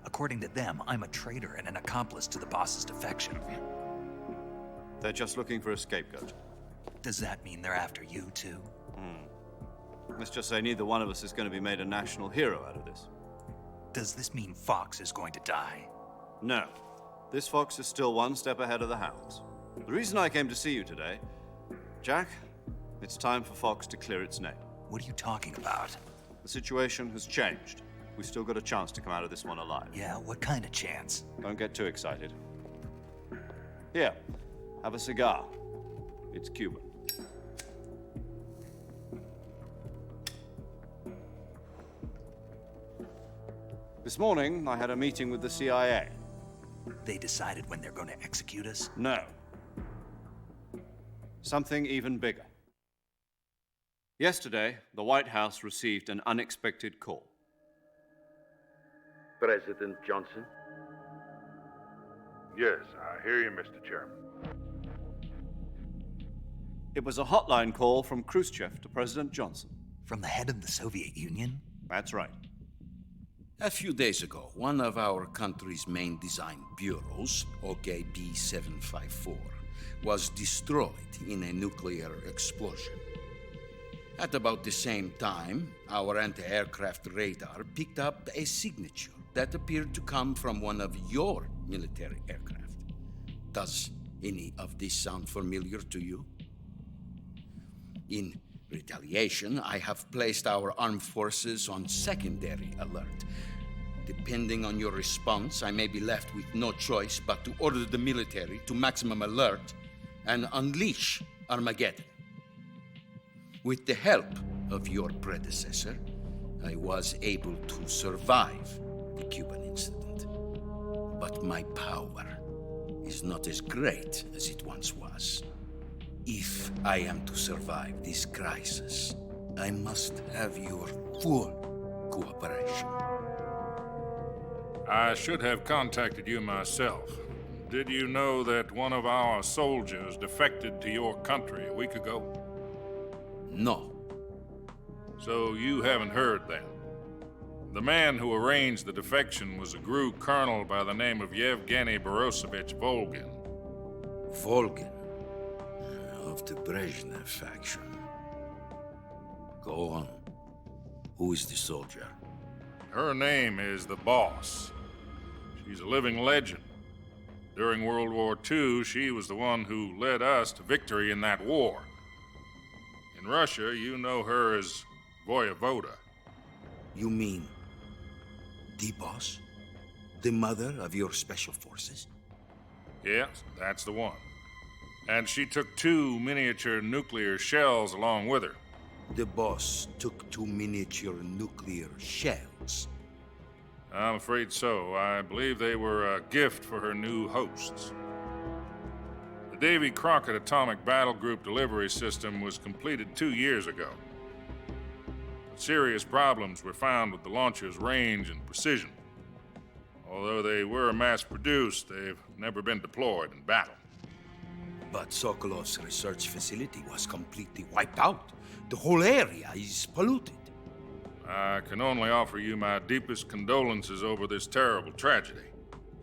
According to them, I'm a traitor and an accomplice to the boss's defection. They're just looking for a scapegoat. Does that mean they're after you too? Let's just say neither one of us is going to be made a national hero out of this. Does this mean Fox is going to die? No. This Fox is still one step ahead of the Hounds. The reason I came to see you today, Jack, it's time for Fox to clear its name. What are you talking about? The situation has changed. We've still got a chance to come out of this one alive. Yeah, what kind of chance? Don't get too excited. Here, have a cigar. It's Cuban. This morning, I had a meeting with the CIA. They decided when they're going to execute us? No. Something even bigger. Yesterday, the White House received an unexpected call. President Johnson? Yes, I hear you, Mr. Chairman. It was a hotline call from Khrushchev to President Johnson. From the head of the Soviet Union? That's right. A few days ago, one of our country's main design bureaus, OKB-754, was destroyed in a nuclear explosion. At about the same time, our anti-aircraft radar picked up a signature that appeared to come from one of your military aircraft. Does any of this sound familiar to you? In retaliation, I have placed our armed forces on secondary alert. Depending on your response, I may be left with no choice but to order the military to maximum alert and unleash Armageddon. With the help of your predecessor, I was able to survive the Cuban incident. But my power is not as great as it once was. If I am to survive this crisis, I must have your full cooperation. I should have contacted you myself. Did you know that one of our soldiers defected to your country a week ago? No. So you haven't heard then. The man who arranged the defection was a GRU colonel by the name of Yevgeny Borisovich Volgin. Volgin? Of the Brezhnev faction. Go on. Who is the soldier? Her name is the Boss. She's a living legend. During World War II, she was the one who led us to victory in that war. In Russia, you know her as Voyevoda. You mean the Boss? The mother of your special forces? Yes, that's the one. And she took 2 miniature nuclear shells along with her. The Boss took 2 miniature nuclear shells? I'm afraid so. I believe they were a gift for her new hosts. The Davy Crockett Atomic Battle Group delivery system was completed 2 years ago. but serious problems were found with the launcher's range and precision. Although they were mass-produced, they've never been deployed in battle. But Sokolov's research facility was completely wiped out. The whole area is polluted. I can only offer you my deepest condolences over this terrible tragedy.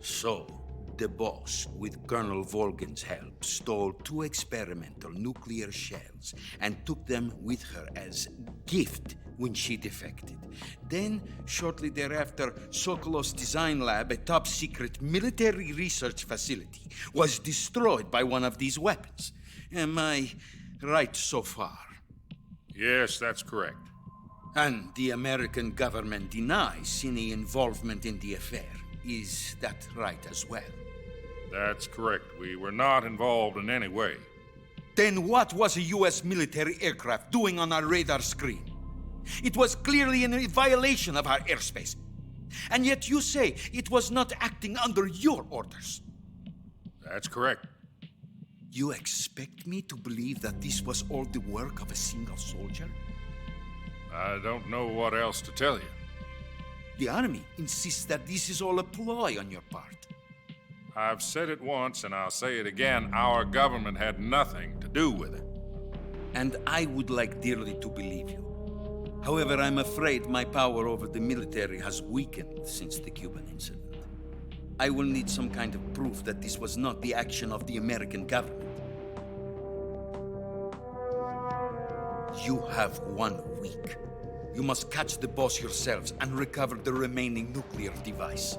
So, the boss, with Colonel Volgin's help, stole 2 experimental nuclear shells and took them with her as gift when she defected. Then, shortly thereafter, Sokolov's design lab, a top-secret military research facility, was destroyed by one of these weapons. Am I right so far? Yes, that's correct. And the American government denies any involvement in the affair. Is that right as well? That's correct. We were not involved in any way. Then what was a U.S. military aircraft doing on our radar screen? It was clearly in violation of our airspace. And yet you say it was not acting under your orders. That's correct. You expect me to believe that this was all the work of a single soldier? I don't know what else to tell you. The Army insists that this is all a ploy on your part. I've said it once and I'll say it again. Our government had nothing to do with it. And I would like dearly to believe you. However, I'm afraid my power over the military has weakened since the Cuban incident. I will need some kind of proof that this was not the action of the American government. You have 1 week. You must catch the boss yourselves and recover the remaining nuclear device.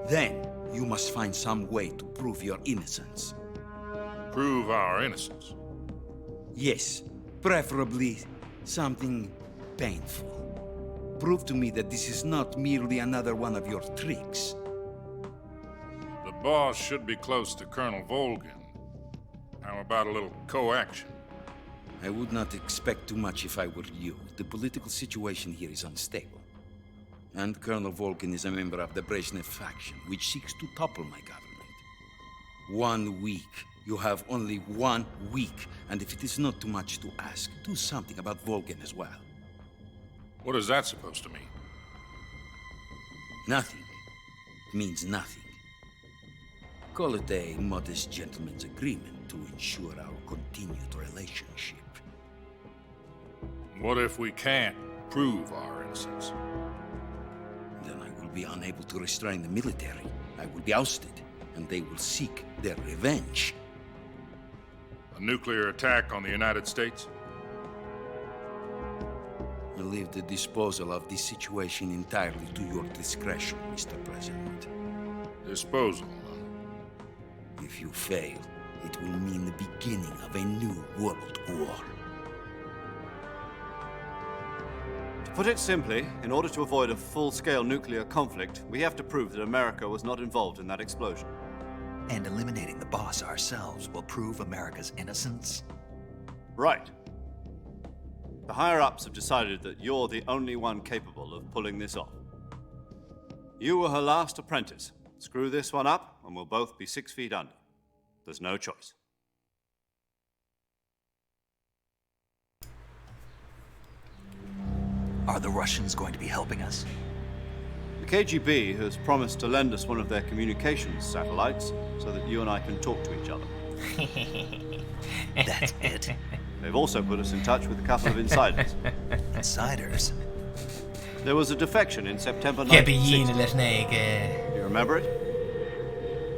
Then, you must find some way to prove your innocence. Prove our innocence? Yes, preferably something painful. Prove to me that this is not merely another one of your tricks. The boss should be close to Colonel Volgin. How about a little co-action? I would not expect too much if I were you. The political situation here is unstable. And Colonel Volgin is a member of the Brezhnev faction, which seeks to topple my government. 1 week. You have only 1 week, and if it is not too much to ask, do something about Volgin as well. What is that supposed to mean? Nothing. It means nothing. Call it a modest gentleman's agreement to ensure our continued relationship. What if we can't prove our innocence? Then I will be unable to restrain the military. I will be ousted, and they will seek their revenge. A nuclear attack on the United States? I leave the disposal of this situation entirely to your discretion, Mr. President. Disposal? If you fail, it will mean the beginning of a new world war. To put it simply, in order to avoid a full-scale nuclear conflict, we have to prove that America was not involved in that explosion. And eliminating the boss ourselves will prove America's innocence? Right. The higher-ups have decided that you're the only one capable of pulling this off. You were her last apprentice. Screw this one up, and we'll both be 6 feet under. There's no choice. Are the Russians going to be helping us? The KGB has promised to lend us one of their communications satellites so that you and I can talk to each other. That's it? They've also put us in touch with a couple of insiders. Insiders? There was a defection in September Che 1960. piglino le snake. You remember it?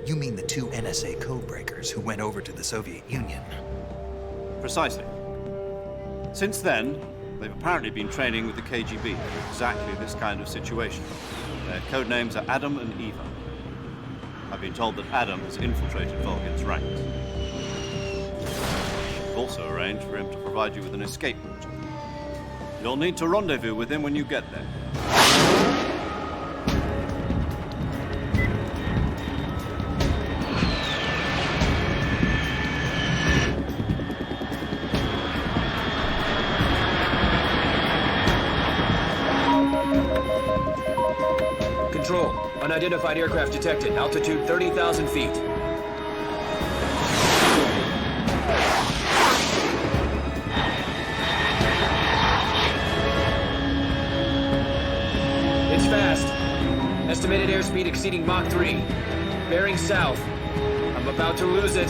You mean the 2 NSA codebreakers who went over to the Soviet Union? Precisely. Since then, they've apparently been training with the KGB for exactly this kind of situation. Their code names are Adam and Eva. I've been told that Adam has infiltrated Volgin's ranks. We've also arranged for him to provide you with an escape route. You'll need to rendezvous with him when you get there. Control. Unidentified aircraft detected. Altitude 30,000 feet. Winds fast. Estimated airspeed exceeding Mach 3. Bearing south. I'm about to lose it.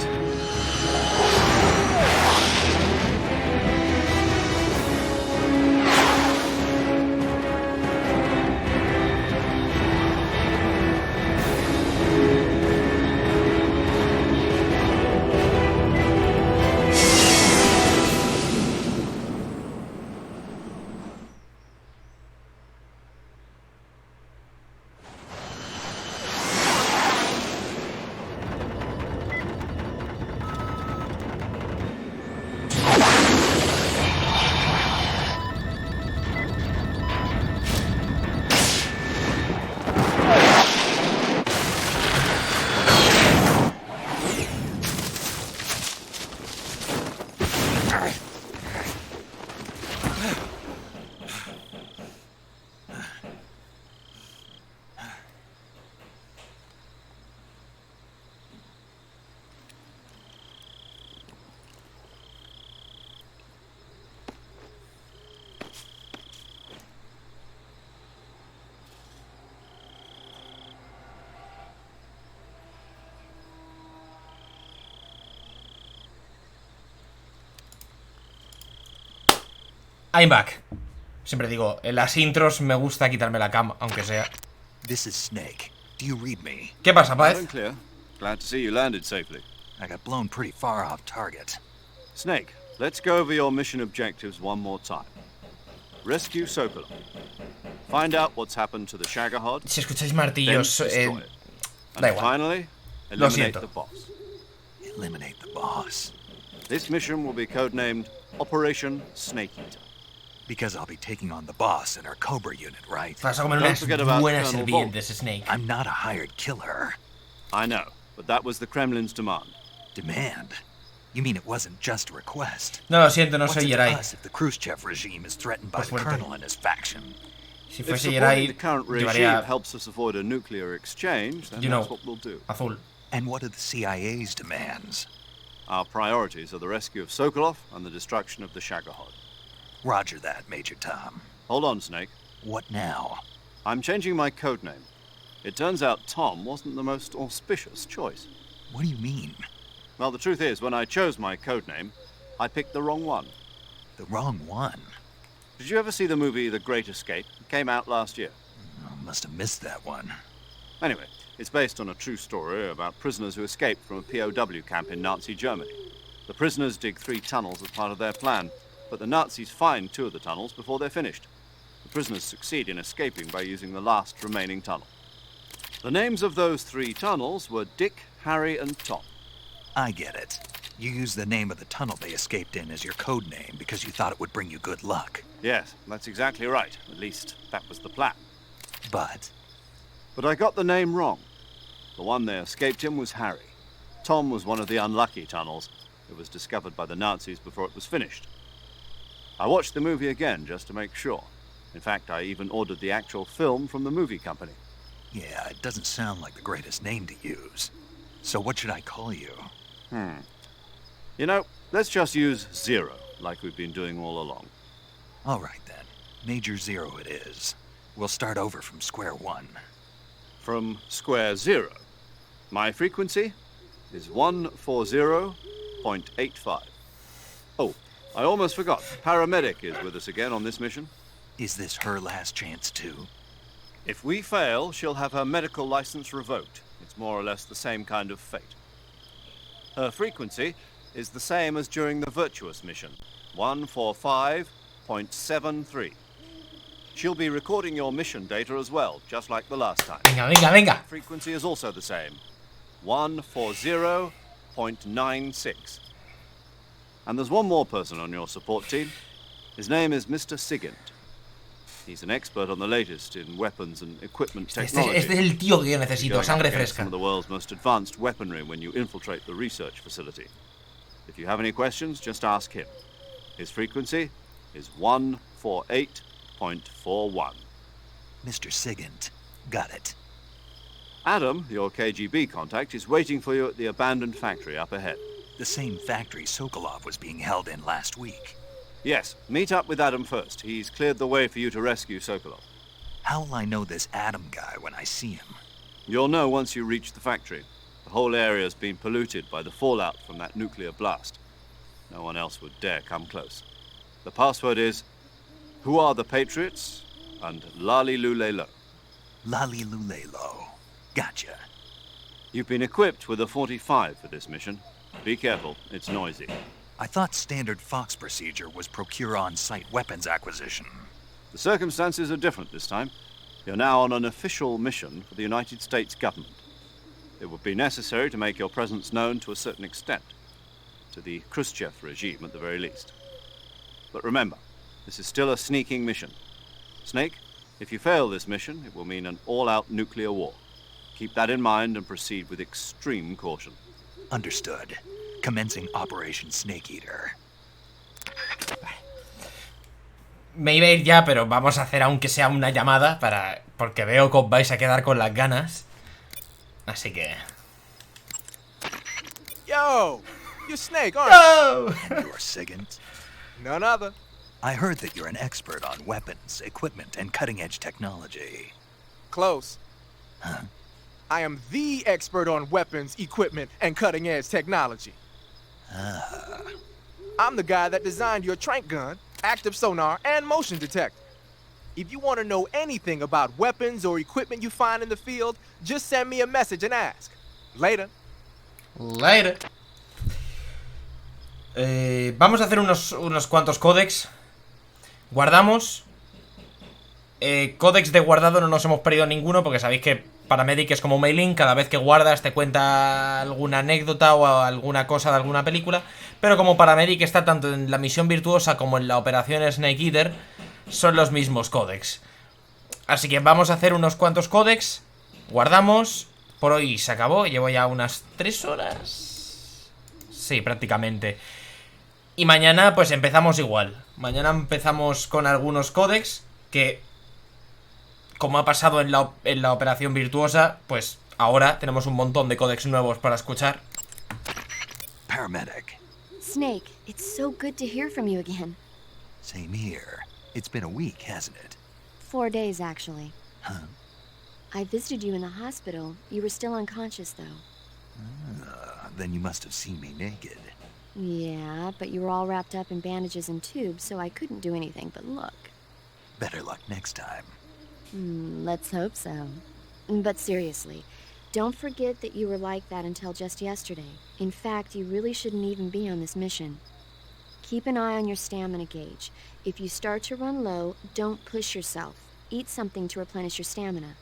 I'm back. Siempre digo, en las intros me gusta quitarme la cam, aunque sea. This is Snake. Do you read me? ¿Qué pasa, Pues? Clear. Glad to see you landed safely. I got blown pretty far off target. Snake, let's go over your mission objectives one more time. Rescue Sokolov. Find out what's happened to the Shagohod. Si escucháis martillos, da igual. Finally, Lo eliminate siento. the boss. Eliminate the boss. This mission will be codenamed Operation Snake Eater. Because I'll be taking on the boss in our Cobra unit, right? Vas a comer unas buenas serpientes, Snake. I'm not a hired killer. I know, but that was the Kremlin's demand. Demand? You mean it wasn't just a request? No, lo siento, no What's soy it to Jerai. us if the Khrushchev regime is threatened by Pues the fuerte. colonel and his faction? Si If fuese supporting Jerai, the current regime llevaría helps us avoid a nuclear exchange, then You that's know. what we'll do. azul. And what are the CIA's demands? Our priorities are the rescue of Sokolov and the destruction of the Shagohod. Roger that, Major Tom. Hold on, Snake. What now? I'm changing my codename. It turns out Tom wasn't the most auspicious choice. What do you mean? Well, the truth is, when I chose my codename, I picked the wrong one. The wrong one? Did you ever see the movie The Great Escape? It came out last year. I must have missed that one. Anyway, it's based on a true story about prisoners who escaped from a POW camp in Nazi Germany. The prisoners dig 3 tunnels as part of their plan, but the Nazis find 2 of the tunnels before they're finished. The prisoners succeed in escaping by using the last remaining tunnel. The names of those 3 tunnels were Dick, Harry, and Tom. I get it. You used the name of the tunnel they escaped in as your code name because you thought it would bring you good luck. Yes, that's exactly right. At least, that was the plan. But I got the name wrong. The one they escaped in was Harry. Tom was one of the unlucky tunnels. It was discovered by the Nazis before it was finished. I watched the movie again just to make sure. In fact, I even ordered the actual film from the movie company. yeah, it doesn't sound like the greatest name to use. So what should I call you? You know, let's just use Zero, like we've been doing all along. All right then. Major Zero it is. We'll start over from square one. From square 0. My frequency is 140.85. Oh, I almost forgot. Paramedic is with us again on this mission. Is this her last chance too? If we fail, she'll have her medical license revoked. It's more or less the same kind of fate. Her frequency is the same as during the Virtuous Mission, 145.73. She'll be recording your mission data as well, just like the last time. Venga. Frequency is also the same, 140.96. And there's one more person on your support team. His name is Mr. Sigint. He's an expert on the latest in weapons and equipment technology. Este es el tío que yo necesito, Going sangre up against fresca. some of the world's most advanced weaponry when you infiltrate the research facility. If you have any questions, just ask him. His frequency is 148.41. Mr. Sigint. Got it. Adam, your KGB contact, is waiting for you at the abandoned factory up ahead. The same factory Sokolov was being held in last week. Yes, meet up with Adam first. He's cleared the way for you to rescue Sokolov. How'll I know this Adam guy when I see him? You'll know once you reach the factory. The whole area's been polluted by the fallout from that nuclear blast. No one else would dare come close. The password is, "Who are the Patriots?" and Lali Lulelo. Lali Lulelo. Gotcha. You've been equipped with a 45 for this mission. Be careful, it's noisy. I thought standard Fox procedure was procure on-site weapons acquisition. The circumstances are different this time. You're now on an official mission for the United States government. It would be necessary to make your presence known to a certain extent. To the Khrushchev regime at the very least. But remember, this is still a sneaking mission. Snake, if you fail this mission, it will mean an all-out nuclear war. Keep that in mind and proceed with extreme caution. Understood. Commencing Operation Snake Eater. Me iba a ir ya, pero vamos a hacer aunque sea una llamada porque veo que os vais a quedar con las ganas. Así que... Yo! You're Snake, aren't you? You're Sigint? None other. I heard that you're an expert on weapons, equipment, and cutting-edge technology. Close. Huh? I am the expert on weapons, equipment, and cutting-edge technology. Ah. I'm the guy that designed your trank gun, active sonar, and motion detector. If you want to know anything about weapons or equipment you find in the field, just send me a message and ask. Later. Later. Vamos a hacer unos cuantos códex. Guardamos. Códex de guardado no nos hemos perdido ninguno, porque sabéis que Paramedic es como un mailing. Cada vez que guardas te cuenta alguna anécdota o alguna cosa de alguna película. Pero como Paramedic está tanto en la misión virtuosa como en la operación Snake Eater, son los mismos códex. Así que vamos a hacer unos cuantos códex. Guardamos. Por hoy se acabó. Llevo ya unas 3 horas. Sí, prácticamente. Y mañana pues empezamos igual. Mañana empezamos con algunos códex que, como ha pasado en la operación virtuosa, pues ahora tenemos un montón de códex nuevos para escuchar. Paramedic. Snake, it's so good to hear from you again. Same here. It's been a week, hasn't it? 4 days, actually. Huh? I visited you in the hospital. You were still unconscious, though. Then you must have seen me naked. Yeah, but you were all wrapped up in bandages and tubes, so I couldn't do anything but look. Better luck next time. Let's hope so. But seriously, don't forget that you were like that until just yesterday. In fact, you really shouldn't even be on this mission. Keep an eye on your stamina gauge. If you start to run low, don't push yourself. Eat something to replenish your stamina.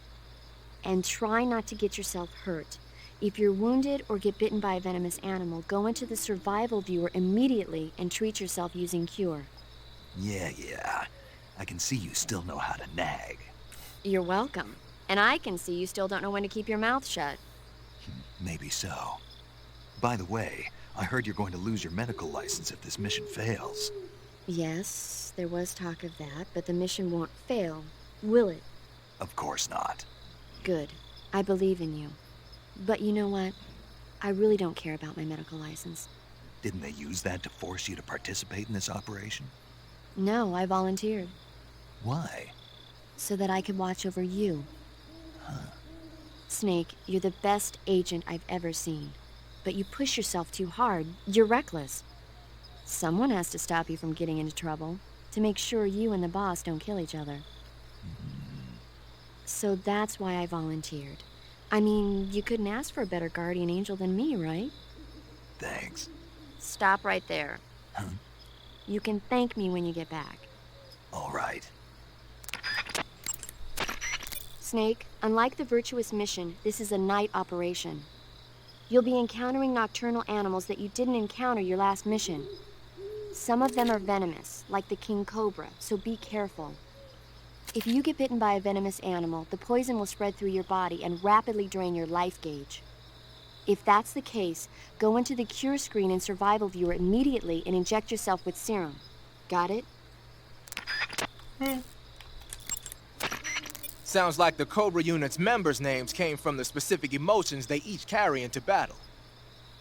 And try not to get yourself hurt. If you're wounded or get bitten by a venomous animal, go into the survival viewer immediately and treat yourself using Cure. Yeah. I can see you still know how to nag. You're welcome. And I can see you still don't know when to keep your mouth shut. Maybe so. By the way, I heard you're going to lose your medical license if this mission fails. Yes, there was talk of that, but the mission won't fail, will it? Of course not. Good. I believe in you. But you know what? I really don't care about my medical license. Didn't they use that to force you to participate in this operation? No, I volunteered. Why? So that I could watch over you. Huh. Snake, you're the best agent I've ever seen. But you push yourself too hard. You're reckless. Someone has to stop you from getting into trouble, to make sure you and the boss don't kill each other. So that's why I volunteered. I mean, you couldn't ask for a better guardian angel than me, right? Thanks. Stop right there. Huh? You can thank me when you get back. All right. Snake, unlike the Virtuous Mission, this is a night operation. You'll be encountering nocturnal animals that you didn't encounter your last mission. Some of them are venomous, like the king cobra, so be careful. If you get bitten by a venomous animal, the poison will spread through your body and rapidly drain your life gauge. If that's the case, go into the cure screen in survival viewer immediately and inject yourself with serum. Got it? Sounds like the Cobra Unit's members' names came from the specific emotions they each carry into battle.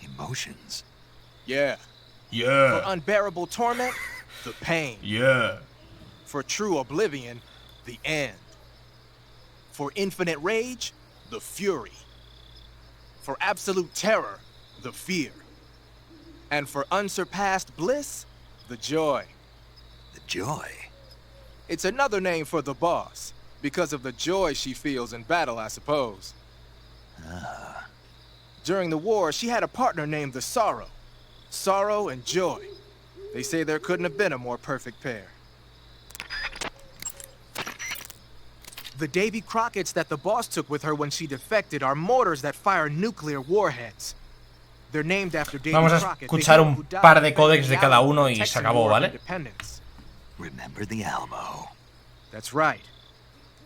Emotions? Yeah. Yeah. For unbearable torment, the pain. Yeah. For true oblivion, the end. For infinite rage, the fury. For absolute terror, the fear. And for unsurpassed bliss, the joy. The joy? It's another name for the boss, because of the joy she feels in battle, I suppose. Ah. During the war, she had a partner named the Sorrow. Sorrow and joy. They say there couldn't have been a more perfect pair. The Davy Crockett's that the boss took with her when she defected are mortars that fire nuclear warheads. They're named after Davy Vamos a Crockett, escuchar the hero un who died par de defending códex the de cada Alamo uno in the y se Texan acabó, War of ¿vale? Independence. Remember the Alamo. That's right.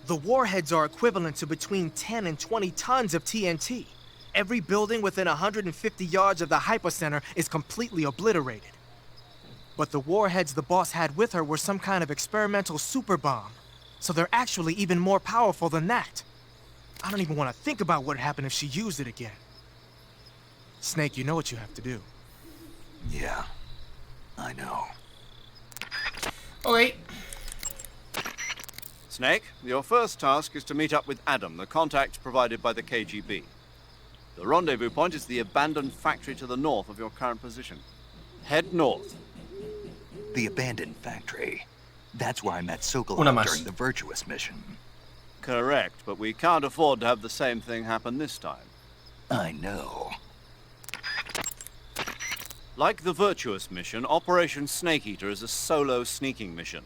The warheads are equivalent to between 10 and 20 tons of TNT. Every building within 150 yards of the hypocenter is completely obliterated. But the warheads the boss had with her were some kind of experimental super bomb. So they're actually even more powerful than that. I don't even want to think about what would happen if she used it again. Snake, you know what you have to do. Yeah, I know. Okay. Snake, your first task is to meet up with Adam, the contact provided by the KGB. The rendezvous point is the abandoned factory to the north of your current position. Head north. The abandoned factory. That's where I met Sokolov Una más. during the Virtuous Mission. Correct, but we can't afford to have the same thing happen this time. I know. Like the Virtuous Mission, Operation Snake Eater is a solo sneaking mission.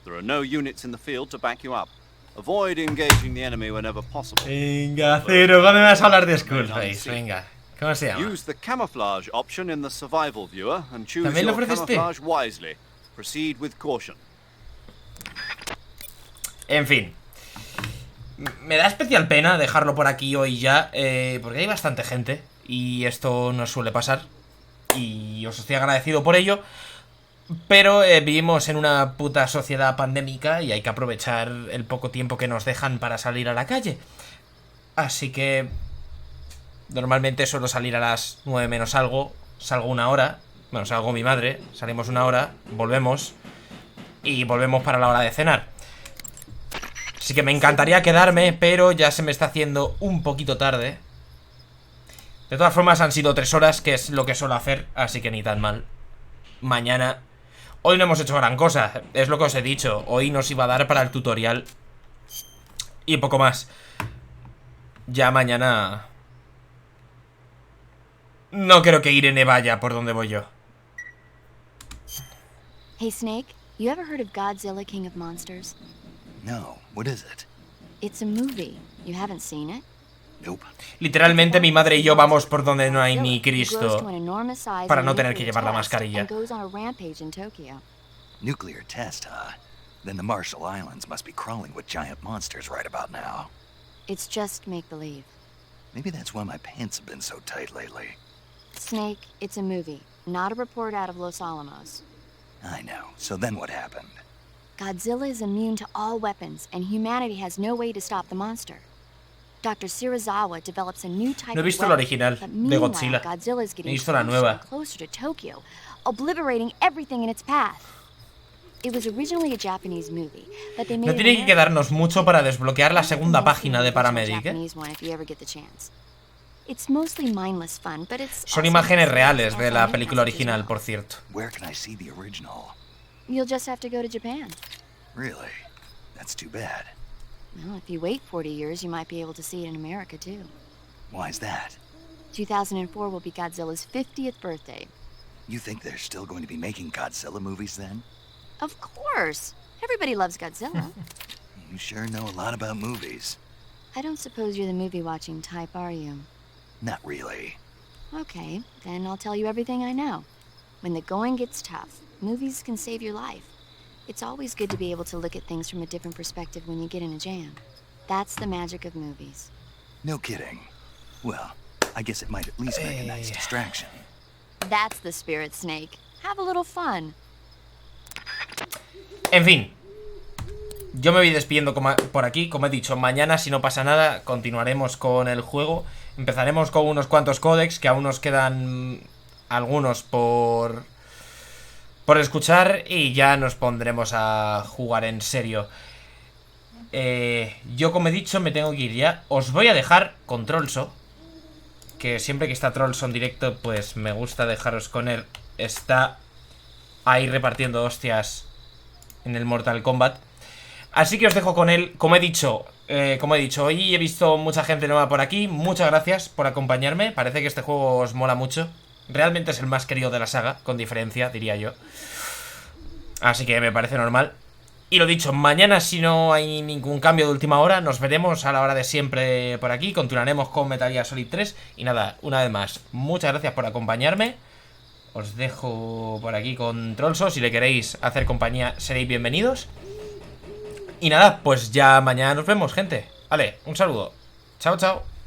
There are no units in the field to back you up. Avoid engaging the enemy whenever possible. Venga, Cero, ¿cuándo me vas a hablar de Skullface? Venga, ¿cómo se llama? Use the camouflage option in the survival viewer and choose ¿También lo your ofreces tú? camouflage wisely. Proceed with caution. En fin. Me da especial pena dejarlo por aquí hoy ya, porque hay bastante gente y esto no suele pasar. Y os estoy agradecido por ello. Pero vivimos en una puta sociedad pandémica y hay que aprovechar el poco tiempo que nos dejan para salir a la calle. Así que normalmente suelo salir a las 9 menos algo. Salgo una hora. Bueno, salgo mi madre. Salimos una hora. Volvemos. Y volvemos para la hora de cenar. Así que me encantaría quedarme, pero ya se me está haciendo un poquito tarde. De todas formas han sido 3 horas, que es lo que suelo hacer. Así que ni tan mal. Mañana... Hoy no hemos hecho gran cosa, es lo que os he dicho. Hoy nos iba a dar para el tutorial y poco más. Ya mañana... No creo que Irene vaya por donde voy yo. Hey Snake, you ever heard of Godzilla King of Monsters? No, what is it? It's a movie. You haven't seen it? Nope. Literalmente mi madre y yo vamos por donde no hay ni Cristo, para no tener que llevar la mascarilla. Nuclear test, huh? Then the Marshall Islands must be crawling with giant monsters right about now. It's just make-believe. Maybe that's why my pants have been so tight lately. Snake, it's a movie, not a report out of Los Alamos. I know. So then what happened? Godzilla is immune to all weapons, and humanity has no way to stop the monster. Dr. Shirazawa develops a new type No he visto la original de Godzilla. He visto la nueva. Closer to Tokyo, obliterating everything in its path. It was originally a Japanese movie, but they made No tiene que quedarnos mucho para desbloquear la segunda página de Paramedic, ¿eh? It's mostly mindless fun, but it's Son imágenes reales de la película original, por cierto. Where can I see the original? You'll just have to go to Japan. Really? That's too bad. Well, if you wait 40 years, you might be able to see it in America, too. Why's that? 2004 will be Godzilla's 50th birthday. You think they're still going to be making Godzilla movies then? Of course. Everybody loves Godzilla. You sure know a lot about movies. I don't suppose you're the movie-watching type, are you? Not really. Okay, then I'll tell you everything I know. When the going gets tough, movies can save your life. It's always good to be able to look at things from a different perspective when you get in a jam. That's the magic of movies. No kidding. Well, I guess it might at least make a nice distraction. That's the spirit, Snake. Have a little fun. En fin. Yo me voy despidiendo por aquí. Como he dicho, mañana, si no pasa nada, continuaremos con el juego. Empezaremos con unos cuantos códex, que aún nos quedan algunos por escuchar, y ya nos pondremos a jugar en serio. Yo, como he dicho, me tengo que ir ya. Os voy a dejar con Trollso, que siempre que está Trollso en directo, pues me gusta dejaros con él. Está ahí repartiendo hostias en el Mortal Kombat. Así que os dejo con él. Como he dicho, hoy he visto mucha gente nueva por aquí. Muchas gracias por acompañarme. Parece que este juego os mola mucho. Realmente es el más querido de la saga, con diferencia, diría yo. Así que me parece normal. Y lo dicho, mañana, si no hay ningún cambio de última hora, nos veremos a la hora de siempre por aquí. Continuaremos con Metal Gear Solid 3. Y nada, una vez más, muchas gracias por acompañarme. Os dejo por aquí con Trollso. Si le queréis hacer compañía, seréis bienvenidos. Y nada, pues ya mañana nos vemos, gente. Vale, un saludo. Chao, chao.